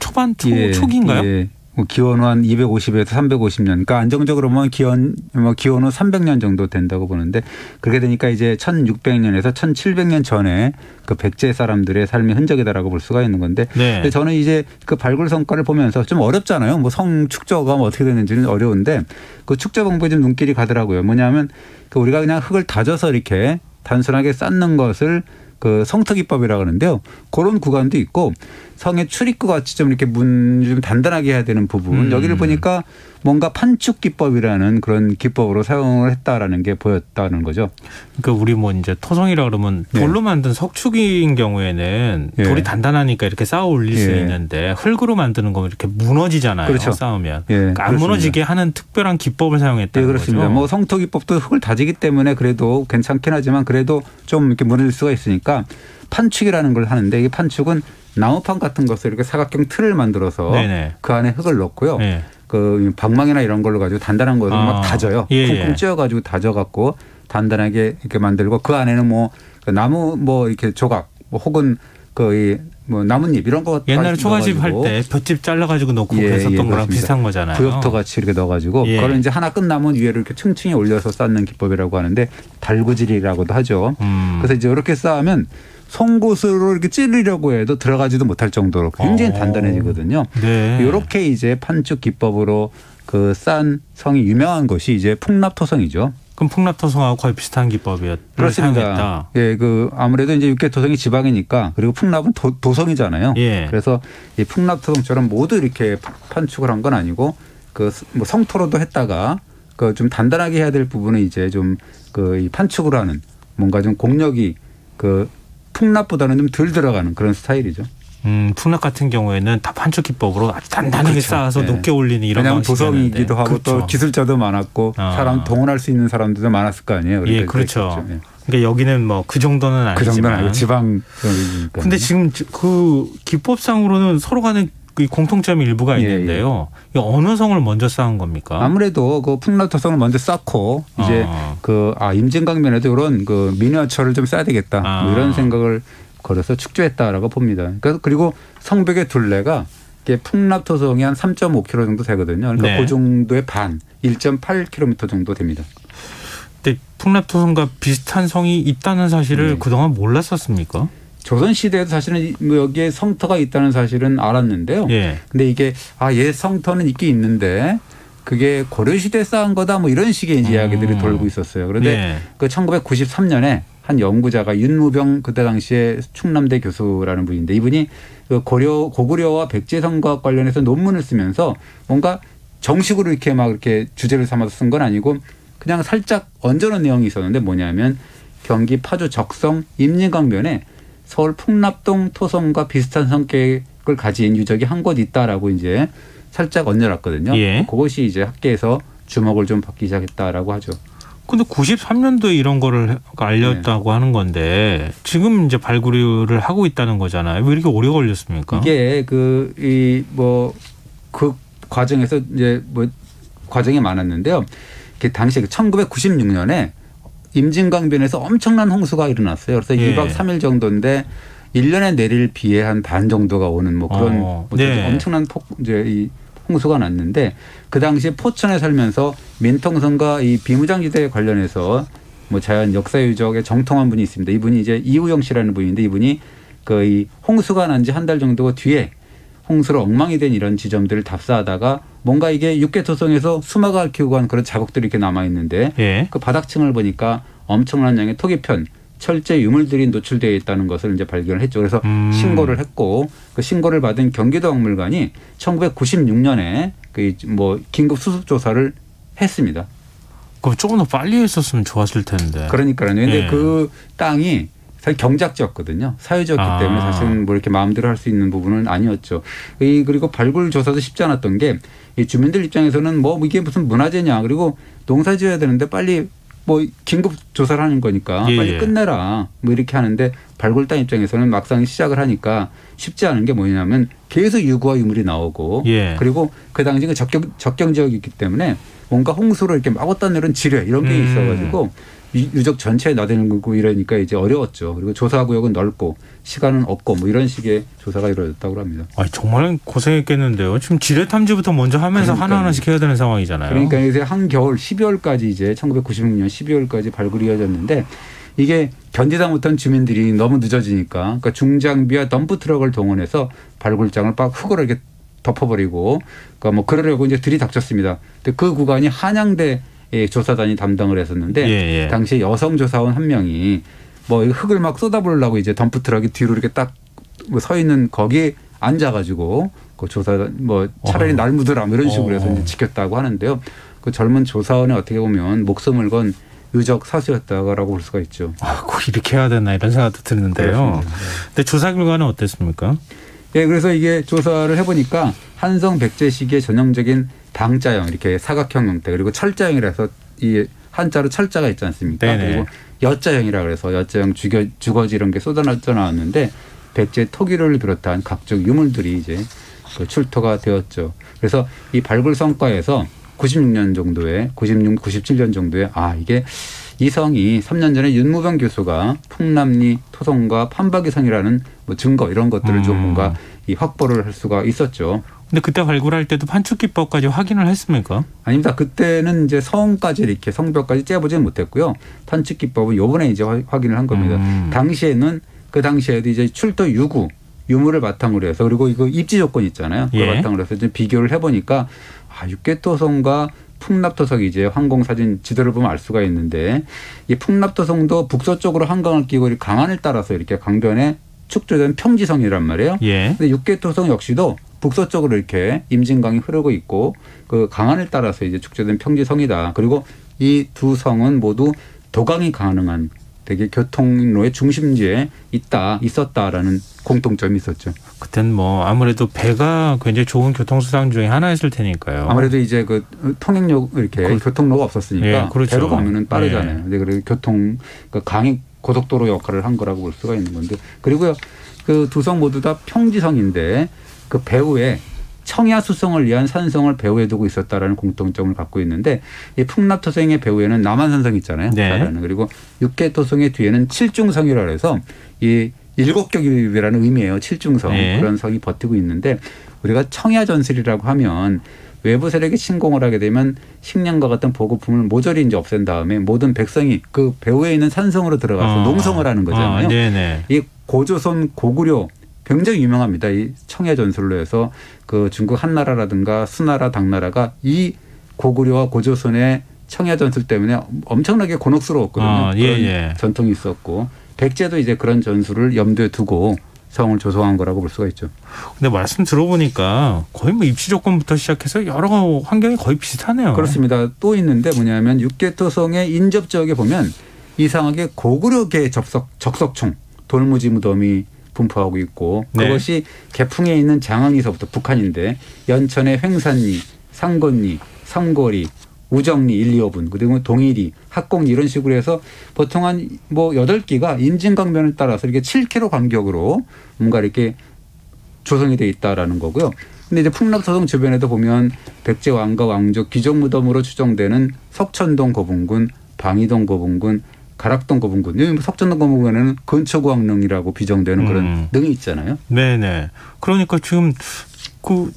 초반 초기인가요? 예. 기원 후 한 250에서 350년. 그러니까 안정적으로 보면 기원 후 300년 정도 된다고 보는데 그렇게 되니까 이제 1600년에서 1700년 전에 그 백제 사람들의 삶의 흔적이다라고 볼 수가 있는 건데 근데 저는 이제 그 발굴 성과를 보면서 좀 어렵잖아요. 뭐 성 축조가 뭐 어떻게 되는지는 어려운데 그 축조 방법에 좀 눈길이 가더라고요. 뭐냐면 그 우리가 그냥 흙을 다져서 이렇게 단순하게 쌓는 것을 그 성터기법이라고 하는데요. 그런 구간도 있고 성의 출입구 같이 좀 이렇게 좀 단단하게 해야 되는 부분. 여기를 보니까 뭔가 판축 기법이라는 그런 기법으로 사용을 했다라는 게 보였다는 거죠. 그러니까 우리 뭐 이제 토성이라 그러면 돌로 만든 석축인 경우에는 돌이 단단하니까 이렇게 쌓아 올릴 수 있는데 흙으로 만드는 거면 이렇게 무너지잖아요. 그렇죠. 쌓으면. 그러니까 안 무너지게 하는 특별한 기법을 사용했다는 그렇습니다. 거죠. 뭐 성토 기법도 흙을 다지기 때문에 그래도 괜찮긴 하지만 그래도 좀 이렇게 무너질 수가 있으니까 판축이라는 걸 하는데 이 판축은 나무판 같은 것을 이렇게 사각형 틀을 만들어서 그 안에 흙을 넣고요. 그 방망이나 이런 걸로 가지고 단단한 것을 막 다져요. 쿵쿵 찧어가지고 다져갖고 단단하게 이렇게 만들고 그 안에는 뭐 나무 뭐 이렇게 조각 뭐 혹은 그 뭐 나뭇잎 이런 거 옛날에 초가집 할 때 볏짚 잘라가지고 넣고 그랬었던 거랑 비슷한 거잖아요. 구엽토 같이 이렇게 넣어가지고 그걸 이제 하나 끝나면 위에를 이렇게 층층이 올려서 쌓는 기법이라고 하는데 달구질이라고도 하죠. 그래서 이제 이렇게 쌓으면 송곳으로 이렇게 찌르려고 해도 들어가지도 못할 정도로 굉장히 단단해지거든요. 이렇게 이제 판축 기법으로 그 싼 성이 유명한 것이 이제 풍납토성이죠. 그럼 풍납토성하고 거의 비슷한 기법을 사용했다. 예, 그 아무래도 이제 육계토성이 지방이니까 그리고 풍납은 도성이잖아요. 그래서 이 풍납토성처럼 모두 이렇게 판축을 한 건 아니고 그 뭐 성토로도 했다가 그 좀 단단하게 해야 될 부분은 이제 좀 그 판축으로 하는 뭔가 좀 공력이 그 풍납보다는 좀 덜 들어가는 그런 스타일이죠. 풍납 같은 경우에는 다 판축 기법으로 아주 단단하게 쌓아서 높게 올리는 이런 방식이었는데. 도성이기도 하고 또 기술자도 많고 사람 동원할 수 있는 사람들도 많았을 거 아니에요. 그러니까 그렇죠. 그러니까 여기는 뭐 그 정도는 아니지만. 그 정도는 아니고 지방. 근데 지금 그 기법상으로는 서로 간에 공통점이 일부가 있는데요. 어느 성을 먼저 쌓은 겁니까? 아무래도 그 풍납토성을 먼저 쌓고 이제 그 임진강변에도 이런 그 미니어처를 좀 쌓아야 되겠다. 뭐 이런 생각을 걸어서 축조했다라고 봅니다. 그리고 성벽의 둘레가 풍납토성이 한 3.5km 정도 되거든요. 그러니까 그 정도의 반, 1.8km 정도 됩니다. 근데 풍납토성과 비슷한 성이 있다는 사실을 그동안 몰랐었습니까? 조선시대에도 사실은 여기에 성터가 있다는 사실은 알았는데요. 근데 이게 옛 성터는 있긴 있는데 그게 고려시대에 쌓은 거다 뭐 이런 식의 이제 이야기들이 돌고 있었어요. 그런데 그 1993년에 한 연구자가 윤무병 그때 당시에 충남대 교수라는 분인데 이분이 그 고구려와 백제 성곽 관련해서 논문을 쓰면서 뭔가 정식으로 이렇게 막 이렇게 주제를 삼아서 쓴 건 아니고 그냥 살짝 얹어놓은 내용이 있었는데 뭐냐면 경기 파주 적성 임진강변에 서울 풍납동 토성과 비슷한 성격을 가진 유적이 한 곳 있다라고 이제 살짝 얹어놨거든요. 예. 그것이 이제 학계에서 주목을 좀 받기 시작했다라고 하죠. 근데 93년도에 이런 거를 알렸다고 하는 건데 지금 이제 발굴을 하고 있다는 거잖아요. 왜 이렇게 오래 걸렸습니까? 이게 그 과정에서 이제 과정이 많았는데요. 당시 1996년에 임진강변에서 엄청난 홍수가 일어났어요. 그래서 2박 3일 정도인데 1년에 내릴 비의 한 반 정도가 오는 그런 엄청난 이 홍수가 났는데 그 당시 포천에 살면서 민통선과 이 비무장지대에 관련해서 자연 역사 유적에 정통한 분이 있습니다. 이분이 이제 이우영 씨라는 분인데 이분이 이 홍수가 난 지 한 달 정도 뒤에 홍수로 엉망이 된 이런 지점들을 답사하다가 뭔가 이게 육계토성에서 수마가 얽히고 간 그런 자국들이 이렇게 남아 있는데 그 바닥층을 보니까 엄청난 양의 토기편, 철제 유물들이 노출되어 있다는 것을 이제 발견을 했죠. 그래서 신고를 했고 그 신고를 받은 경기도 박물관이 1996년에 긴급 수습 조사를 했습니다. 그럼 조금 더 빨리 했었으면 좋았을 텐데. 그러니까요. 근데 그 땅이 사실 경작지였거든요. 사유지였기 때문에 사실은 이렇게 마음대로 할 수 있는 부분은 아니었죠. 그리고 발굴 조사도 쉽지 않았던 게 이 주민들 입장에서는 이게 무슨 문화재냐. 그리고 농사 지어야 되는데 빨리 긴급 조사를 하는 거니까 빨리 끝내라. 이렇게 하는데 발굴단 입장에서는 막상 시작을 하니까 쉽지 않은 게 뭐냐면 계속 유구와 유물이 나오고 그리고 그 당시 그 적경 지역이기 때문에 뭔가 홍수로 이렇게 막 왔다 내려온 지뢰 이런 게 있어가지고 유적 전체에 나대는 거고 이러니까 이제 어려웠죠. 그리고 조사 구역은 넓고 시간은 없고 이런 식의 조사가 이루어졌다고 합니다. 정말 고생했겠는데요. 지금 지뢰 탐지부터 먼저 하면서 하나하나씩 해야 되는 상황이잖아요. 그러니까 이제 한겨울 12월까지 이제 1996년 12월까지 발굴이 이어졌는데 이게 견디다 못한 주민들이 너무 늦어지니까 그러니까 중장비와 덤프 트럭을 동원해서 발굴장을 막 흙으로 이렇게 덮어버리고 그러니까 그러려고 이제 들이닥쳤습니다. 근데 그 구간이 한양대 조사단이 담당을 했었는데 당시 여성 조사원 한 명이 흙을 막 쏟아부으려고 이제 덤프 트럭이 뒤로 이렇게 딱 서 있는 거기에 앉아가지고 그 조사단 차라리 날 묻으라 이런 식으로 해서 이제 지켰다고 하는데요. 그 젊은 조사원이 어떻게 보면 목숨을 건 유적 사수였다고 볼 수가 있죠. 꼭 이렇게 해야 되나 이런 생각도 드는데요. 근데 조사 결과는 어땠습니까? 그래서 이게 조사를 해보니까 한성 백제 시기의 전형적인 당자형 이렇게 사각형 형태 그리고 철자형이라서 이 한자로 철자가 있지 않습니까? 네네. 그리고 여자형이라 그래서 여자형 주거지 이런 게 쏟아져 나왔는데 백제 토기를 비롯한 각종 유물들이 이제 출토가 되었죠. 그래서 이 발굴 성과에서 96년 정도에 97년 정도에 이게 이 성이 3년 전에 윤무병 교수가 풍남리 토성과 판박이성이라는 증거 이런 것들을 좀 뭔가 확보를 할 수가 있었죠. 근데 그때 발굴할 때도 판축기법까지 확인을 했습니까? 아닙니다. 그때는 이제 성까지 이렇게 성벽까지 째보지는 못했고요. 판축기법은 요번에 이제 확인을 한 겁니다. 그 당시에도 이제 출토 유구 유물을 바탕으로 해서 그리고 이거 입지 조건 있잖아요. 그걸 바탕으로 해서 좀 비교를 해보니까 육계토성과 풍납토성이 이제 항공사진 지도를 보면 알 수가 있는데 이 풍납토성도 북서쪽으로 한강을 끼고 강안을 따라서 이렇게 강변에 축조된 평지성이란 말이에요. 근데 육계토성 역시도 북서쪽으로 이렇게 임진강이 흐르고 있고 그 강안을 따라서 이제 축조된 평지성이다. 그리고 이 두 성은 모두 도강이 가능한 되게 교통로의 중심지에 있었다라는 공통점이 있었죠. 그때는 아무래도 배가 굉장히 좋은 교통수단 중에 하나였을 테니까요. 아무래도 이제 그 통행로 이렇게 교통로가 없었으니까 배로 가면은 빠르잖아요. 근데 그리고 강이 고속도로 역할을 한 거라고 볼 수가 있는 건데 그리고요 그 두 성 모두 다 평지성인데 그 배후에 청야수성을 위한 산성을 배후에 두고 있었다라는 공통점을 갖고 있는데 이 풍납토성의 배후에는 남한산성이 있잖아요. 그리고 육계토성의 뒤에는 칠중성이라고 해서 이 일곱격이라는 의미예요. 칠중성 그런 성이 버티고 있는데 우리가 청야전술이라고 하면 외부 세력이 침공을 하게 되면 식량과 같은 보급품을 모조리 이제 없앤 다음에 모든 백성이 그 배후에 있는 산성으로 들어가서 농성을 하는 거잖아요. 이 고조선 고구려 굉장히 유명합니다. 이 청야전술로 해서 그 중국 한나라라든가 수나라 당나라가 이 고구려와 고조선의 청야전술 때문에 엄청나게 곤혹스러웠거든요. 그런 전통이 있었고 백제도 이제 그런 전술을 염두에 두고 성을 조성한 거라고 볼 수가 있죠. 근데 말씀 들어보니까 거의 입지 조건부터 시작해서 여러 환경이 거의 비슷하네요. 그렇습니다. 또 있는데 뭐냐면 육계토성의 인접 지역에 보면 이상하게 고구려계 적석총 돌무지 무덤이 분포하고 있고 그것이 개풍에 있는 장항리서부터 북한인데 연천의 횡산리, 상건리, 삼거리, 우정리 1, 2호분 그리고 동일리, 학곡리 이런 식으로 해서 보통 한 뭐 8기가 임진강변을 따라서 이렇게 7km 간격으로 뭔가 이렇게 조성이 돼 있다라는 거고요. 근데 이제 풍납서동 주변에도 보면 백제 왕과 왕족 귀족 무덤으로 추정되는 석천동 고분군, 방이동 고분군, 가락동 고분군. 여기 석천동 고분군에는 근초고왕릉이라고 비정되는 그런 능이 있잖아요. 네네. 그러니까 지금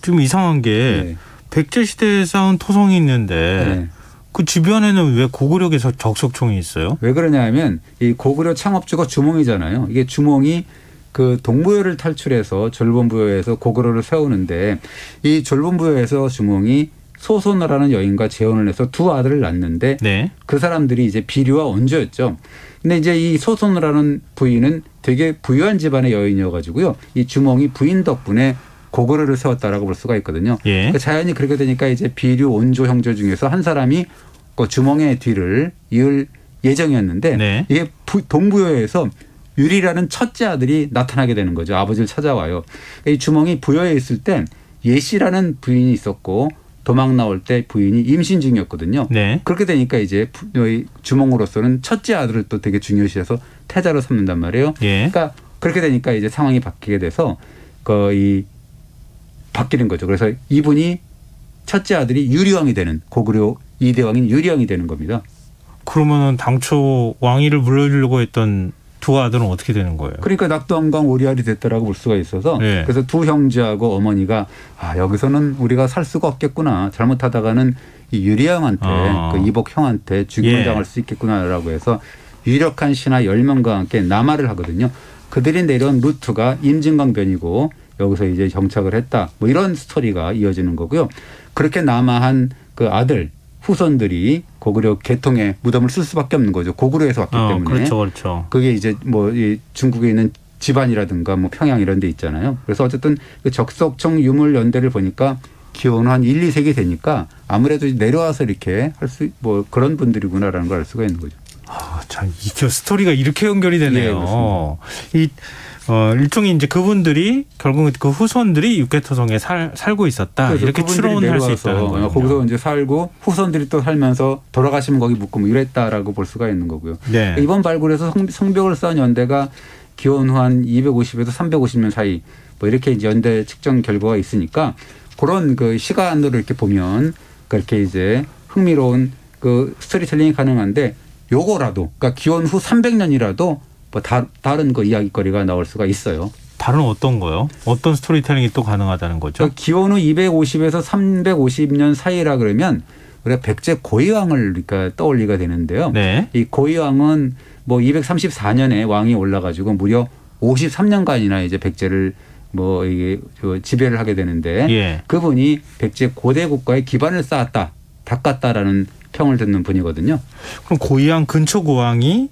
좀 이상한 게 백제 시대에 쌓은 토성이 있는데 그 주변에는 왜 고구려에서 적석총이 있어요? 왜 그러냐면 이 고구려 창업주가 주몽이잖아요. 이게 주몽이 그 동부여를 탈출해서 졸본부여에서 고구려를 세우는데 이 졸본부여에서 주몽이 소손이라는 여인과 재혼을 해서 두 아들을 낳는데 그 사람들이 이제 비류와 원조였죠. 근데 이제 이 소손이라는 부인은 되게 부유한 집안의 여인이어가지고요. 이 주몽이 부인 덕분에 고구려를 세웠다라고 볼 수가 있거든요. 그러니까 자연히 그렇게 되니까 이제 비류 원조 형제 중에서 한 사람이 그 주몽의 뒤를 이을 예정이었는데 이게 동부여에서 유리라는 첫째 아들이 나타나게 되는 거죠. 아버지를 찾아와요. 이 주몽이 부여에 있을 때 예씨라는 부인이 있었고 도망 나올 때 부인이 임신 중이었거든요. 그렇게 되니까 이제 주몽으로서는 첫째 아들을 또 되게 중요시해서 태자로 삼는단 말이에요. 그러니까 그렇게 되니까 이제 상황이 바뀌게 돼서 거의 바뀌는 거죠. 그래서 이분이 첫째 아들이 유리왕이 되는 고구려 2대 왕인 유리왕이 되는 겁니다. 그러면은 당초 왕위를 물려주려고 했던 두 아들은 어떻게 되는 거예요? 그러니까 낙도암강 오리알이 됐다라고 볼 수가 있어서 그래서 두 형제하고 어머니가 여기서는 우리가 살 수가 없겠구나. 잘못하다가는 이 유리왕한테 그 이복 형한테 죽임을 당할 수 있겠구나라고 해서 유력한 신하 10명과 함께 남하를 하거든요. 그들이 내려온 루트가 임진강변이고 여기서 이제 정착을 했다. 뭐 이런 스토리가 이어지는 거고요. 그렇게 남하한 그 아들 후손들이 고구려 계통에 무덤을 쓸 수밖에 없는 거죠. 고구려에서 왔기 때문에. 그렇죠. 그게 이제 뭐 중국에 있는 집안이라든가 뭐 평양 이런 데 있잖아요. 그래서 어쨌든 그 적석총 유물 연대를 보니까 기원 한 1, 2세기 되니까 아무래도 내려와서 이렇게 할 수 뭐 그런 분들이구나라는 걸 알 수가 있는 거죠. 참 이 스토리가 이렇게 연결이 되네요. 일종의 이제 그분들이 결국 그 후손들이 육계토성에 살고 있었다. 이렇게 추론할 수 있다는 거예요. 거기서 이제 살고 후손들이 또 살면서 돌아가시면 거기 묻고 뭐 이랬다라고 볼 수가 있는 거고요. 이번 발굴에서 성벽을 쌓은 연대가 기원 후 한 250에서 350년 사이 뭐 이렇게 이제 연대 측정 결과가 있으니까 그런 그 시간으로 이렇게 보면 그렇게 이제 흥미로운 그 스토리텔링이 가능한데 요거라도 그러니까 기원 후 300년이라도 뭐 다른 그 이야기거리가 나올 수가 있어요. 다른 어떤 거요? 어떤 스토리텔링이 또 가능하다는 거죠? 그러니까 기원 후 250에서 350년 사이라 그러면 우리가 백제 고이왕을 그러니까 떠올리게 되는데요. 이 고이왕은 뭐 234년에 왕이 올라가지고 무려 53년간이나 이제 백제를 뭐 이게 지배를 하게 되는데 그분이 백제 고대 국가의 기반을 쌓았다, 닦았다라는 평을 듣는 분이거든요. 그럼 고이왕 근초고왕이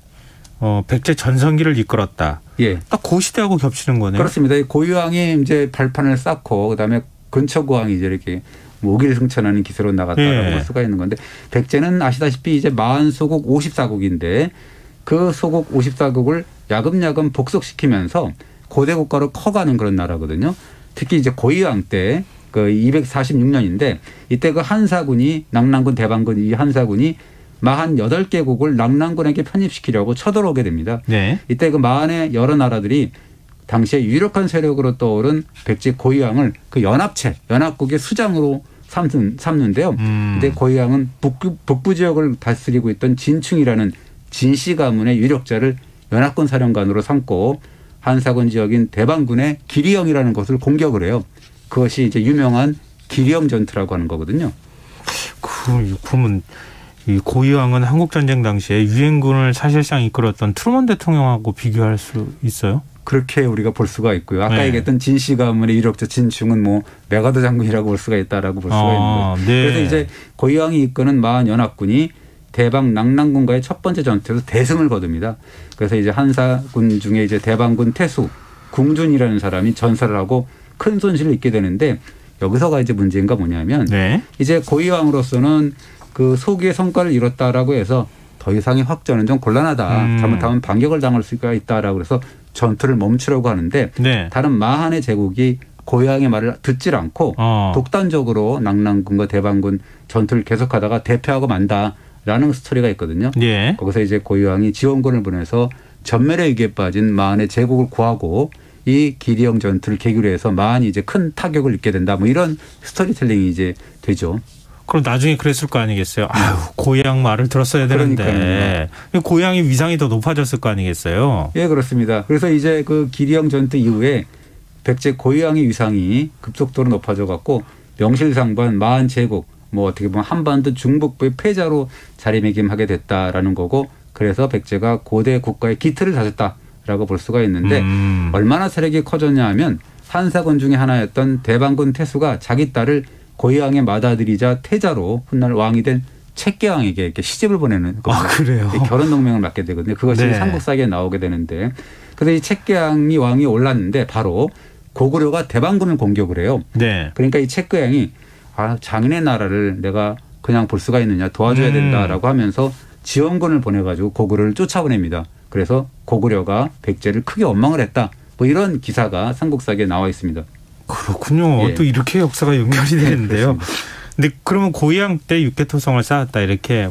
백제 전성기를 이끌었다. 딱 그 시대하고 겹치는 거네요. 그렇습니다. 고이왕이 이제 발판을 쌓고 그다음에 근초고왕이 이제 이렇게 모길승천하는 기세로 나갔다라고 볼 수가 있는 건데 백제는 아시다시피 이제 만소국 54국인데 그 소국 54국을 야금야금 복속시키면서 고대 국가로 커가는 그런 나라거든요. 특히 이제 고이왕 때 그 246년인데 이때 그 한사군이 낙랑군 대방군 이 한사군이 48개국을 낙랑군에게 편입시키려고 쳐들어오게 됩니다. 이때 그 만의 여러 나라들이 당시에 유력한 세력으로 떠오른 백제 고이왕을 그 연합국의 수장으로 삼는데요. 근데 고이왕은 북부 지역을 다스리고 있던 진충이라는 진씨 가문의 유력자를 연합군 사령관으로 삼고 한사군 지역인 대방군의 기리영이라는 곳을 공격을 해요. 그것이 이제 유명한 기리영 전투라고 하는 거거든요. 그러면 이 고이왕은 한국전쟁 당시에 유엔군을 사실상 이끌었던 트루먼 대통령하고 비교할 수 있어요? 그렇게 우리가 볼 수가 있고요. 아까 얘기했던 진씨 가문의 유력자 진충은 뭐 메가더 장군이라고 볼 수가 있다라고 볼 수가 있는 거죠. 그래서 이제 고이왕이 이끄는 만연합군이 대방 낙랑군과의 첫 번째 전투에서 대승을 거둡니다. 그래서 이제 한사군 중에 이제 대방군 태수 궁준이라는 사람이 전사를 하고 큰 손실을 입게 되는데 여기서가 이제 문제인가 뭐냐면 이제 고이왕으로서는 그 소기의 성과를 이뤘다라고 해서 더 이상의 확전은 좀 곤란하다. 잘못하면 반격을 당할 수가 있다라고 그래서 전투를 멈추려고 하는데 네. 다른 마한의 제국이 고향의 말을 듣질 않고 독단적으로 낙랑군과 대방군 전투를 계속하다가 대패하고 만다라는 스토리가 있거든요. 예. 거기서 이제 고유왕이 지원군을 보내서 전멸의 위기에 빠진 마한의 제국을 구하고 이 기리형 전투를 계기로 해서 마한이 이제 큰 타격을 입게 된다. 뭐 이런 스토리텔링이 이제 되죠. 그럼 나중에 그랬을 거 아니겠어요. 아유, 고향 말을 들었어야 되는데 고향의 위상이 더 높아졌을 거 아니겠어요. 예, 그렇습니다. 그래서 이제 그 기리형 전투 이후에 백제 고유왕의 위상이 급속도로 높아져 갖고 명실상부한 마한 제국, 뭐 어떻게 보면 한반도 중북부의 패자로 자리매김하게 됐다라는 거고, 그래서 백제가 고대 국가의 기틀을 다졌다라고 볼 수가 있는데 얼마나 세력이 커졌냐 하면 한사군 중에 하나였던 대방군 태수가 자기 딸을 고유왕의 맏아들이자 태자로 훗날 왕이 된 책계왕에게 이렇게 시집을 보내는 겁니다. 아, 그래요? 결혼 동맹을 맺게 되거든요. 그것이 네. 삼국사기에 나오게 되는데, 그래서 이 책계왕이 왕이 올랐는데 바로 고구려가 대방군을 공격을 해요. 네. 그러니까 이 책계왕이 장인의 나라를 내가 그냥 볼 수가 있느냐, 도와줘야 된다라고 하면서 지원군을 보내가지고 고구려를 쫓아보냅니다. 그래서 고구려가 백제를 크게 원망을 했다. 뭐 이런 기사가 삼국사기에 나와 있습니다. 그렇군요. 예. 또 이렇게 역사가 연결이 되는데요. 근데 그러면 고유왕 때 육계토성을 쌓았다 이렇게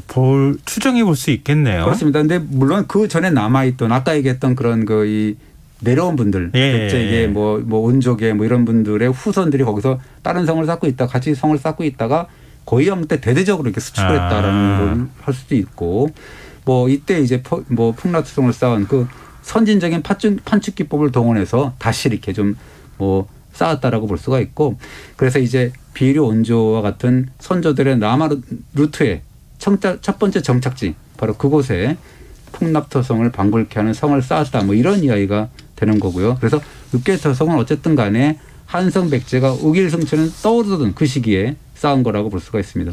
추정해 볼 수 있겠네요. 그렇습니다. 근데 물론 그 전에 남아있던 아까 얘기했던 그런 이 내려온 분들, 백제계 뭐 온족계 뭐 이런 분들의 후손들이 거기서 다른 성을 쌓고 있다, 같이 성을 쌓고 있다가 고유왕 때 대대적으로 이렇게 수축을 했다라는 걸 할 수도 있고, 뭐 이때 이제 뭐 풍라투성을 쌓은 그 선진적인 판축 기법을 동원해서 다시 이렇게 좀 뭐 쌓았다라고 볼 수가 있고, 그래서 이제 비류 온조와 같은 선조들의 남하 루트의 첫 번째 정착지 바로 그곳에 풍납토성을 방불케 하는 성을 쌓았다, 뭐 이런 이야기가 되는 거고요. 그래서 육계토성은 어쨌든 간에 한성 백제가 우길승천은 떠오르던 그 시기에 쌓은 거라고 볼 수가 있습니다.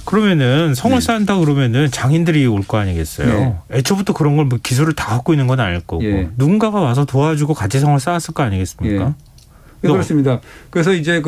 그러면은 성을 쌓는다 그러면은 장인들이 올 거 아니겠어요. 네. 애초부터 그런 걸 뭐 기술을 다 갖고 있는 건 아닐 거고 누군가가 와서 도와주고 같이 성을 쌓았을 거 아니겠습니까? 네, 그렇습니다. 그래서 이제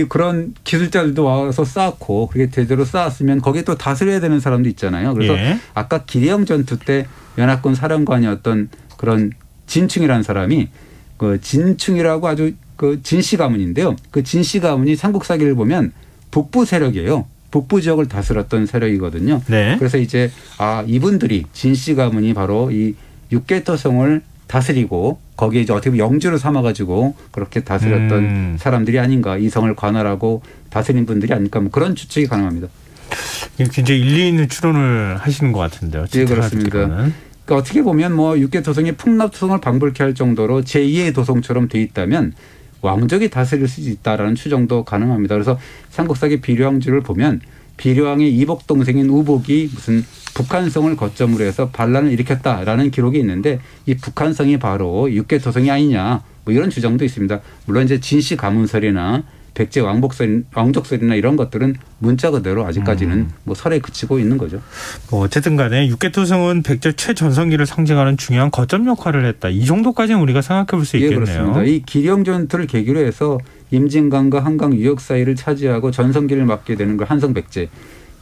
그런 기술자들도 와서 쌓고 그게 제대로 쌓았으면 거기에 또 다스려야 되는 사람도 있잖아요. 그래서 아까 기리형 전투 때 연합군 사령관이었던 그런 진충이라는 사람이 그 진충이라고 아주 그 진씨 가문인데요. 그 진씨 가문이 삼국사기를 보면 북부 세력이에요. 북부 지역을 다스렸던 세력이거든요. 네. 그래서 이제 이분들이 진씨 가문이 바로 이 육계토성을 다스리고 거기에 이제 어떻게 보면 영주를 삼아가지고 그렇게 다스렸던 사람들이 아닌가, 이 성을 관할하고 다스린 분들이 아닐까, 뭐 그런 추측이 가능합니다. 굉장히 일리 있는 추론을 하시는 것 같은데요. 네, 그렇습니다. 그러니까 어떻게 보면 뭐 육계토성이 풍납토성을 방불케 할 정도로 제2의 도성처럼 돼 있다면 왕족이 다스릴 수 있다라는 추정도 가능합니다. 그래서 삼국사기 비류왕주를 보면 비류왕의 이복 동생인 우복이 무슨 북한성을 거점으로 해서 반란을 일으켰다라는 기록이 있는데 이 북한성이 바로 육계토성이 아니냐, 뭐 이런 주장도 있습니다. 물론 이제 진씨 가문설이나 백제 왕족설이나 이런 것들은 문자 그대로 아직까지는 뭐 설에 그치고 있는 거죠. 뭐 어쨌든 간에 육계토성은 백제 최전성기를 상징하는 중요한 거점 역할을 했다. 이 정도까지는 우리가 생각해 볼 수 있겠네요. 그렇습니다. 이 기령 전투를 계기로 해서 임진강과 한강 유역 사이를 차지하고 전성기를 맡게 되는 그 한성 백제.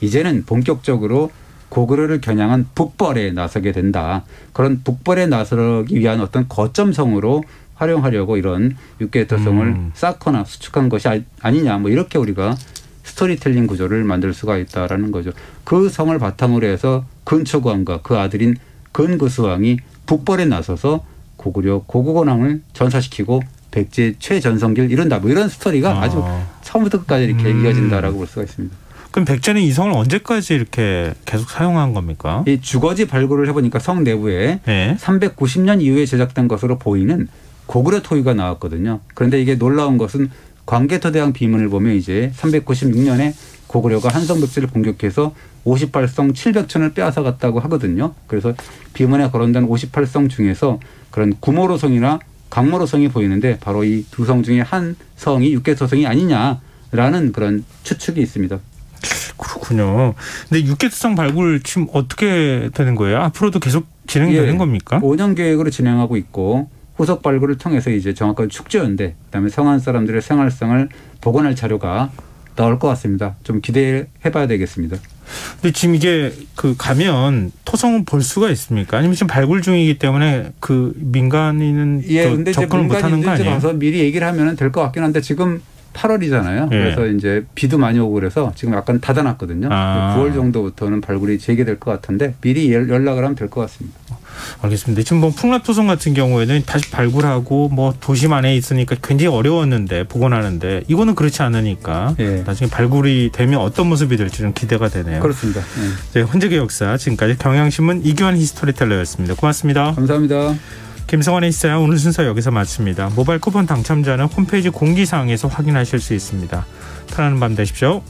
이제는 본격적으로 고구려를 겨냥한 북벌에 나서게 된다. 그런 북벌에 나서기 위한 어떤 거점성으로 활용하려고 이런 육계토성을 쌓거나 수축한 것이 아니냐, 뭐 이렇게 우리가 스토리텔링 구조를 만들 수가 있다라는 거죠. 그 성을 바탕으로 해서 근초구왕과 그 아들인 근구수왕이 북벌에 나서서 고구려 고구건왕을 전사시키고 백제 최전성기를 이룬다, 뭐 이런 스토리가 아주 처음부터 끝까지 이렇게 이어진다라고 볼 수가 있습니다. 그럼 백제는 이 성을 언제까지 이렇게 계속 사용한 겁니까? 이 주거지 발굴을 해보니까 성 내부에 390년 이후에 제작된 것으로 보이는 고구려 토유가 나왔거든요. 그런데 이게 놀라운 것은 광개토대왕 비문을 보면 이제 396년에 고구려가 한성백제를 공격해서 58성 700촌을 빼앗아갔다고 하거든요. 그래서 비문에 거론된 58성 중에서 그런 구모로성이나 강모로성이 보이는데 바로 이 두 성 중에 한 성이 육계토성이 아니냐라는 그런 추측이 있습니다. 그렇군요. 근데 육계토성 발굴 지금 어떻게 되는 거예요? 앞으로도 계속 진행되는 겁니까? 5년 계획으로 진행하고 있고 후속 발굴을 통해서 이제 정확한 축제연대, 그다음에 성한 사람들의 생활성을 복원할 자료가 나올 것 같습니다. 좀 기대해봐야 되겠습니다. 근데 지금 이게 가면 토성은 볼 수가 있습니까? 아니면 지금 발굴 중이기 때문에 민간인은 근데 접근을 못하는 거 아니에요? 가서 미리 얘기를 하면 될 것 같긴 한데 지금 8월이잖아요. 그래서 이제 비도 많이 오고 그래서 지금 약간 닫아놨거든요. 9월 정도부터는 발굴이 재개될 것 같은데 미리 연락을 하면 될 것 같습니다. 알겠습니다. 지금 풍납토성 같은 경우에는 다시 발굴하고 도심 안에 있으니까 굉장히 어려웠는데 복원하는데 이거는 그렇지 않으니까 나중에 발굴이 되면 어떤 모습이 될지 좀 기대가 되네요. 그렇습니다. 혼재의 역사 지금까지 경향신문 이규환 히스토리텔러였습니다. 고맙습니다. 감사합니다. 김성환의 시사야 오늘 순서 여기서 마칩니다. 모바일 쿠폰 당첨자는 홈페이지 공지사항에서 확인하실 수 있습니다. 편안한 밤 되십시오.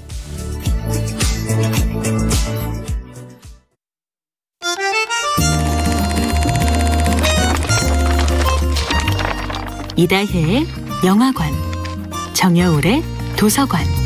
이다혜의 영화관, 정여울의 도서관.